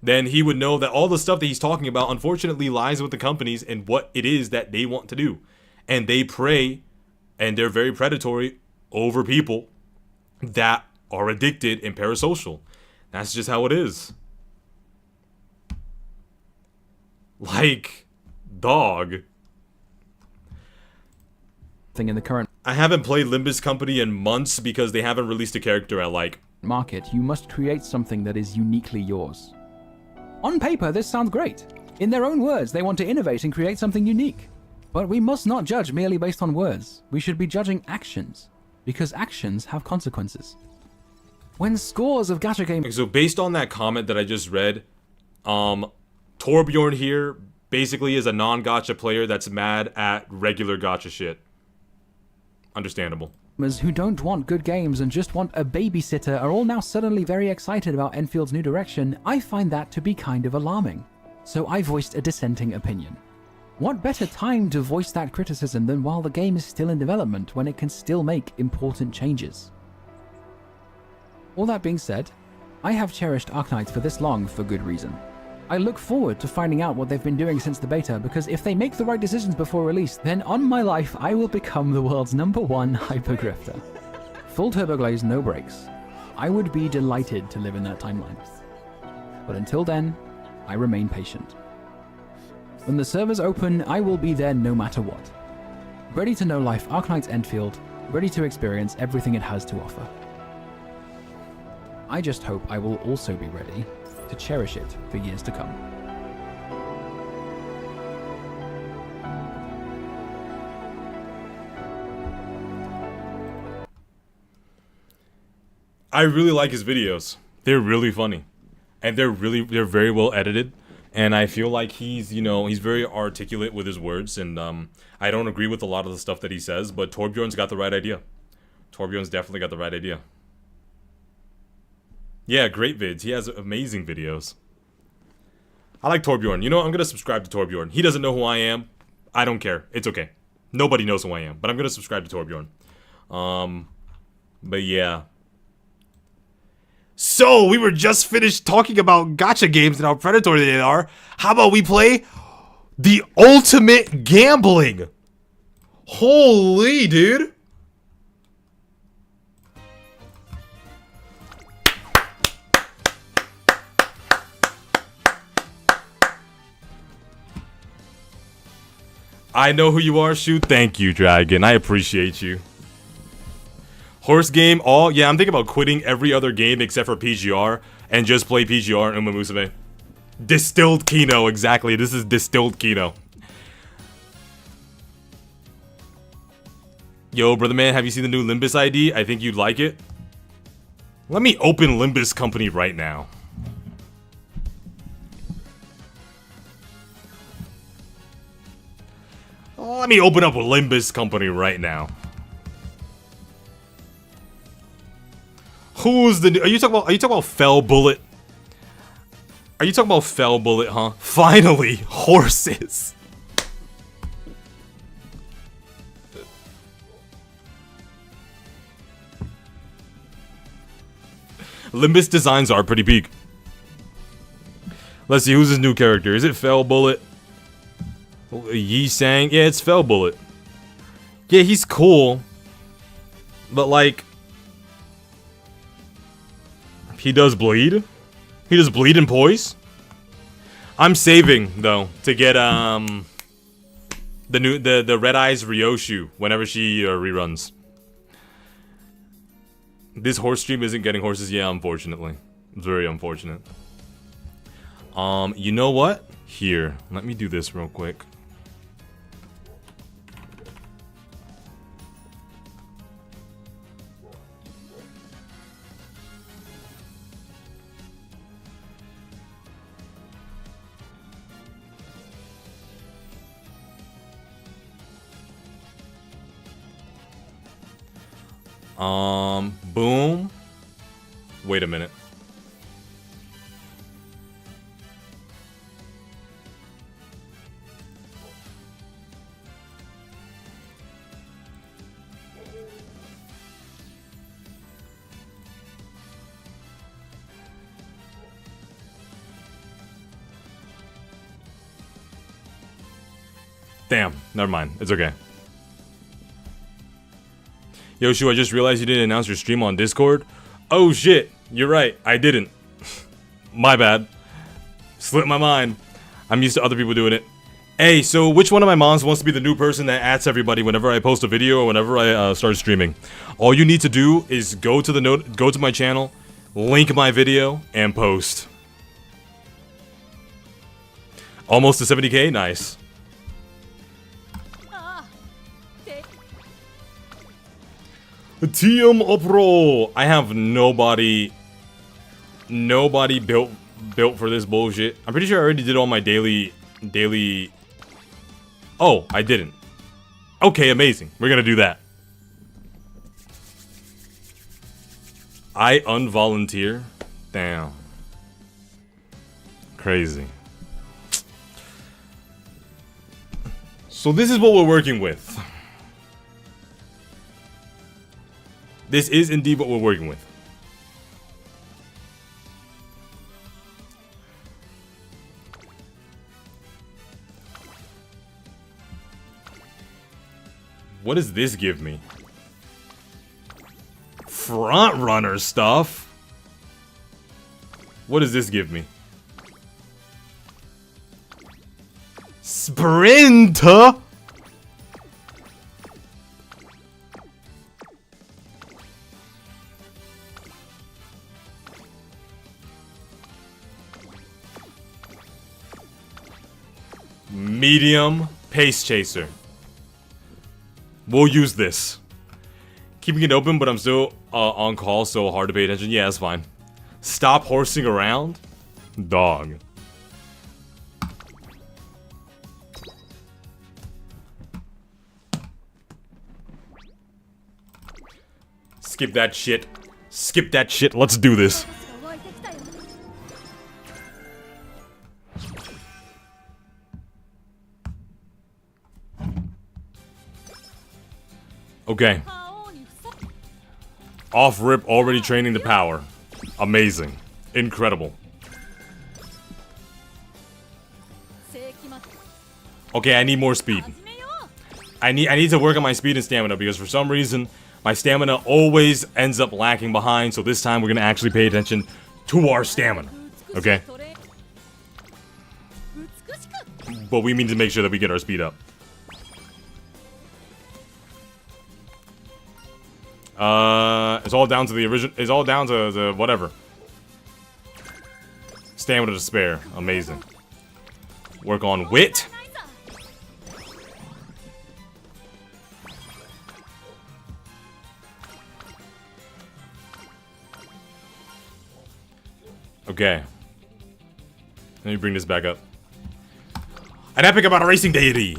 Then he would know that all the stuff that he's talking about unfortunately lies with the companies and what it is that they want to do. And they prey, and they're very predatory over people that are addicted and parasocial. That's just how it is. Like, dog. thing in the current I haven't played Limbus Company in months because they haven't released a character I like. market, you must create something that is uniquely yours. On paper, this sounds great. In their own words, they want to innovate and create something unique. But we must not judge merely based on words. We should be judging actions, because actions have consequences. When scores of gacha games... So based on that comment that I just read, Torbjorn here basically is a non-gacha player that's mad at regular gacha shit. Understandable. Who don't want good games and just want a babysitter are all now suddenly very excited about Enfield's new direction. I find that to be kind of alarming. So I voiced a dissenting opinion. What better time to voice that criticism than while the game is still in development, when it can still make important changes? All that being said, I have cherished Arknights for this long for good reason. I look forward to finding out what they've been doing since the beta, because if they make the right decisions before release, then on my life I will become the world's #1 hypergrifter. Full turboglaze, no brakes. I would be delighted to live in that timeline. But until then, I remain patient. When the servers open, I will be there no matter what. Ready to know life Arknights Enfield, ready to experience everything it has to offer. I just hope I will also be ready to cherish it for years to come. I really like his videos. They're really funny. And they're very well edited. And I feel like he's very articulate with his words, and I don't agree with a lot of the stuff that he says, but Torbjorn's got the right idea. Torbjorn's definitely got the right idea. Yeah, great vids. He has amazing videos. I like Torbjorn. You know, I'm gonna subscribe to Torbjorn. He doesn't know who I am. I don't care. It's okay. Nobody knows who I am, but I'm gonna subscribe to Torbjorn. But yeah. So, we were just finished talking about gacha games and how predatory they are. How about we play the ultimate gambling? Holy, dude. I know who you are, Shoot. Thank you, Dragon. I appreciate you. Horse game, yeah, I'm thinking about quitting every other game except for PGR and just play PGR and Umamusume. Distilled Kino, exactly. This is distilled Kino. Yo, brother man, have you seen the new Limbus ID? I think you'd like it. Let me open Limbus Company right now. Let me open up a Limbus Company right now. Who's the new? Are you talking about Fell Bullet? Are you talking about Fell Bullet, huh? Finally, horses. Limbus designs are pretty peak. Let's see, who's his new character? Is it Fell Bullet? Yi Sang? Yeah, it's Fell Bullet. Yeah, he's cool. But like, he does bleed? He does bleed and poise? I'm saving though to get the Red Eyes Ryoshu whenever she reruns. This horse stream isn't getting horses, yeah, unfortunately. It's very unfortunate. You know what? Here, let me do this real quick. Boom. Wait a minute. Damn, never mind. It's okay. Yo, Shu, I just realized you didn't announce your stream on Discord. Oh shit, you're right, I didn't. My bad. Slipped my mind. I'm used to other people doing it. Hey, so which one of my moms wants to be the new person that adds everybody whenever I post a video or whenever I start streaming? All you need to do is go to my channel, link my video, and post. Almost to 70k, nice. TM Upro. I have nobody built for this bullshit. I'm pretty sure I already did all my daily. Oh, I didn't. Okay, amazing. We're gonna do that. I unvolunteer? Damn. Crazy. So this is what we're working with. This is indeed what we're working with. What does this give me? Front runner stuff? What does this give me? Sprinter? Medium pace chaser. We'll use this. Keeping it open, but I'm still on call, so hard to pay attention. Yeah, that's fine. Stop horsing around? Dog. Skip that shit. Skip that shit. Let's do this. Okay. Off rip, already training the power. Amazing. Incredible. Okay, I need more speed. I need to work on my speed and stamina because for some reason my stamina always ends up lacking behind, so this time we're gonna actually pay attention to our stamina. Okay? But we need to make sure that we get our speed up. It's all down to the original. It's all down to the whatever. Stamina to spare. Amazing. Work on wit. Okay. Let me bring this back up. An epic about a racing deity.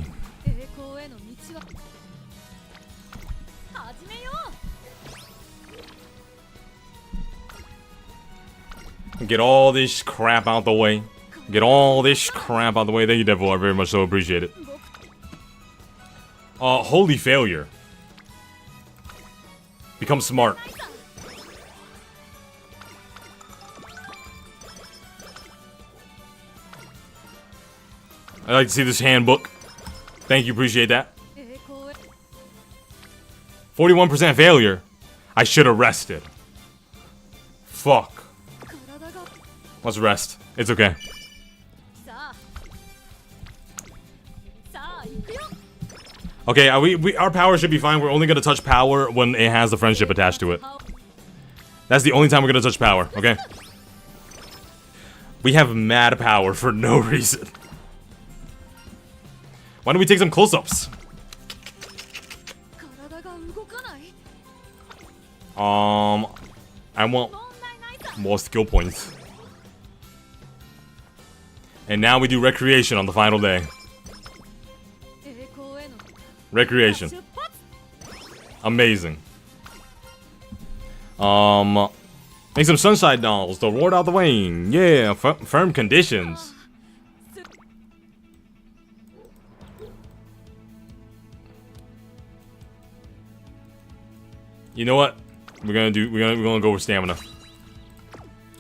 Get all this crap out the way. Get all this crap out the way. Thank you, Devil. I very much so appreciate it. Holy failure. Become smart. I'd like to see this handbook. Thank you, appreciate that. 41% failure. I should have rested. Fuck. Let's rest. It's okay. Okay, our power should be fine. We're only gonna touch power when it has the friendship attached to it. That's the only time we're gonna touch power, okay? We have mad power for no reason. Why don't we take some close-ups? I want more skill points. And now we do recreation on the final day. Recreation. Amazing. Make some sunshine dolls to ward out the rain. Yeah, firm conditions. You know what? We're gonna go with stamina.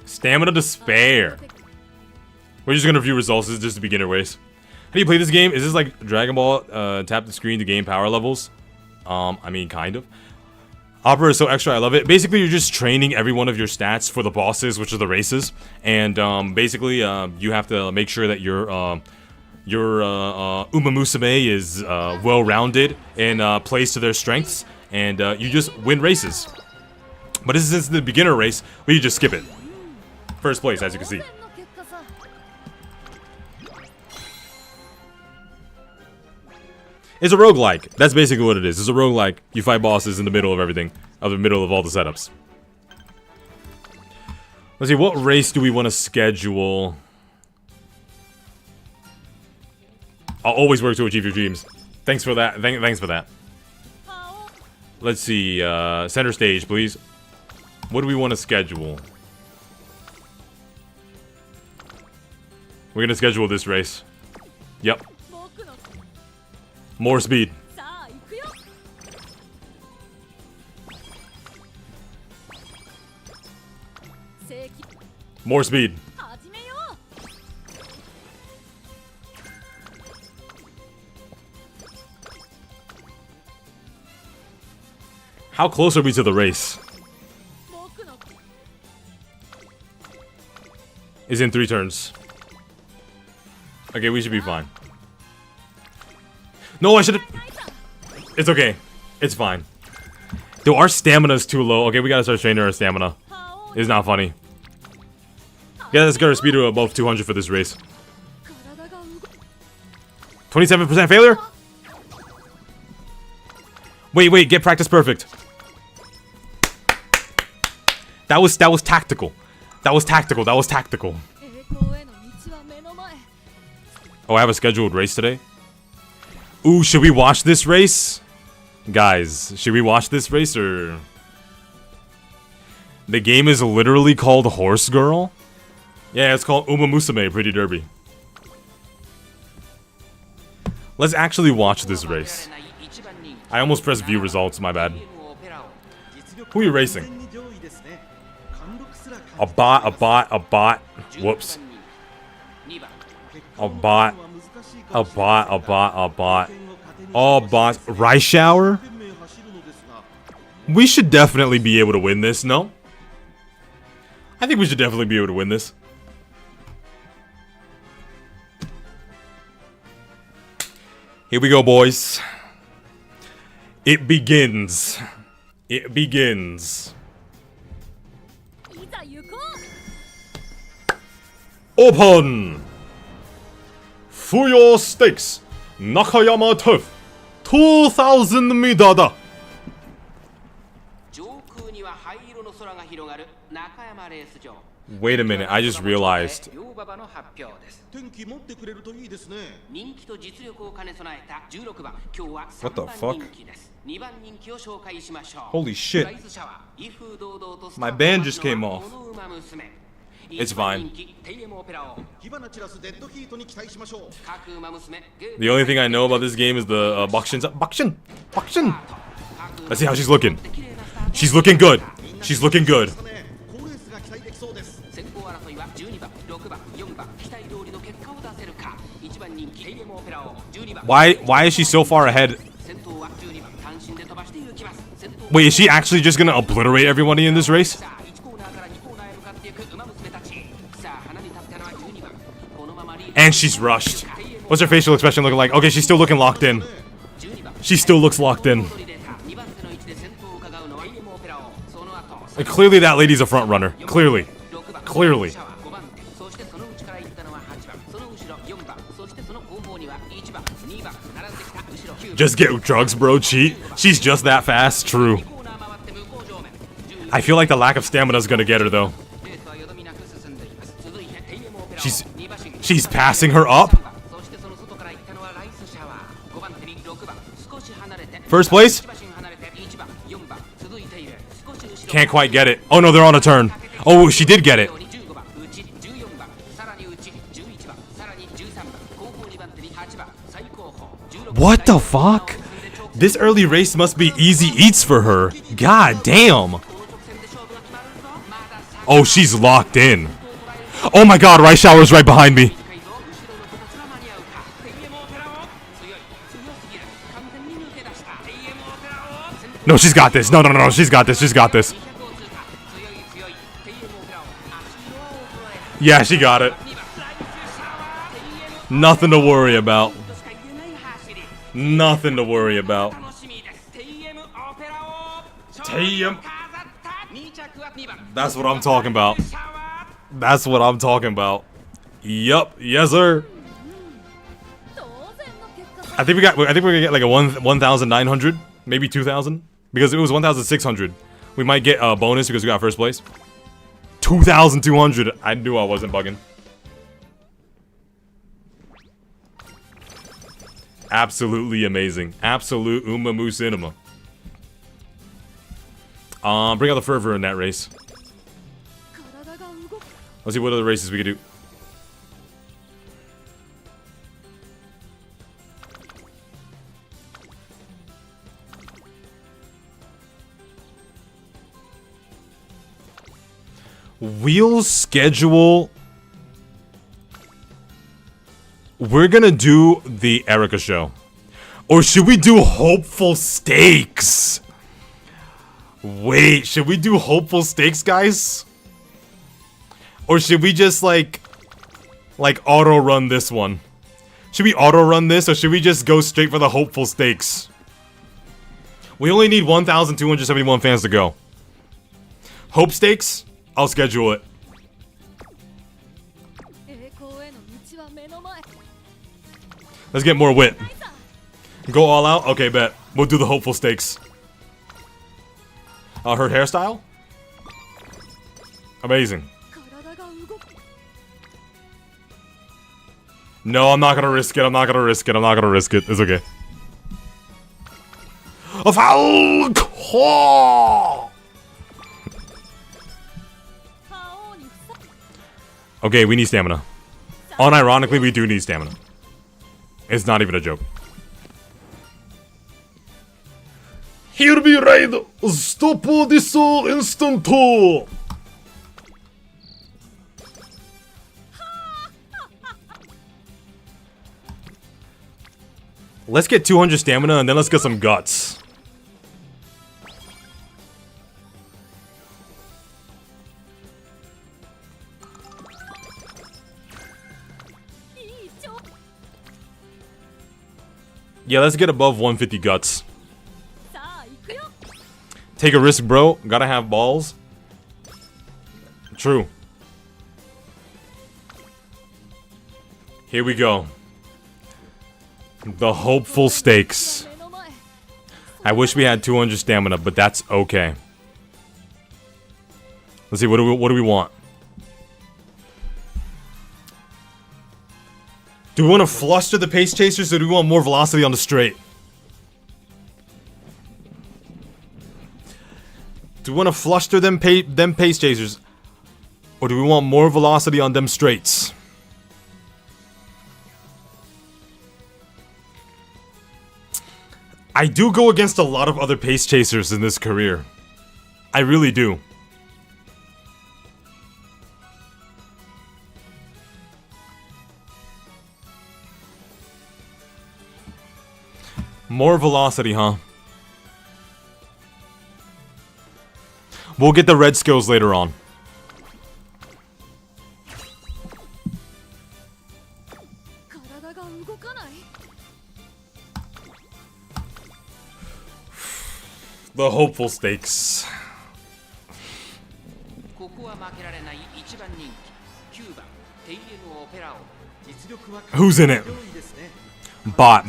Stamina to spare. We're just gonna review results. This is just a beginner race. How do you play this game? Is this like Dragon Ball? Tap the screen to gain power levels. I mean, kind of. Opera is so extra, I love it. Basically, you're just training every one of your stats for the bosses, which are the races. And basically, you have to make sure that your Umamusume is well-rounded and plays to their strengths, and you just win races. But this is the beginner race, where you just skip it. First place, as you can see. It's a roguelike. That's basically what it is. It's a roguelike. You fight bosses in the middle of everything. Of the middle of all the setups. Let's see, what race do we want to schedule? I'll always work to achieve your dreams. Thanks for that. Thanks for that. Let's see, center stage, please. What do we want to schedule? We're gonna schedule this race. Yep. More speed. More speed. How close are we to the race? Is in 3 turns. Okay, we should be fine. No, I should've... It's okay. It's fine. Dude, our stamina's too low. Okay, we gotta start training our stamina. It's not funny. Yeah, let's get our speed to above 200 for this race. 27% failure? Wait, get practice perfect. That was tactical. That was tactical. Oh, I have a scheduled race today? Ooh, should we watch this race? Guys, should we watch this race or... The game is literally called Horse Girl? Yeah, it's called Umamusume Pretty Derby. Let's actually watch this race. I almost pressed view results, my bad. Who are you racing? A bot. Whoops. A bot. Oh, bots. Rice Shower? We should definitely be able to win this, no? I think we should definitely be able to win this. Here we go, boys. It begins. It begins. Open! For your stakes, Nakayama Turf, 2,000 midada. Wait a minute, I just realized. What the fuck? Holy shit. My band just came off. It's fine. The only thing I know about this game is the Bakshin. Let's see how she's looking. She's looking good. She's looking good. Why is she so far ahead? Wait, is she actually just gonna obliterate everybody in this race? And she's rushed. What's her facial expression looking like? Okay, she's still looking locked in. She still looks locked in. And clearly that lady's a front runner. Clearly. Just get drugs, bro. Cheat. She's just that fast. True. I feel like the lack of stamina is gonna get her, though. She's passing her up. First place? Can't quite get it. Oh no, they're on a turn. Oh, she did get it. What the fuck? This early race must be easy eats for her. God damn. Oh, she's locked in. Oh my god, Rice Shower's right behind me. No, she's got this. No, she's got this. Yeah, she got it. Nothing to worry about. Nothing to worry about. Damn. That's what I'm talking about. That's what I'm talking about. Yup. Yes, sir. I think we're gonna get like a 1,900, maybe 2,000, because it was 1,600. We might get a bonus because we got first place. 2,200. I knew I wasn't bugging. Absolutely amazing. Absolute Umamusume. Bring out the fervor in that race. Let's see what other races we could do. Wheel schedule. We're gonna do the Erica show. Or should we do Hopeful Stakes? Wait, should we do Hopeful Stakes, guys? Or should we just like auto run this one? Should we auto run this, or should we just go straight for the Hopeful Stakes? We only need 1,271 fans to go. Hope Stakes? I'll schedule it. Let's get more wit. Go all out? Okay, bet. We'll do the Hopeful Stakes. Her hairstyle? Amazing. No, I'm not gonna risk it. I'm not gonna risk it. I'm not gonna risk it. It's okay. A Falcon! Okay, we need stamina. Unironically, we do need stamina. It's not even a joke. Here we ride! Stop this instant! Let's get 200 stamina and then let's get some guts. Yeah, let's get above 150 guts. Take a risk, bro. Gotta have balls. True. Here we go. The Hopeful Stakes. I wish we had 200 stamina, but that's okay. Let's see, what do we want? Do we want to fluster the pace chasers, or do we want more velocity on the straight? Do we want to fluster them pace chasers, or do we want more velocity on them straights? I do go against a lot of other pace chasers in this career. I really do. More velocity, huh? We'll get the red skills later on. The Hopeful Stakes. Who's in it? Bot.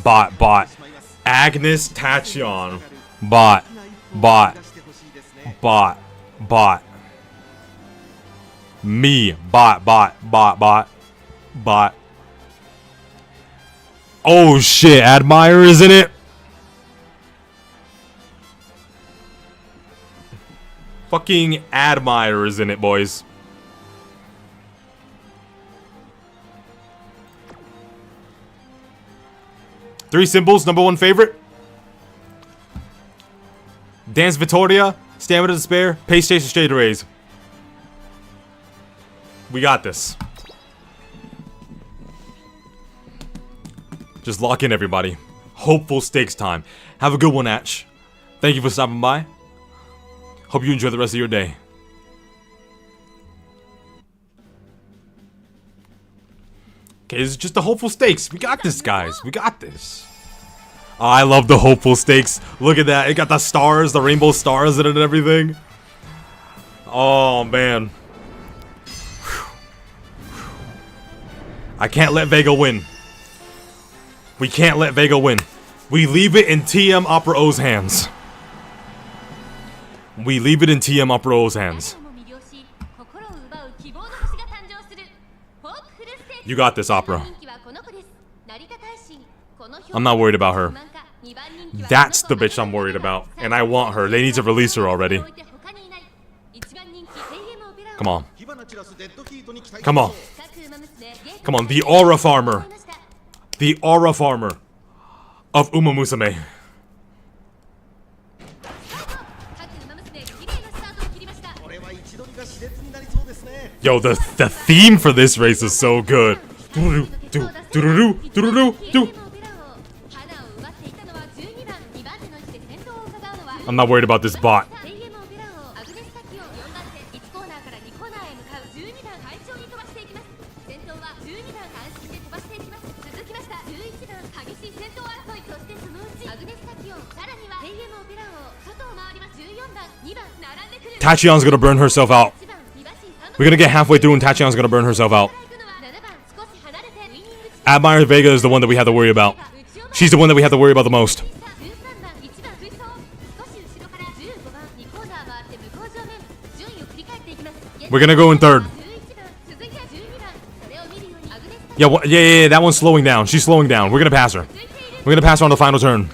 Agnes Tachyon. Bot. Me. Bot. Oh shit, Admire is in it? Fucking Admire is in it, boys. Three symbols, number one favorite. Dance Vittoria, Stamina Despair, Pace Chaser Shade Rays. We got this. Just lock in, everybody. Hopeful Stakes time. Have a good one, Atch. Thank you for stopping by. Hope you enjoy the rest of your day. Okay, it's just the hopeful stakes. We got this, guys. We got this. Oh, I love the hopeful stakes. Look at that. It got the stars, the rainbow stars in it and everything. Oh, man. I can't let Vega win. We can't let Vega win. We leave it in TM Opera O's hands. We leave it in TM Opera O's hands. You got this, Opera. I'm not worried about her. That's the bitch I'm worried about. And I want her. They need to release her already. Come on. Come on. Come on. The aura farmer. The aura farmer of Umamusume. Yo, the theme for this race is so good. I'm not worried about this bot. Tachion's gonna burn herself out. We're gonna get halfway through and Tachion's gonna burn herself out. Admire Vega is the one that we have to worry about. She's the one that we have to worry about the most. We're gonna go in third. Yeah, that one's slowing down. She's slowing down. We're gonna pass her. We're gonna pass her on the final turn.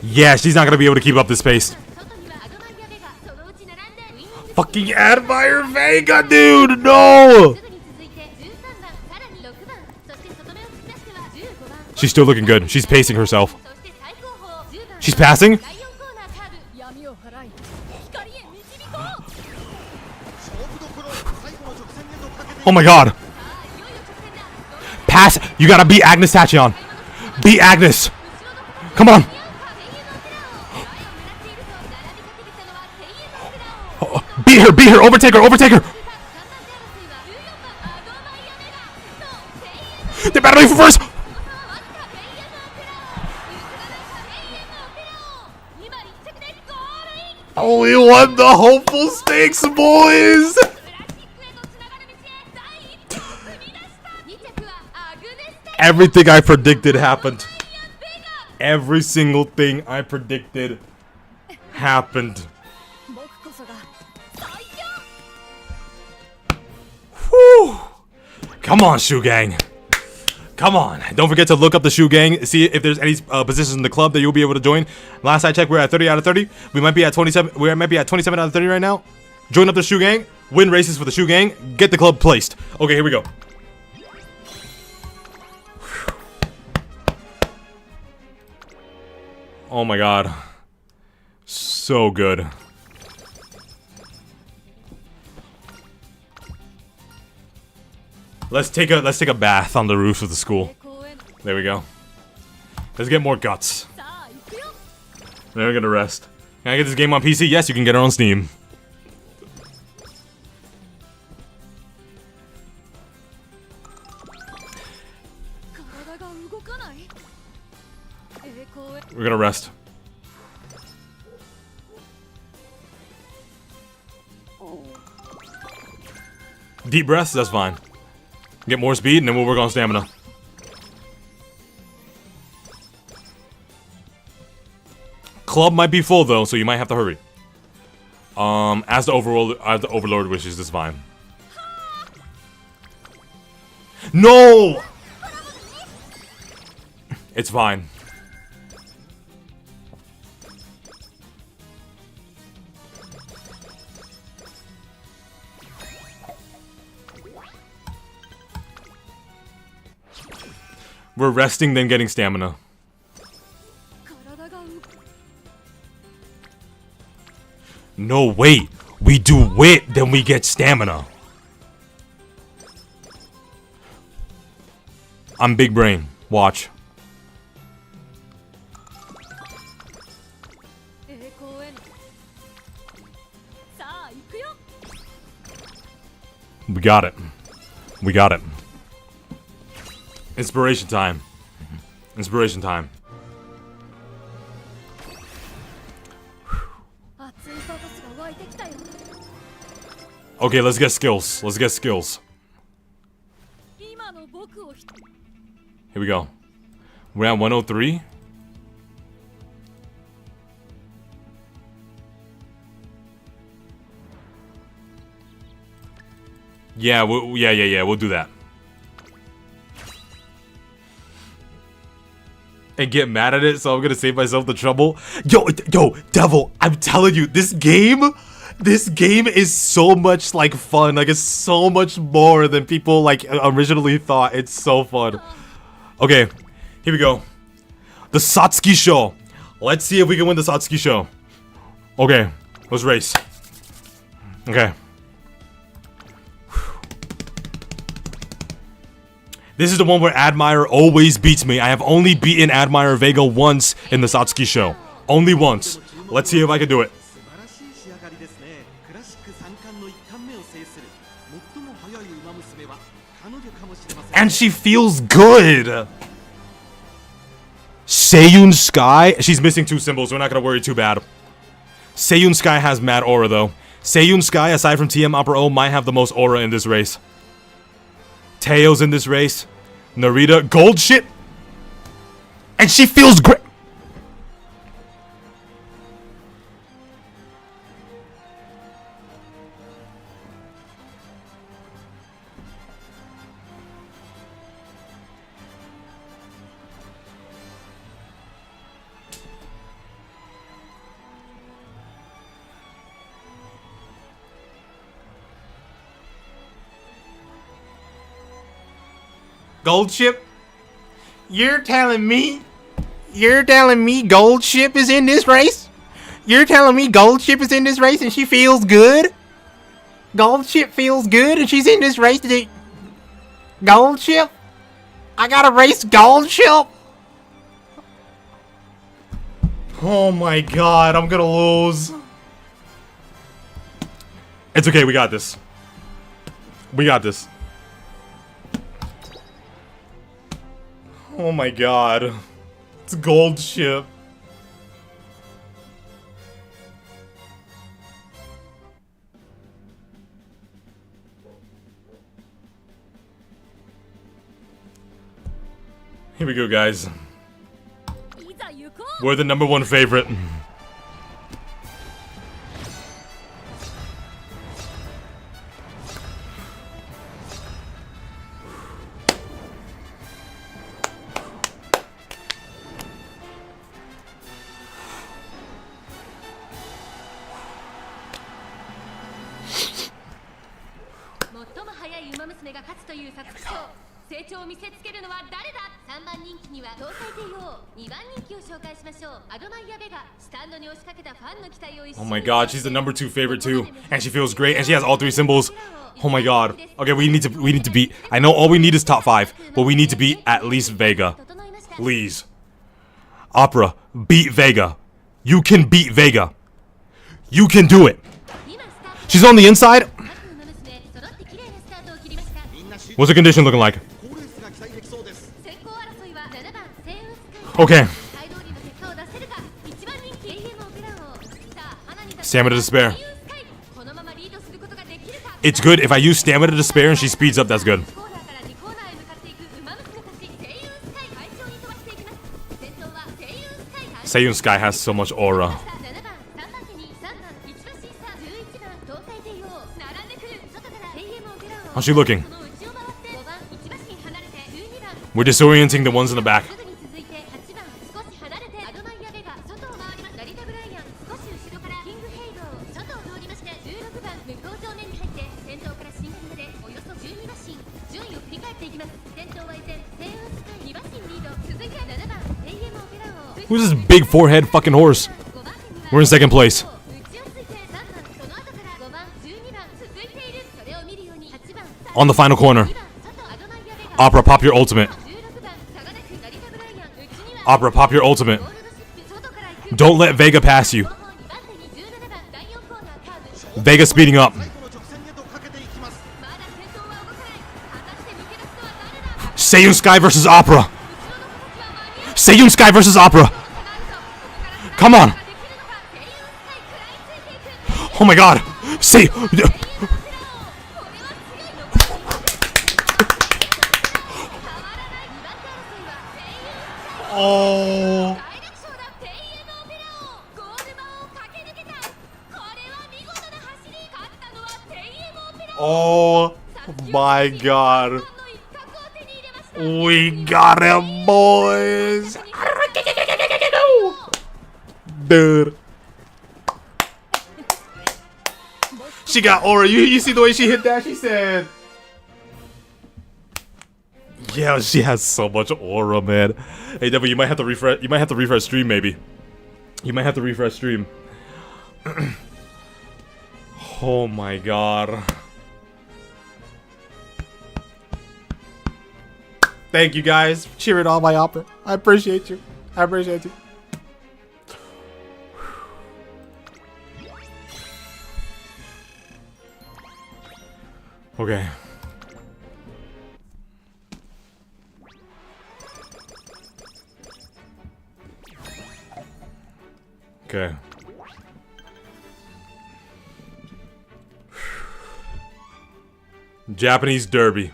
Yeah, she's not gonna be able to keep up this pace. Fucking admire Vega, dude! No! She's still looking good. She's pacing herself. She's passing? Oh my god. Pass. You gotta beat Agnes Tachion. Beat Agnes. Come on. Oh, beat her, overtake her. They're battling for first. Oh, we won the hopeful stakes, boys. Everything I predicted happened. Every single thing I predicted happened. Whew. Come on, Shoe Gang. Come on. Don't forget to look up the Shoe Gang. See if there's any positions in the club that you'll be able to join. Last I checked, we're at 30 out of 30. We might be at 27. We might be at 27 out of 30 right now. Join up the Shoe Gang. Win races for the Shoe Gang. Get the club placed. Okay, here we go. Oh my god. So good. Let's take a bath on the roof of the school. There we go. Let's get more guts. Then we're gonna rest. Can I get this game on PC? Yes, you can get it on Steam. We're gonna rest. Deep breaths, that's fine. Get more speed and then we'll work on stamina. Club might be full though, so you might have to hurry. As the overlord wishes, this is fine. No! It's fine. We're resting, then getting stamina. No, wait. We do wit, then we get stamina. I'm big brain. Watch. We got it. We got it. Inspiration time. Inspiration time. Okay, let's get skills. Let's get skills. Here we go. We're at 103. Yeah, we'll do that. And get mad at it, so I'm gonna save myself the trouble. Yo, Devil, I'm telling you, this game is so much like fun. Like, it's so much more than people like originally thought. It's so fun. Okay, here we go. The Satsuki Show. Let's see if we can win the Satsuki Show. Okay, let's race. Okay. This is the one where Admire always beats me. I have only beaten Admire Vega once in the Satsuki Show. Only once. Let's see if I can do it. And she feels good! Seiyun Sky? She's missing 2 symbols, so we're not gonna worry too bad. Seiyun Sky has mad aura, though. Seiyun Sky, aside from TM Opera O, might have the most aura in this race. Teo's in this race. Narita, gold ship. And she feels great. Gold ship? You're telling me Gold Ship is in this race? You're telling me Gold Ship is in this race and she feels good? Gold Ship feels good and she's in this race today. Gold Ship? I gotta race Gold Ship? Oh my god, I'm gonna lose. It's okay, we got this. We got this. Oh my god. It's Gold Ship. Here we go, guys. We're the #1 favorite. Oh my god, she's the #2 favorite too, and she feels great, and she has all 3 symbols. Oh my god. Okay, we need to beat. I know all we need is top 5, but we need to beat at least Vega. Please. Opera, beat Vega. You can beat Vega. You can do it. She's on the inside. What's the condition looking like? Okay. Stamina to spare. It's good if I use Stamina to spare and she speeds up, that's good. Seiyun Sky has so much aura. How's she looking? We're disorienting the ones in the back. Who's this big forehead fucking horse? We're in 2nd place. On the final corner. Opera, pop your ultimate. Opera, pop your ultimate. Don't let Vega pass you. Vega speeding up. Seiyun Sky versus Opera. Seiyun Sky versus Opera. Come on. Oh my god. Say. Oh. Oh my god. We got him, boys. Dude. She got aura. You see the way she hit that? She said. Yeah, she has so much aura, man. Hey, Devil, you might have to refresh. You might have to refresh stream, maybe. You might have to refresh stream. Oh my god. Thank you guys for cheering on my opera. I appreciate you. I appreciate you. Okay. Okay. Japanese Derby.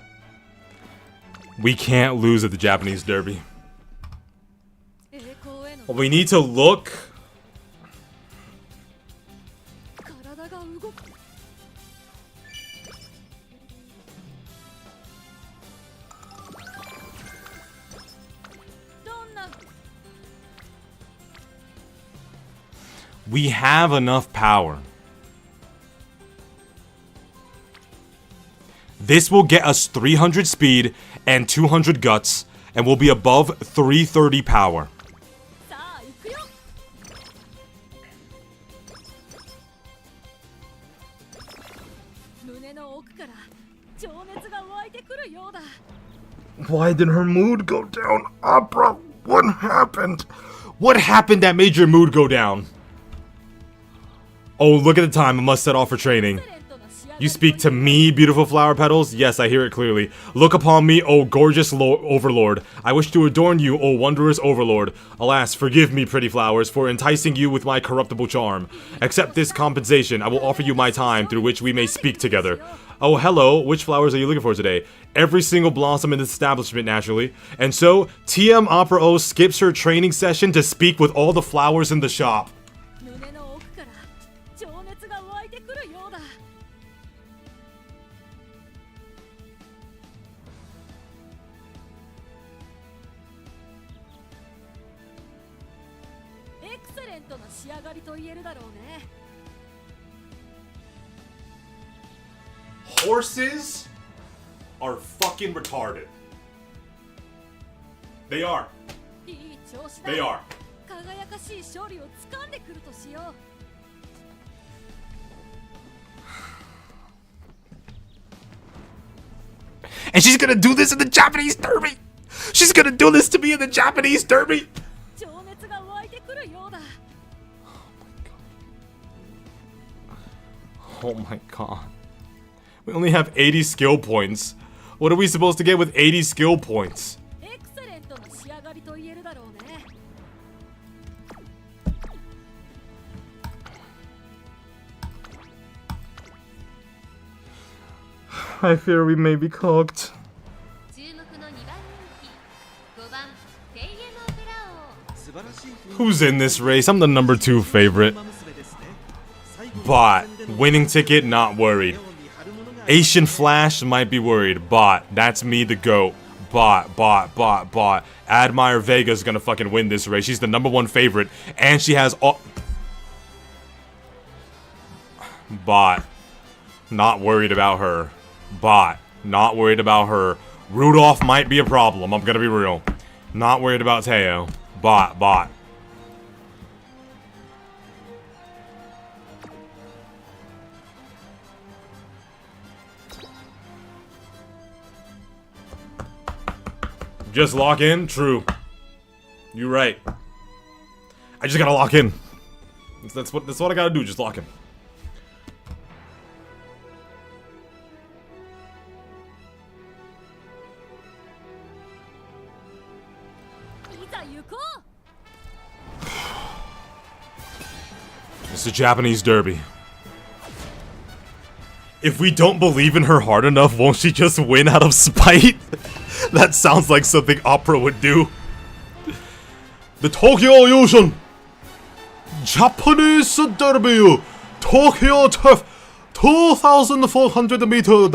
We can't lose at the Japanese Derby. We need to look. We have enough power. This will get us 300 speed and 200 guts, and we'll be above 330 power. Why did her mood go down, Opera? What happened? What happened that made your mood go down? Oh, look at the time. I must set off for training. You speak to me, beautiful flower petals? Yes, I hear it clearly. Look upon me, O gorgeous overlord. I wish to adorn you, O wondrous overlord. Alas, forgive me, pretty flowers, for enticing you with my corruptible charm. Accept this compensation. I will offer you my time, through which we may speak together. Oh, hello. Which flowers are you looking for today? Every single blossom in this establishment, naturally. And so, TM Opera O skips her training session to speak with all the flowers in the shop. Horses are fucking retarded. They are. They are. And she's gonna do this in the Japanese Derby. She's gonna do this to me in the Japanese Derby. Oh my god. We only have 80 skill points. What are we supposed to get with 80 skill points? I fear we may be cooked. Who's in this race? I'm the number 2 favorite. Bot. Winning ticket, not worried. Asian Flash might be worried. Bot. That's me, the GOAT. Bot. Admire Vega's gonna fucking win this race. She's the number 1 favorite. And she has all... Bot. Not worried about her. Bot. Not worried about her. Rudolph might be a problem. I'm gonna be real. Not worried about Teo. Bot. Just lock in? True. You're right. I just gotta lock in. That's what I gotta do, just lock in. It's the Japanese derby. If we don't believe in her hard enough, won't she just win out of spite? That sounds like something Opera would do. The Tokyo Ocean Japanese derby Tokyo Turf 2,400 meters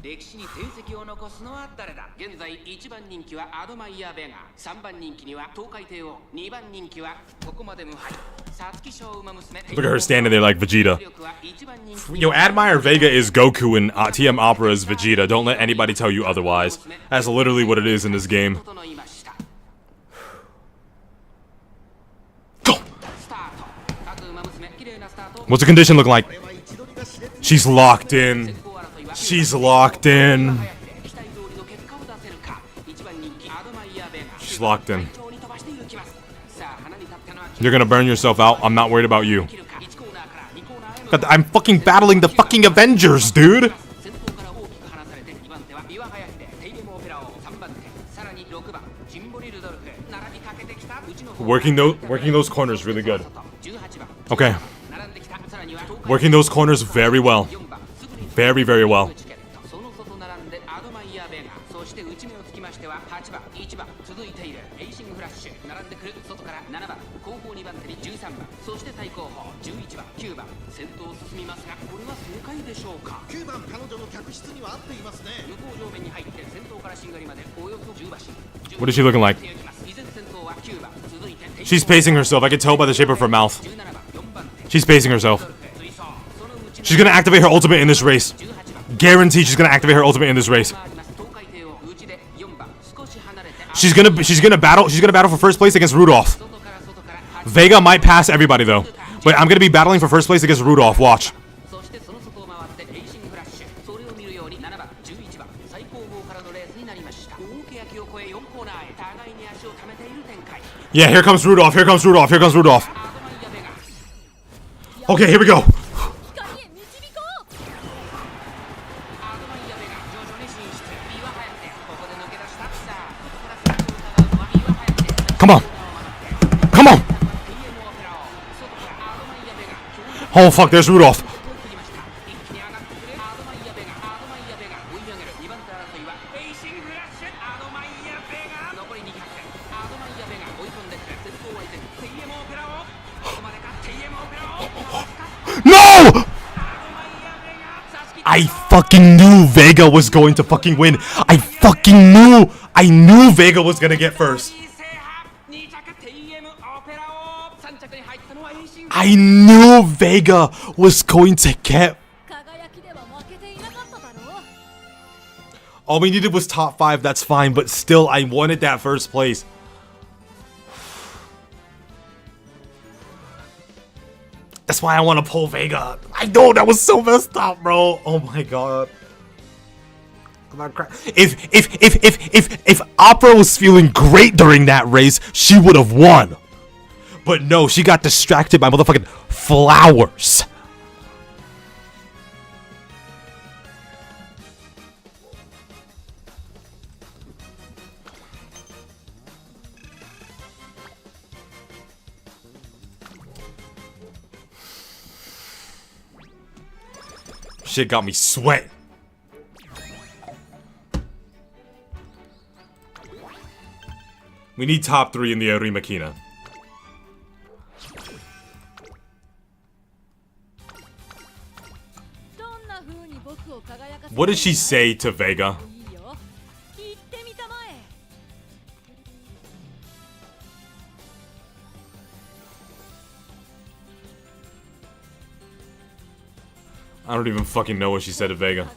歴史に天石を残すのは誰だ。現在1番人気はアドマイヤベガ、3番人気には東海帝王、2番人気はここまで無敗皐月賞馬娘。 Look at her standing there like Vegeta. Yo, Admire Vega is Goku and TM Opera is Vegeta. Don't let anybody tell you otherwise. That's literally what it is in this game. Go! What's the condition look like? She's locked in. She's locked in. She's locked in. You're gonna burn yourself out. I'm not worried about you. God, I'm fucking battling the fucking Avengers, dude. Working those corners really good. Okay. Working those corners very well. Very, very well. What is she looking like? She's pacing herself. I can tell by the shape of her mouth. She's pacing herself. She's gonna activate her ultimate in this race. Guaranteed she's gonna activate her ultimate in this race. She's gonna battle for first place against Rudolph. Vega might pass everybody though. But I'm gonna be battling for first place against Rudolph. Watch. Yeah, here comes Rudolph. Here comes Rudolph. Here comes Rudolph. Okay, here we go. Come on. Come on. Oh, fuck, there's Rudolph. No! I fucking knew Vega was going to fucking win. I fucking knew. I knew Vega was gonna get first. I knew Vega was going to get. All we needed was top 5, that's fine, but still, I wanted that first place. That's why I want to pull Vega. I know, that was so messed up, bro. Oh my god. If Opera was feeling great during that race, she would have won. But no, she got distracted by motherfucking flowers. Shit got me sweating. We need top 3 in the Arimakina. What did she say to Vega? I don't even fucking know what she said to Vega.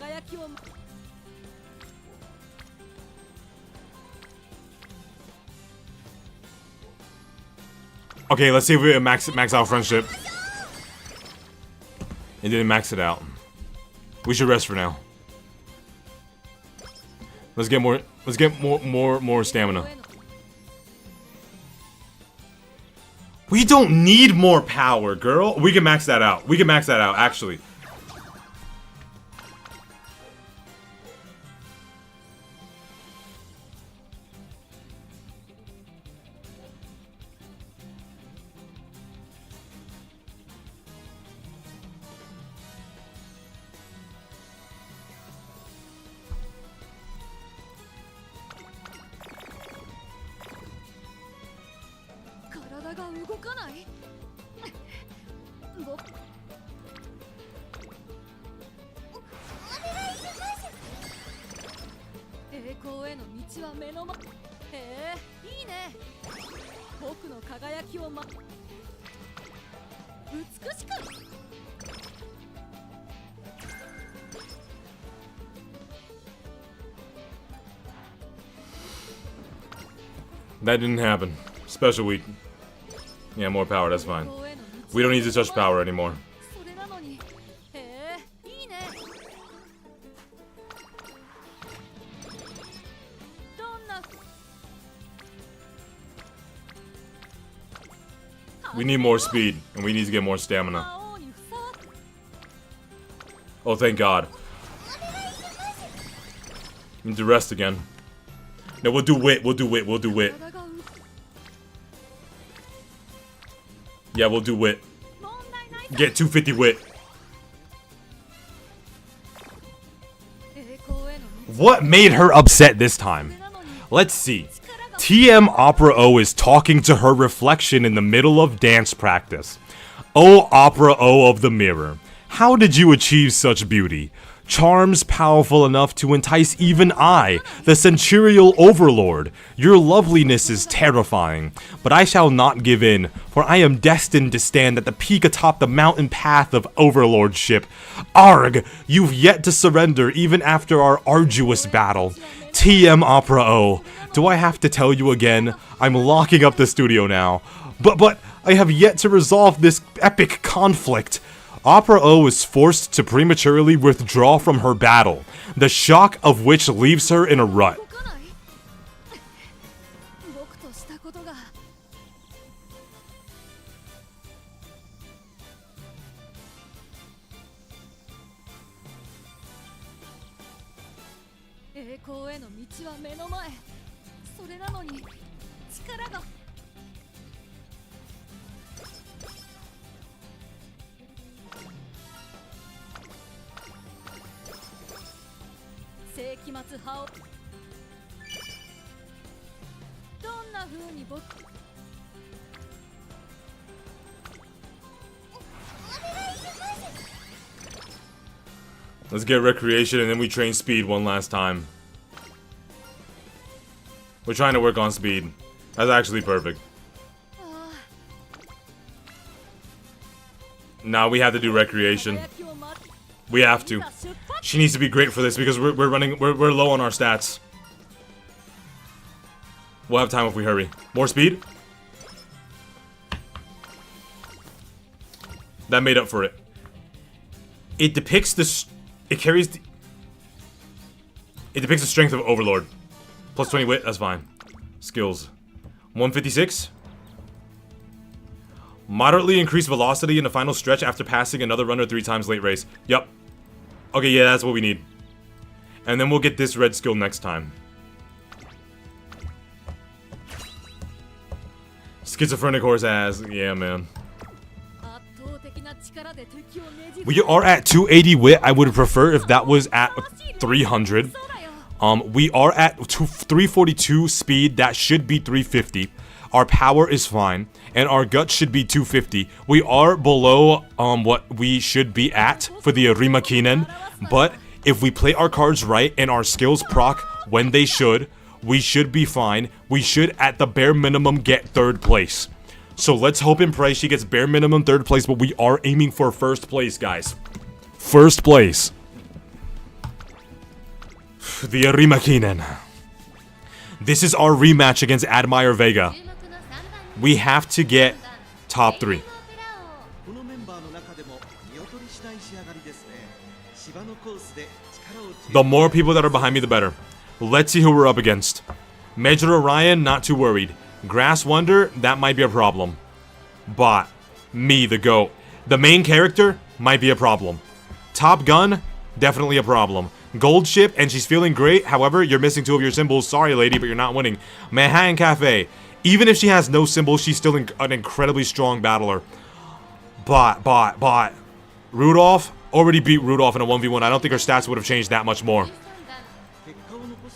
Okay, let's see if we max out friendship. It didn't max it out. We should rest for now. Let's get more stamina. We don't need more power, girl. We can max that out. We can max that out, actually. That didn't happen. Special week. Yeah, more power, that's fine. We don't need to touch power anymore. We need more speed, and we need to get more stamina. Oh, thank God. Need to rest again. No, we'll do wit, we'll do wit, we'll do wit. Yeah, we'll do wit. Get 250 wit. What made her upset this time? Let's see. TM Opera O is talking to her reflection in the middle of dance practice. Oh, Opera O of the mirror, how did you achieve such beauty? Charms powerful enough to entice even I, the Centurial Overlord. Your loveliness is terrifying, but I shall not give in, for I am destined to stand at the peak atop the mountain path of overlordship. Arg! You've yet to surrender even after our arduous battle. TM Opera O, do I have to tell you again? I'm locking up the studio now. But I have yet to resolve this epic conflict. Opera O is forced to prematurely withdraw from her battle, the shock of which leaves her in a rut. Let's get recreation and then we train speed one last time. We're trying to work on speed. That's actually perfect. Now we have to do recreation. We have to. She needs to be great for this because we're low on our stats. We'll have time if we hurry. More speed. That made up for it. It depicts the it depicts the strength of Overlord. Plus 20 wit, that's fine. Skills. 156. Moderately increased velocity in the final stretch after passing another runner 3 times late race. Yup. Okay, yeah, that's what we need. And then we'll get this red skill next time. Schizophrenic horse ass. Yeah, man. We are at 280 wit. I would prefer if that was at 300. We are at 342 speed. That should be 350. Our power is fine, and our gut should be 250. We are below what we should be at for the Rimakinen, but if we play our cards right and our skills proc when they should, we should be fine. We should, at the bare minimum, get 3rd place. So let's hope and pray she gets bare minimum 3rd place, but we are aiming for 1st place, guys. 1st place. The Rimakinen. This is our rematch against Admire Vega. We have to get top 3. The more people that are behind me, the better. Let's see who we're up against. Major Orion, not too worried. Grass Wonder, that might be a problem. Bot, me, the GOAT. The main character, might be a problem. Top Gun, definitely a problem. Gold Ship, and she's feeling great. However, you're missing 2 of your symbols. Sorry, lady, but you're not winning. Manhattan Cafe. Even if she has no symbol, she's still an incredibly strong battler. Bot. Rudolph, already beat Rudolph in a 1v1. I don't think her stats would have changed that much more.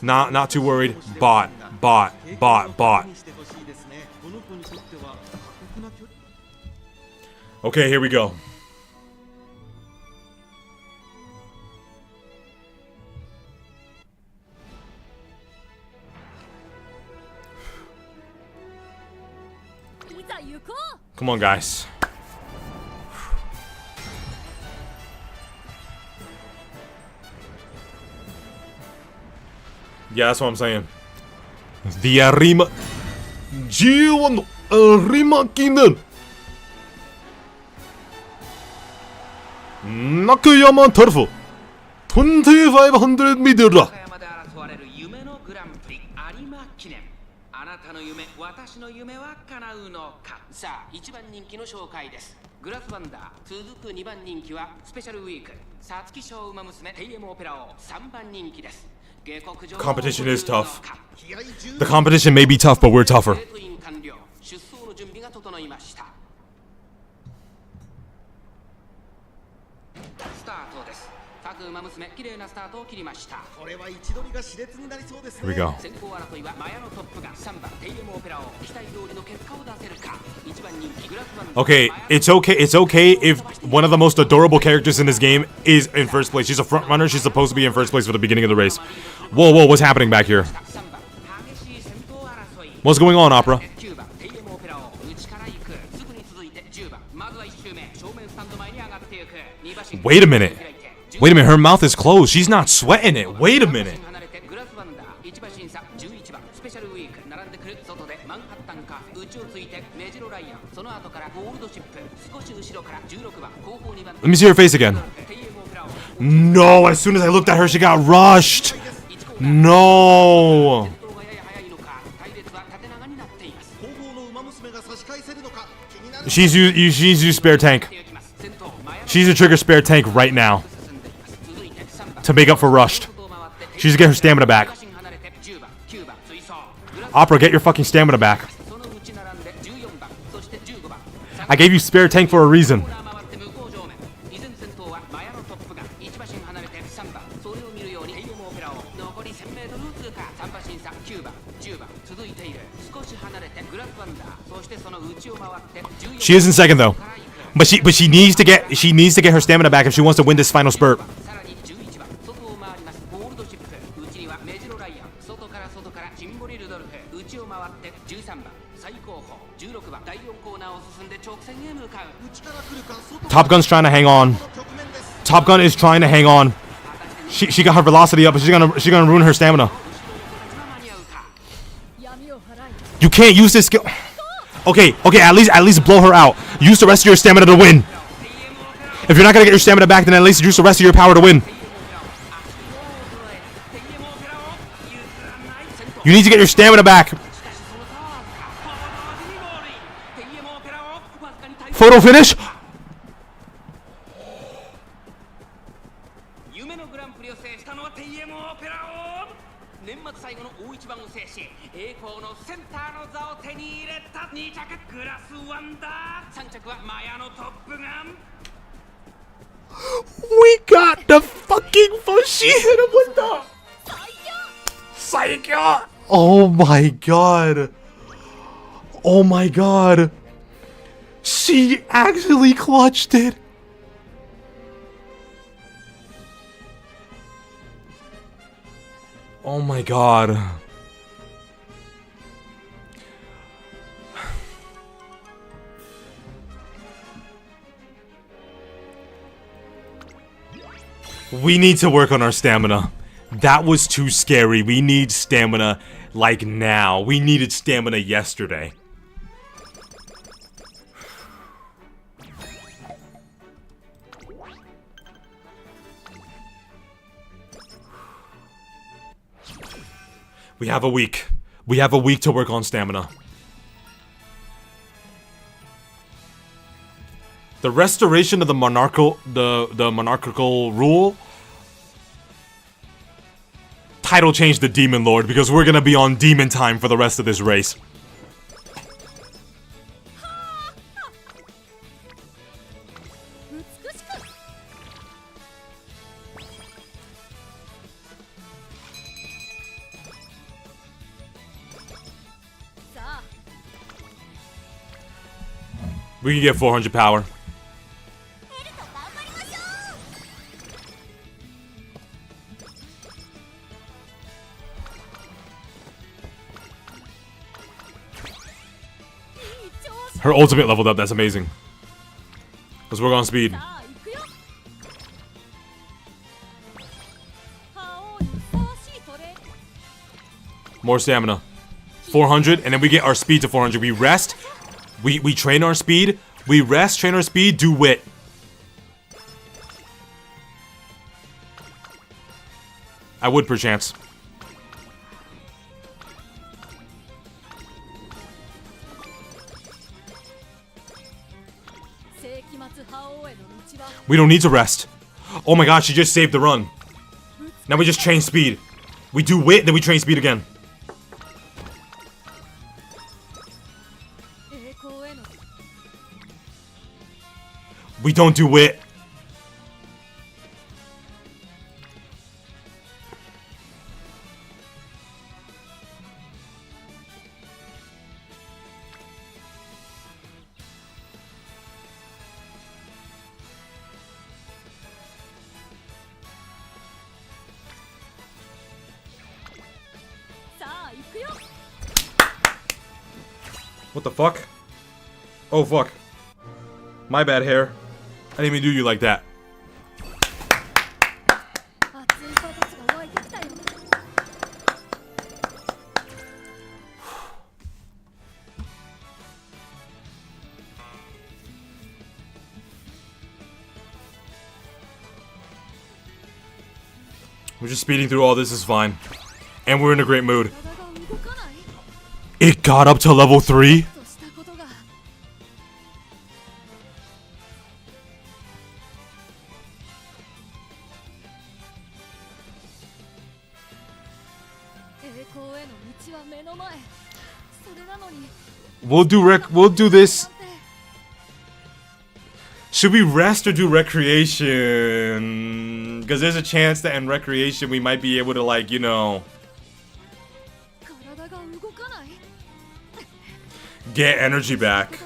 Not too worried. Bot. Okay, here we go. Come on, guys. Yeah, that's what I'm saying. The Arima G1 の Arima 記念中山タルフ2500 meter だ。あなたの夢、私の夢は叶うのか。さあ、1番人気の紹介です。グラスワンダー、続く2番人気はスペシャルウィーク、皐月賞馬娘テイエムオペラ王3番人気です。Competition is tough. The competition may be tough, but we're tougher. 出走の準備が整いました。スタートです。各馬娘、綺麗なスタートを切りました。これは位置取りが熾烈になりそうですね。 Here we go. 先行争いはマヤのトップが3番テイエムオペラを期待通りの結果を出せるか。1番人気グラスワンダー。 Okay, it's okay if one of the most adorable characters in this game is in first place. She's a front runner. She's supposed to be in first place for the beginning of the race. Whoa, whoa, what's happening back here? What's going on, Opera? Wait a minute. Wait a minute, her mouth is closed. She's not sweating it. Wait a minute. Let me see her face again. No, as soon as I looked at her, she got rushed. No. She's used spare tank. She's a trigger spare tank right now to make up for rushed. She's to get her stamina back. Opera, get your fucking stamina back. I gave you spare tank for a reason. She is in second though, but she needs to get her stamina back if she wants to win this final spurt. Top Gun's trying to hang on. Top Gun is trying to hang on. She got her velocity up, but she's gonna ruin her stamina. You can't use this skill. Okay, at least blow her out. Use the rest of your stamina to win. If you're not gonna get your stamina back, then at least use the rest of your power to win. You need to get your stamina back. Photo finish. We got the fucking she hit him with the Psycho. Oh my god. Oh my god. She actually clutched it. Oh my god. We need to work on our stamina. That was too scary. We need stamina like now. We needed stamina yesterday. We have a week. We have a week to work on stamina. The restoration of the monarchical rule. Title change to Demon Lord because we're gonna be on demon time for the rest of this race. We can get 400 power. Her ultimate leveled up. That's amazing. Let's work on speed. More stamina. 400, and then we get our speed to 400. We rest. We train our speed. We rest, train our speed, do wit. I would perchance. We don't need to rest. Oh my god, she just saved the run. Now we just train speed. We do wit, then we train speed again. We don't do wit. What the fuck? Oh fuck. My bad, hair. I didn't even do you like that. We're just speeding through all this is fine. And we're in a great mood. It got up to level 3? We'll do this. Should we rest or do recreation? Because there's a chance that in recreation we might be able to, like, you know, get energy back.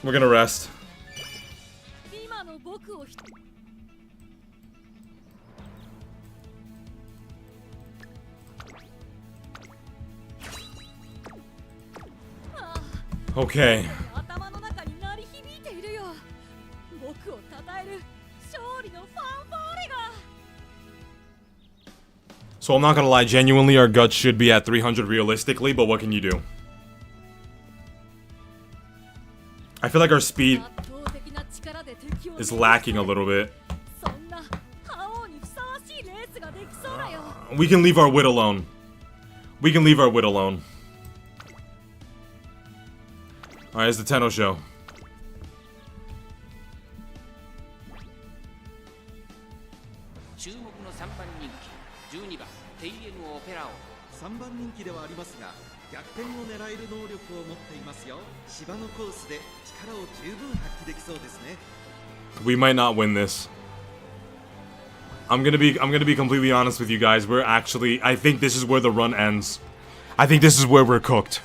We're gonna rest. Okay. So I'm not gonna lie, genuinely our guts should be at 300 realistically, but what can you do? I feel like our speed is lacking a little bit. We can leave our wit alone. We can leave our wit alone. Alright, it's the Tenno show. We might not win this. I'm gonna be completely honest with you guys. I think this is where the run ends. I think this is where we're cooked.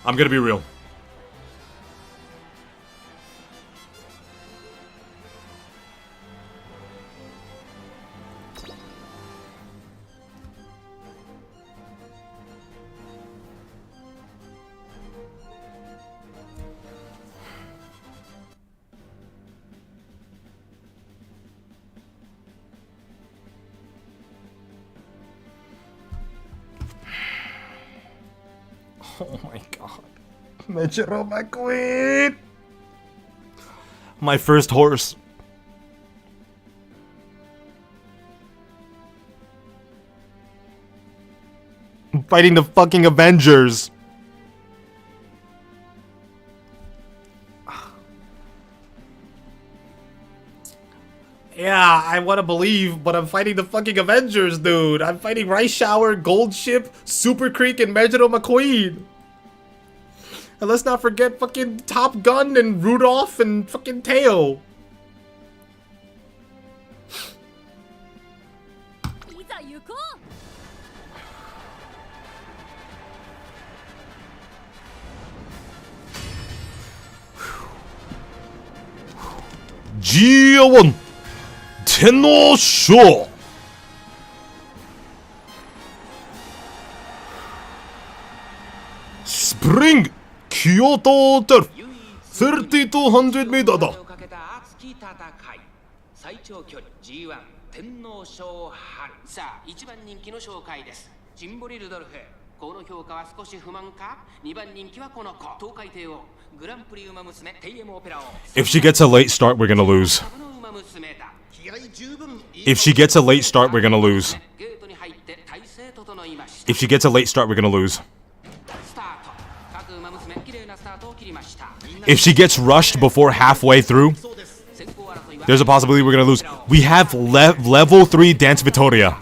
I'm gonna be real. Oh my god. Mejiro, my queen! My first horse. I'm fighting the fucking Avengers. Yeah, I want to believe, but I'm fighting the fucking Avengers, dude. I'm fighting Rice Shower, Gold Ship, Super Creek, and Mejiro McQueen. And let's not forget fucking Top Gun and Rudolph and fucking Teo. G1 Tenno Show. Spring Kyoto Turf 3200 meter だ。最長距離 G1 天皇賞春。さあ1番人気の紹介です。ジンボリルドルフ。この評価は少し不満か。2番人気はこの子東海帝王グランプリウマ娘テイエムオペラ王。 If she gets a late start, we're gonna lose. If she gets a late start, we're gonna lose. If she gets a late start, we're gonna lose. If she gets rushed before halfway through, there's a possibility we're gonna lose. We have level 3 Dance Vittoria.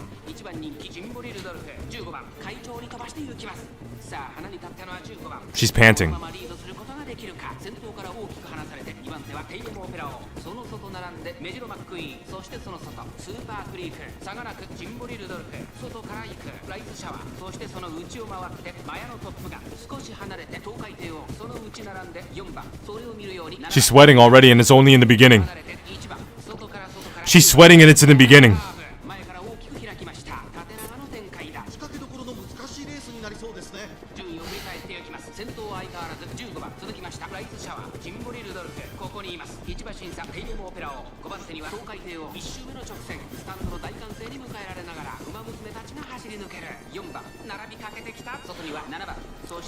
She's panting. She's sweating already and it's only in the beginning. She's sweating and it's in the beginning.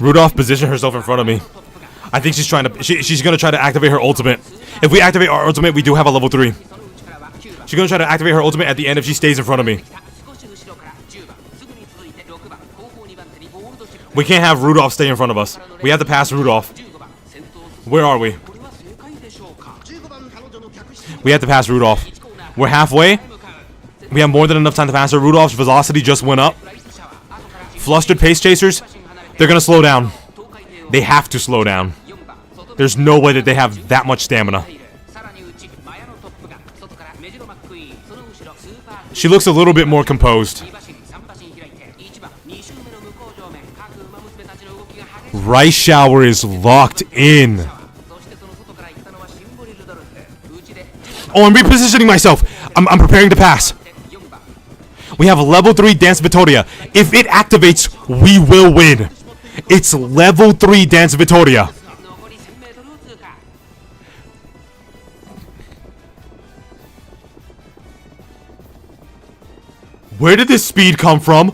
Rudolph positioned herself in front of me. I think she's trying to. She's gonna try to activate her ultimate. If we activate our ultimate, we do have a level 3. She's gonna try to activate her ultimate at the end if she stays in front of me. We can't have Rudolph stay in front of us. We have to pass Rudolph. Where are we? We have to pass Rudolph. We're halfway. We have more than enough time to pass her. Rudolph's velocity just went up. Flustered pace chasers, they're gonna slow down. They have to slow down. There's no way that they have that much stamina. She looks a little bit more composed. Rice Shower is locked in. Oh, I'm repositioning myself. I'm preparing to pass. We have level 3 Dance Vittoria. If it activates, we will win. It's level 3 Dance Vittoria. Where did this speed come from?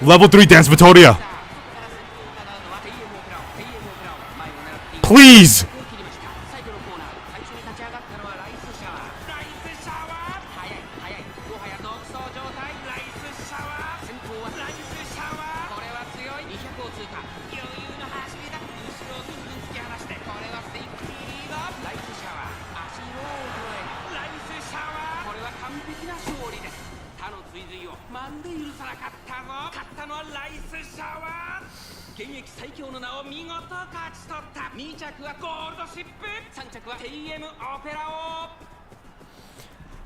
Level 3 Dance Vittoria. Please.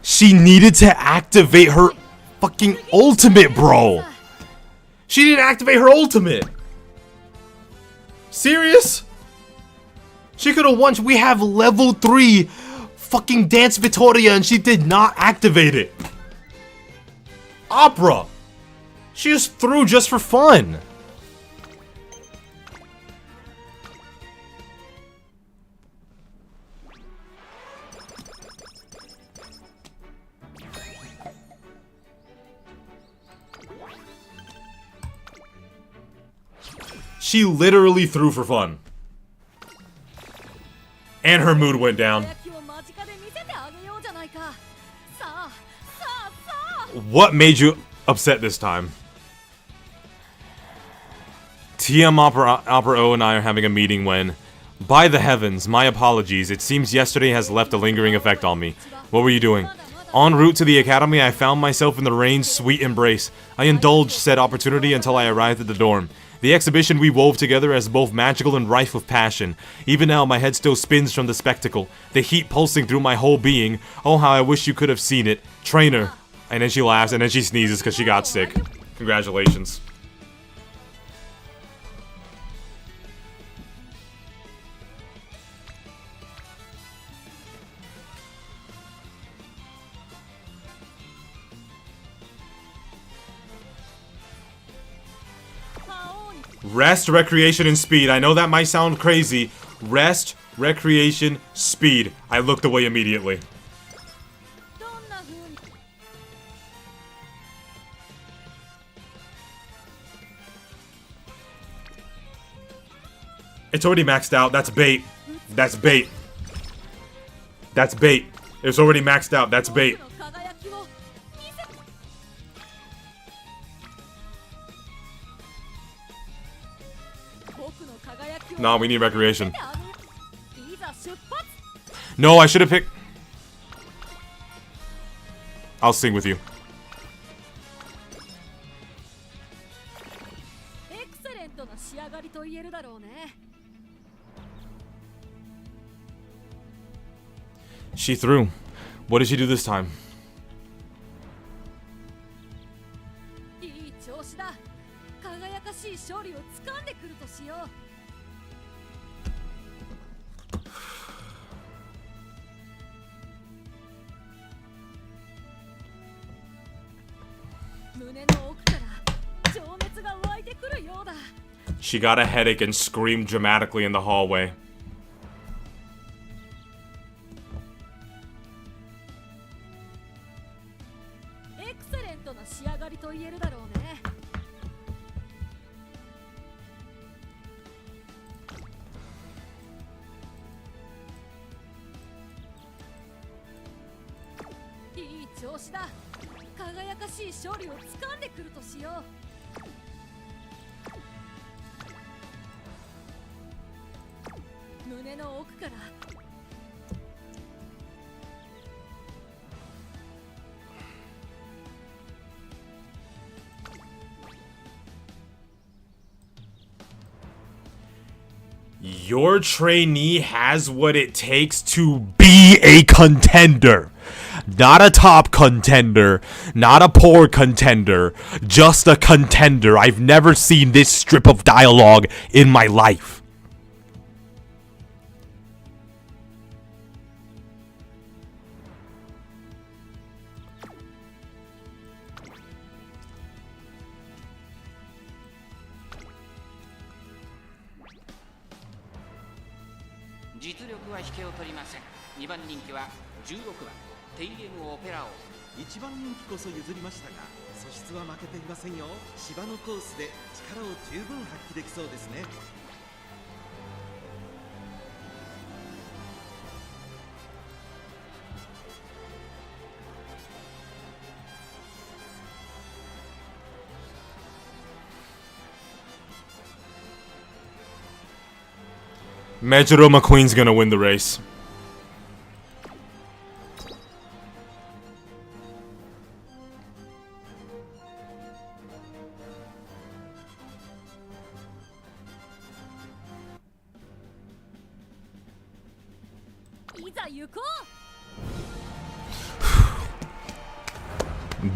She needed to activate her fucking ultimate, bro. She didn't activate her ultimate. Serious? She could have won. We have level 3 fucking Dance Vittoria and she did not activate it. Opera. She just threw just for fun. She literally threw for fun. And her mood went down. What made you upset this time? TM Opera O and I are having a meeting when, by the heavens, my apologies, it seems yesterday has left a lingering effect on me. What were you doing? En route to the academy, I found myself in the rain's sweet embrace. I indulged said opportunity until I arrived at the dorm. The exhibition we wove together as both magical and rife with passion. Even now, my head still spins from the spectacle, the heat pulsing through my whole being. Oh, how I wish you could have seen it. Trainer, And then she laughs, and then she sneezes because she got sick. Congratulations. Rest, recreation, and speed. I know that might sound crazy. Rest, recreation, speed. I looked away immediately. It's already maxed out. That's bait. That's bait. That's bait. It's already maxed out. That's bait. No, we need recreation. No, I should have picked... I'll sing with you. She threw. What did she do this time? She got a headache and screamed dramatically in the hallway. Your trainee has what it takes to be a contender. Not a top contender, not a poor contender, just a contender. I've never seen this strip of dialogue in my life. Majuro McQueen's gonna win the race.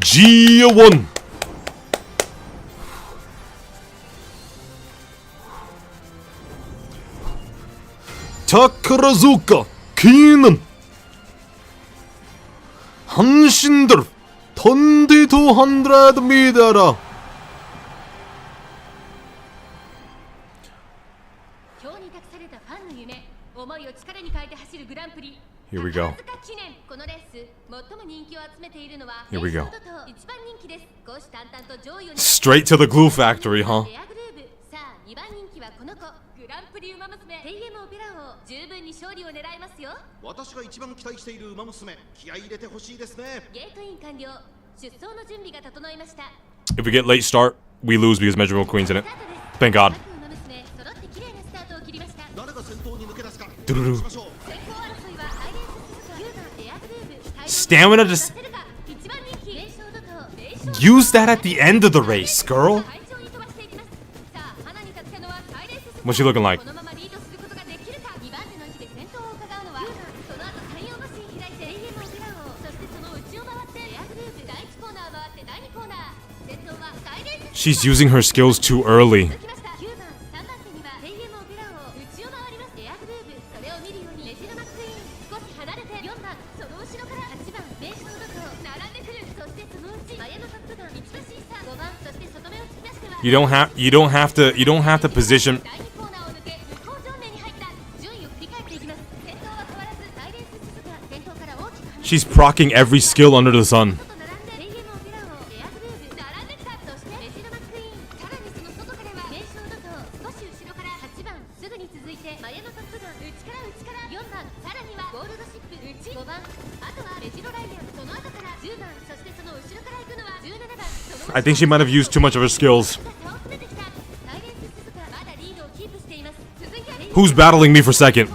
G1. Takarazuka Keenan 한신들 2200 meter. Here we go. Here we go. Straight to the glue factory, huh? If we get late start, we lose because Majuro McQueen's in it. Thank God. Stamina just... Use that at the end of the race, girl. What's she looking like? She's using her skills too early. You don't have to position. She's proccing every skill under the sun. I think she might have used too much of her skills. Who's battling me for second?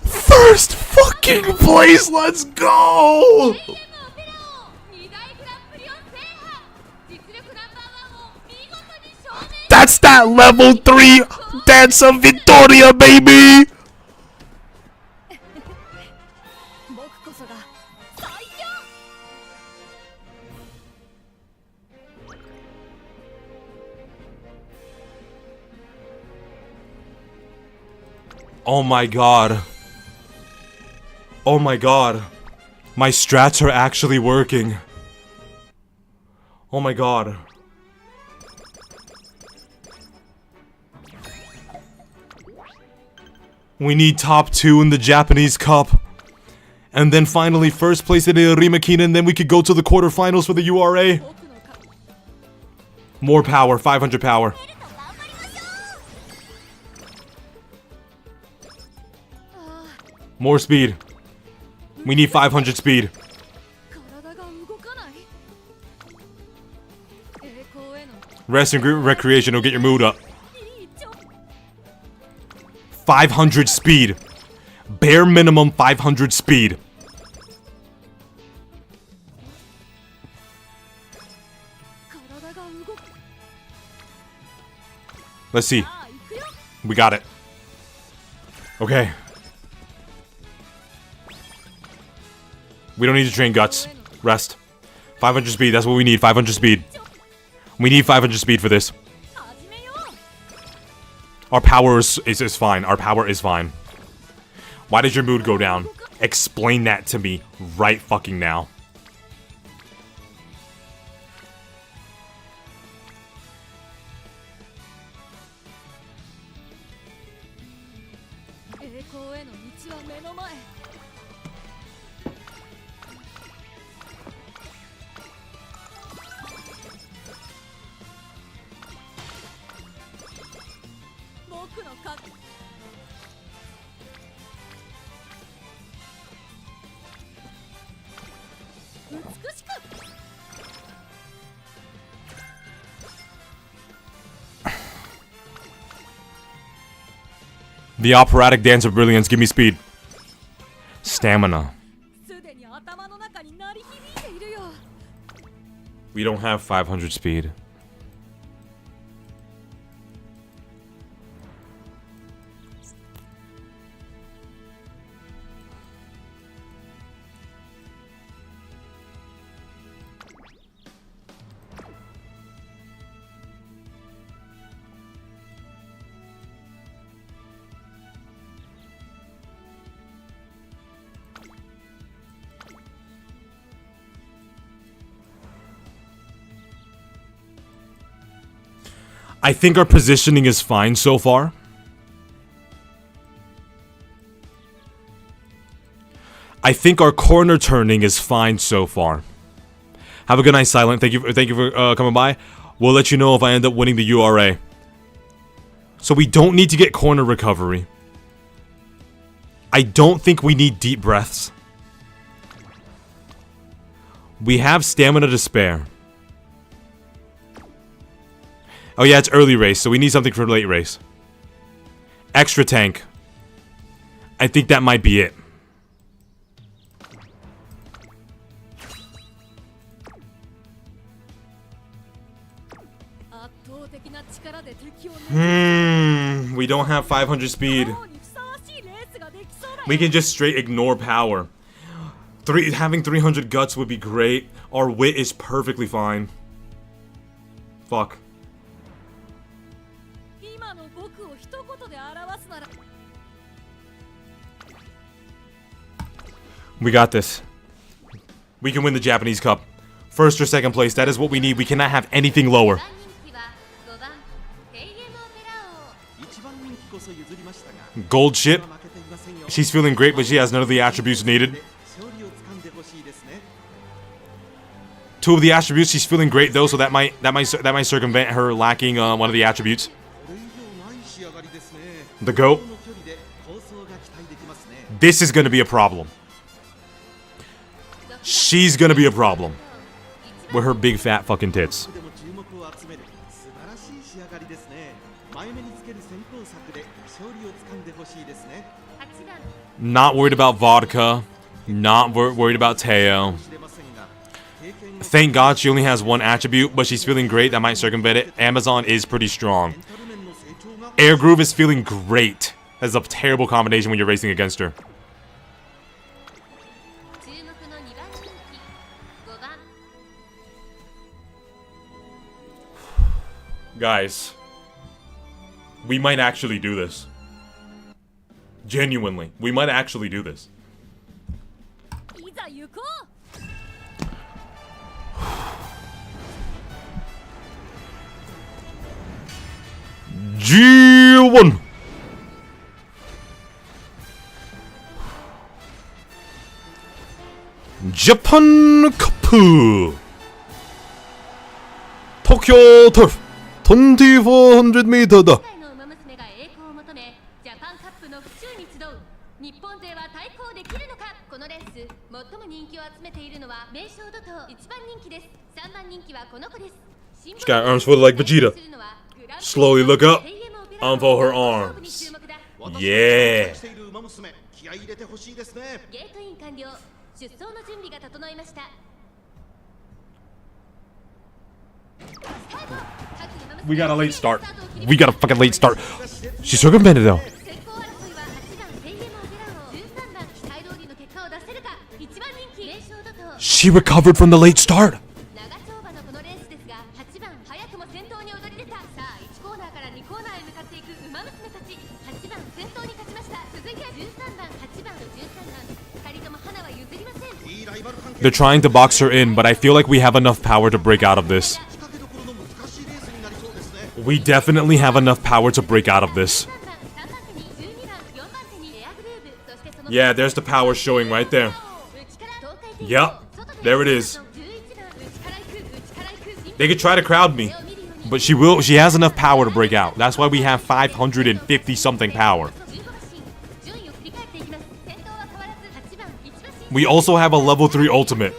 First fucking place, let's go! That's that level 3 Dance of Victoria, baby! Oh my god. Oh my god. My strats are actually working. Oh my god. We need top 2 in the Japanese Cup. And then finally first place in the Rimakina, and then we could go to the quarterfinals for the URA. More power, 500 power. More speed. We need 500 speed. Rest and recreation will get your mood up. 500 speed. Bare minimum 500 speed. Let's see. We got it. Okay. We don't need to train guts. Rest. 500 speed, that's what we need. 500 speed. We need 500 speed for this. Our power is fine. Our power is fine. Why did your mood go down? Explain that to me right fucking now. The operatic dance of brilliance, give me speed. Stamina. We don't have 500 speed. I think our positioning is fine so far. I think our corner turning is fine so far. Have a good night, Silent. Thank you for coming by. We'll let you know if I end up winning the URA. So we don't need to get corner recovery. I don't think we need deep breaths. We have stamina to spare. Oh yeah, it's early race, so we need something for late race. Extra tank. I think that might be it. We don't have 500 speed. We can just straight ignore power. Having 300 guts would be great. Our wit is perfectly fine. Fuck. We got this. We can win the Japanese Cup. First or second place, that is what we need. We cannot have anything lower. Gold ship. She's feeling great, but she has none of the attributes needed. 2 of the attributes, she's feeling great though, so that might circumvent her lacking one of the attributes. The goat. This is gonna be a problem. She's gonna be a problem with her big fat fucking tits. Not worried about vodka. Not worried about Teo. Thank God she only has 1 attribute, but she's feeling great. That might circumvent it. Amazon is pretty strong. Air Groove is feeling great. That's a terrible combination when you're racing against her. Guys, we might actually do this. Genuinely, we might actually do this. G1 Japan Cup Tokyo Turf 2400 meter だ。She's got arms folded like Vegeta. Slowly look up. Unfold her arms. Yeah. We got a late start. We got a fucking late start. She's circumvented though. She recovered from the late start. They're trying to box her in, but I feel like we have enough power to break out of this. We definitely have enough power to break out of this. Yeah, there's the power showing right there. Yup, there it is. They could try to crowd me, but she has enough power to break out. That's why we have 550 something power. We also have a level 3 ultimate.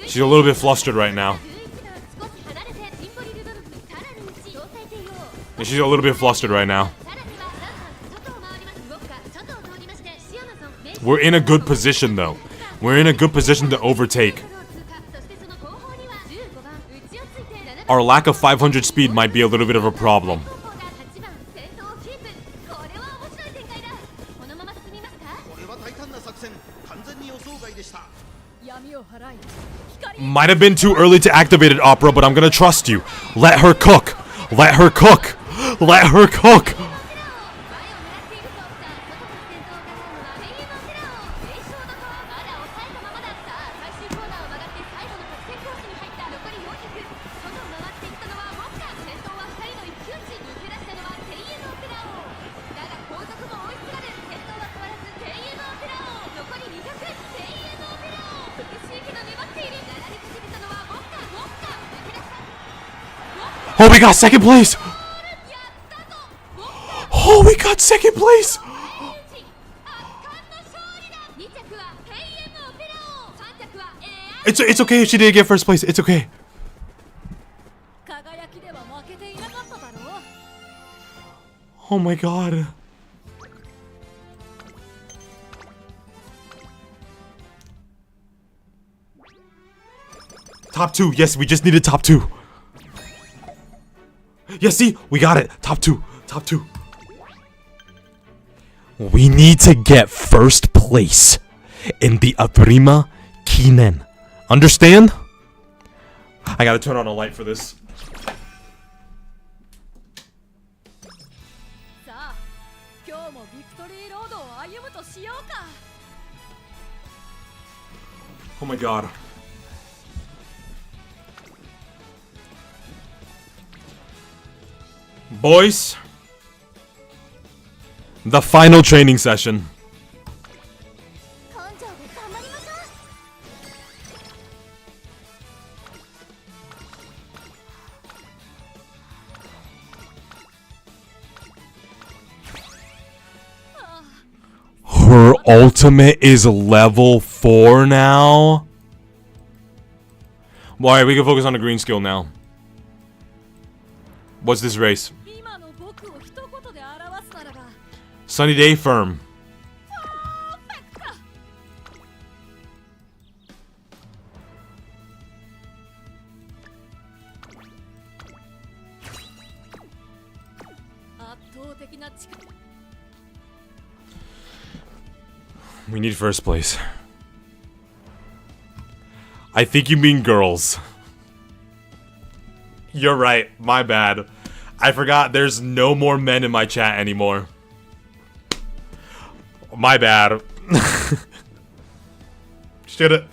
She's a little bit flustered right now. And she's a little bit flustered right now. We're in a good position though. We're in a good position to overtake. Our lack of 500 speed might be a little bit of a problem. Might have been too early to activate it, Opera, but I'm gonna trust you. Let her cook. Let her cook. Let her cook. Oh, we got second place! Oh, we got second second place! It's okay if she didn't get first place. It's okay. Oh my god. Top 2. Yes, we just needed top 2. Yes, see? We got it. Top 2. Top 2. We need to get first place in the Aprima Kinen. Understand? I gotta turn on a light for this. Oh my god. Boys, the final training session. Her ultimate is level 4 now. Alright, we can focus on the green skill now. What's this race? Sunny day, firm. We need first place. I think you mean girls. You're right, my bad. I forgot there's no more men in my chat anymore. My bad. Should've.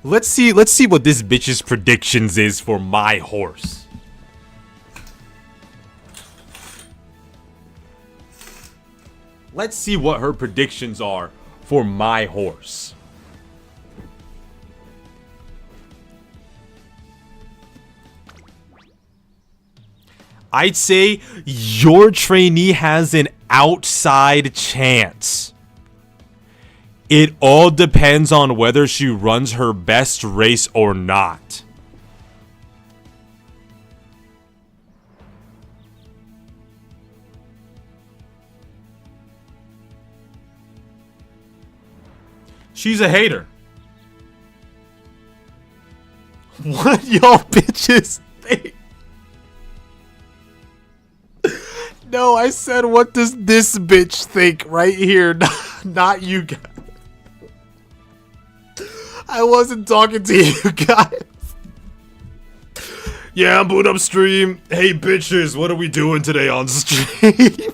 Let's see what this bitch's predictions is for my horse. Let's see what her predictions are for my horse. I'd say your trainee has an outside chance. It all depends on whether she runs her best race or not. She's a hater. What y'all bitches think? No, I said, what does this bitch think right here? Not you guys. I wasn't talking to you guys. Yeah, I'm booting up stream. Hey, bitches, what are we doing today on stream?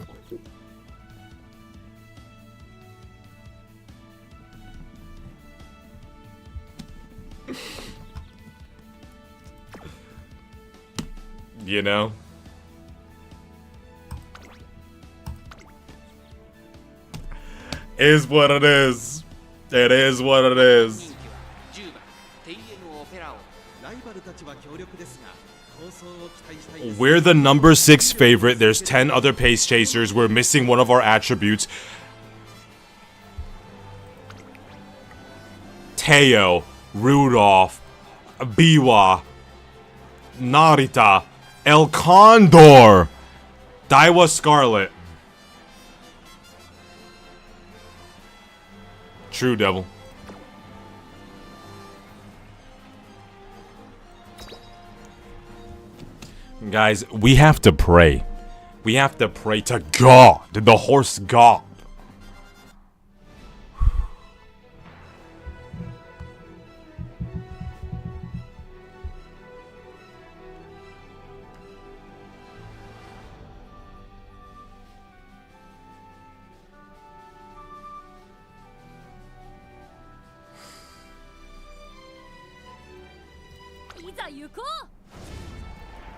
You know? Is what it is. It is what it is. We're the number 6 favorite. There's 10 other pace chasers. We're missing one of our attributes. Teo, Rudolph, Biwa, Narita, El Condor, Daiwa Scarlet. True, Devil. Guys, we have to pray. We have to pray to God, the horse God.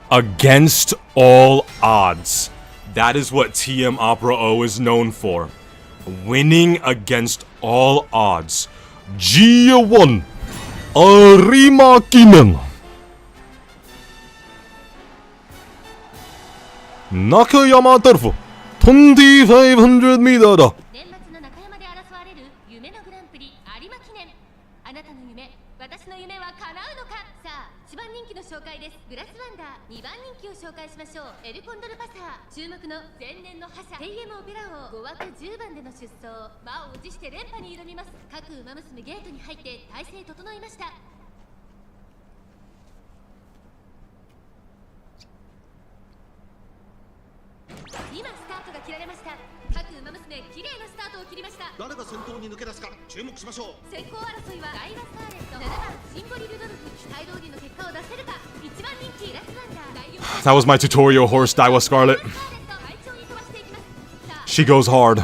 Against all odds. That is what TM Opera O is known for. Winning against all odds. G1 Arima Kinen. Nakayama turf 2500 meter だ。年末の中山で争われる夢のグランプリ有馬記念。あなたの夢、私の夢は叶うのか。さあ、1番人気の紹介です。グラスワンダー。2番人気を紹介しましょう。エルコンドルパサー。注目の前年の覇者テイエムオペラ王。5枠10番での出走。魔を持して連覇に挑みます。各馬娘ゲートに入って体勢整いました。今スタートが切られました。各馬娘綺麗なスタートを切りました。誰が先頭に抜け出すか注目しましょう。先行争いはダイワスターレット、7番シンボリルドルフ。期待通りの結果を出せるか。1番人気ラスワンダー。第4 That was my tutorial horse, Daiwa Scarlet. She goes hard.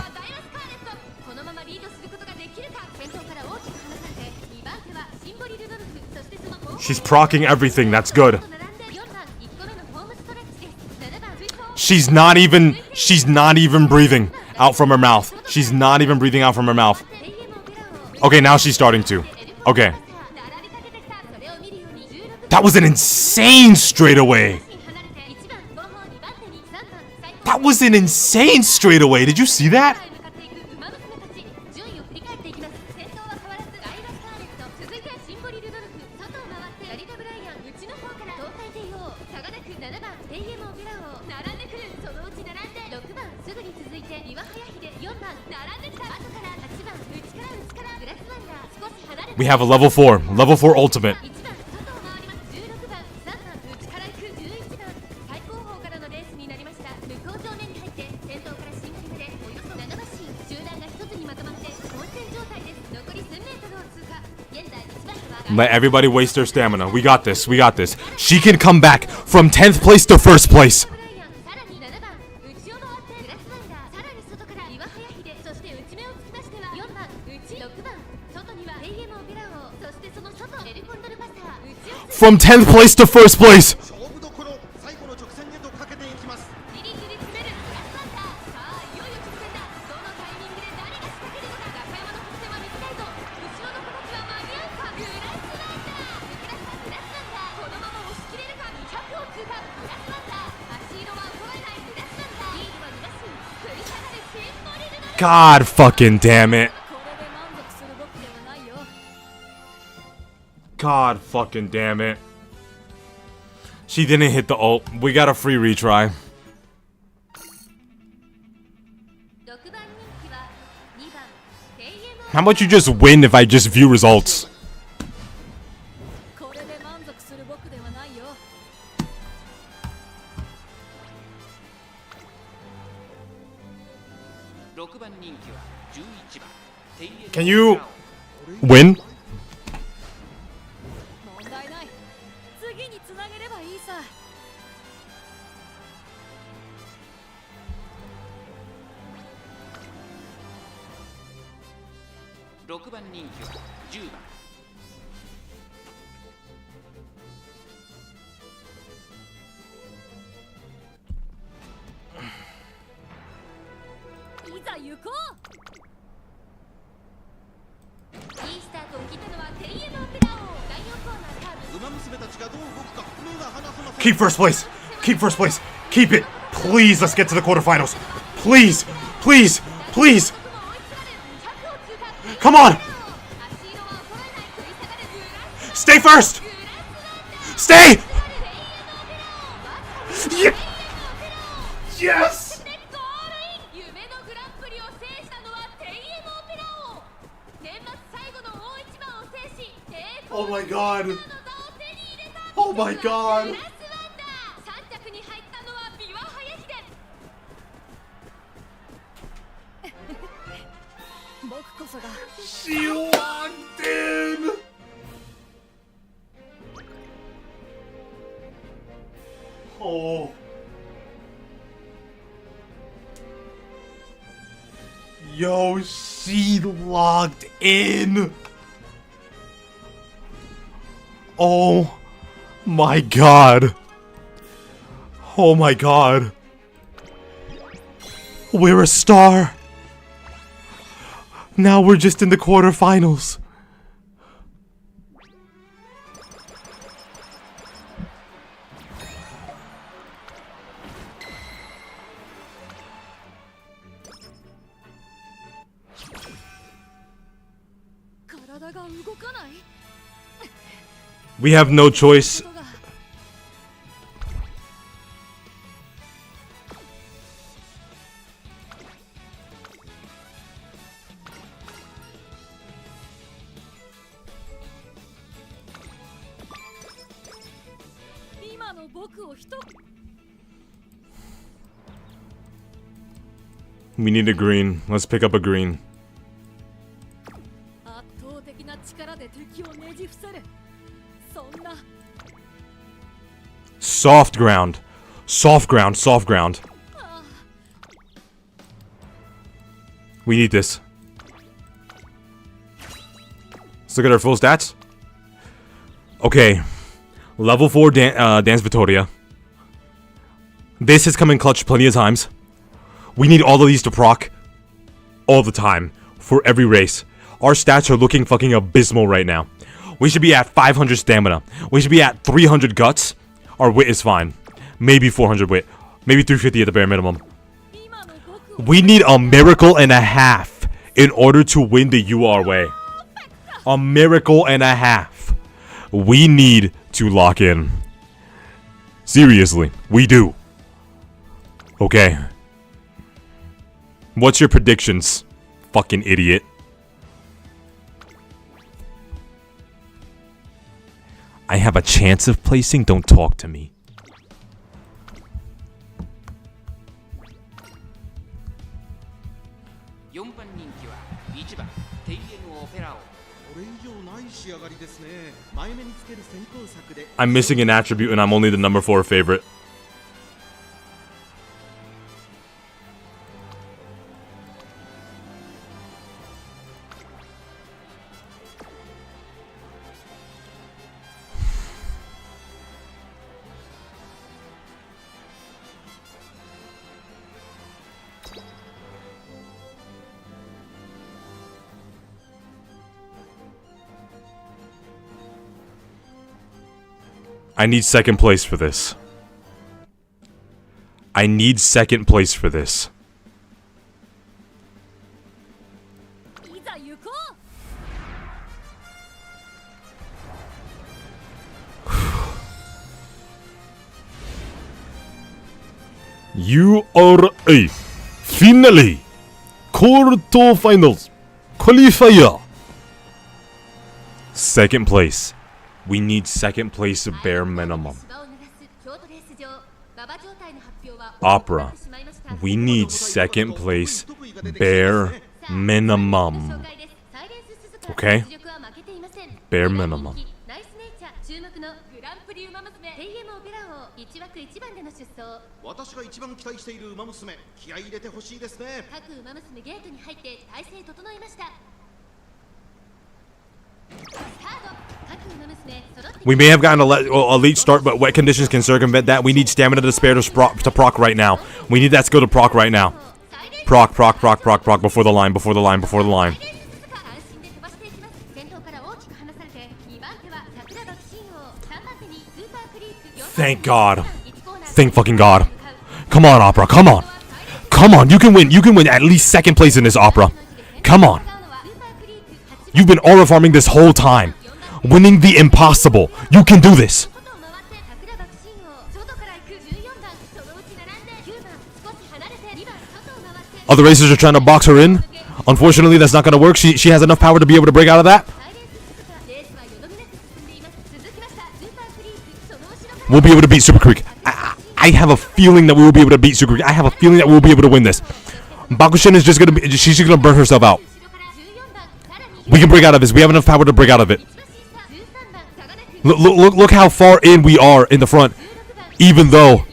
このままリードすることができるか。先頭から大きく離されて2番手はシンボリルドルフ。そしてその後 She's proccing everything. That's good. 4番1個目のホームストレッチです。7番 She's not even breathing out from her mouth. She's not even breathing out from her mouth. Okay, now she's starting to. Okay. That was an insane straightaway. That was an insane straightaway. Did you see that? We have a level 4 ultimate. Let everybody waste their stamina. We got this. We got this. She can come back from 10th place to 1st place. From 10th place to 1st place. God fucking damn it. God fucking damn it. She didn't hit the ult. We got a free retry. How about you just win if I just view results? Can you win? Keep 1st place. Keep 1st place. Keep it. Please, let's get to the quarterfinals. Please. Please. Please. Come on. Stay 1st. Stay. Yes. Oh my god. Oh my god. She walked in. Oh. Yo, she logged in. Oh my god. Oh my god. We're a star. Now we're just in the quarterfinals. We have no choice. We need a green. Let's pick up a green. Soft ground. Soft ground. Soft ground. We need this. Let's look at our full stats. Okay. Level 4 Dance Vittoria. This has come in clutch plenty of times. We need all of these to proc all the time for every race. Our stats are looking fucking abysmal right now. We should be at 500 stamina. We should be at 300 guts. Our wit is fine. Maybe 400 wit. Maybe 350 at the bare minimum. We need a miracle and a half in order to win the UR way. A miracle and a half. We need to lock in. Seriously, we do. Okay. What's your predictions, fucking idiot? I have a chance of placing? Don't talk to me. I'm missing an attribute and I'm only the number 4 favorite. I need second place for this. I need second place for this. URA finally quarterfinals qualifier. Second place. We need second place bare minimum. Opera. We need second place bare minimum. Okay? Bare minimum. We may have gotten a late start, but wet conditions can circumvent that. We need stamina to spare to proc right now. We need that skill to proc right now. Proc, before the line, before the line, before the line. Thank God. Thank fucking God. Come on, Opera, come on. Come on, you can win at least second place in this, Opera. Come on. You've been aura farming this whole time. Winning the impossible. You can do this. Other racers are trying to box her in. Unfortunately, that's not going to work. She has enough power to be able to break out of that. We'll be able to beat Super Creek. I have a feeling that we will be able to beat Super Creek. I have a feeling that we will be able to win this. Bakushin is just going to be... She's just going to burn herself out. We can break out of this. We have enough power to break out of it. Look how far in we are in the front. Even though...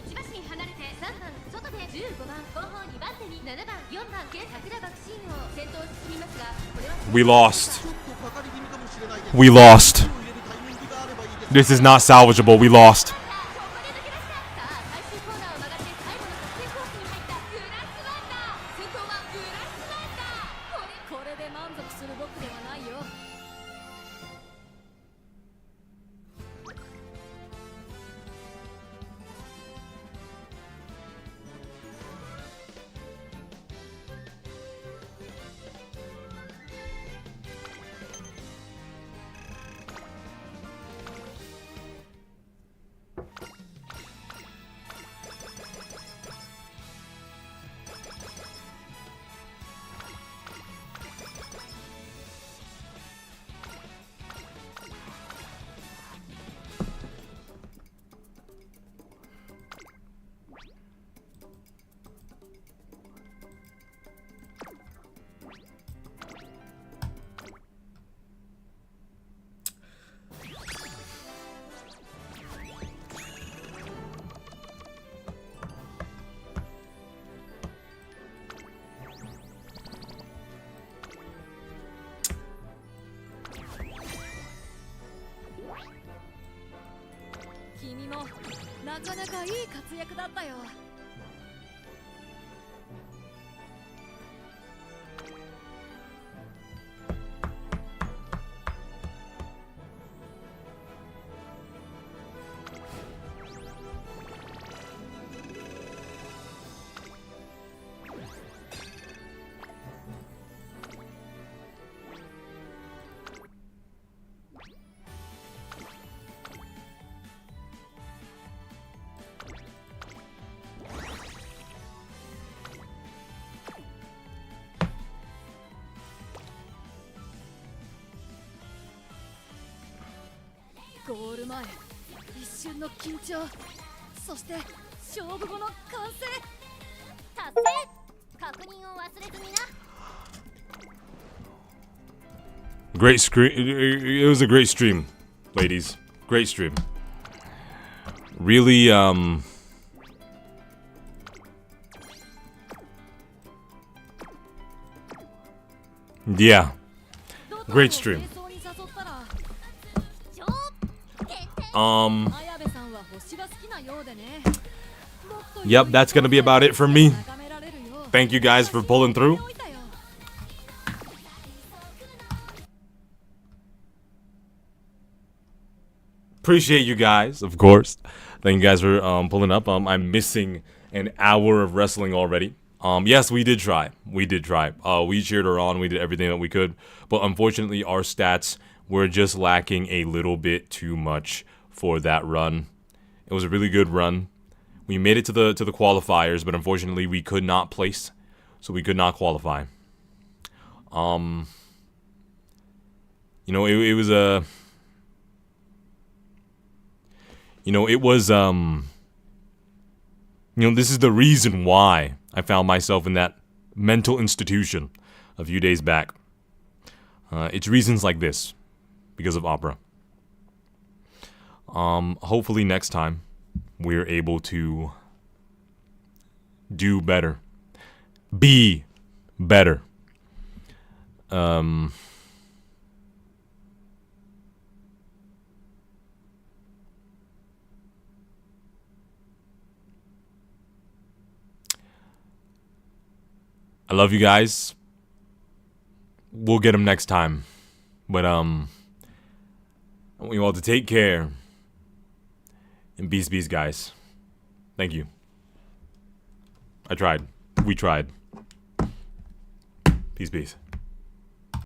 We lost. We lost. This is not salvageable. We lost. かなかいい活躍だったよ。ゴール前、一瞬の緊張、そして勝負後の完成。達成。確認を忘れずにな。Great screen. It was a great stream, ladies. Great stream. Really, yeah. Great stream. Yep, that's gonna be about it for me. Thank you guys for pulling through. Appreciate you guys, of course. Thank you guys for pulling up. I'm missing an hour of wrestling already. Yes, we did try. We did try. We cheered her on. We did everything that we could. But unfortunately, our stats were just lacking a little bit too much for that run. It was a really good run. We made it to the qualifiers, but unfortunately, we could not place, so we could not qualify. You know, it was a. You know, it was you know, this is the reason why I found myself in that mental institution a few days back. It's reasons like this, because of opera. Hopefully next time we're able to do better. Be better. I love you guys. We'll get them next time. But I want you all to take care. And peace, guys. Thank you. I tried. We tried. Peace.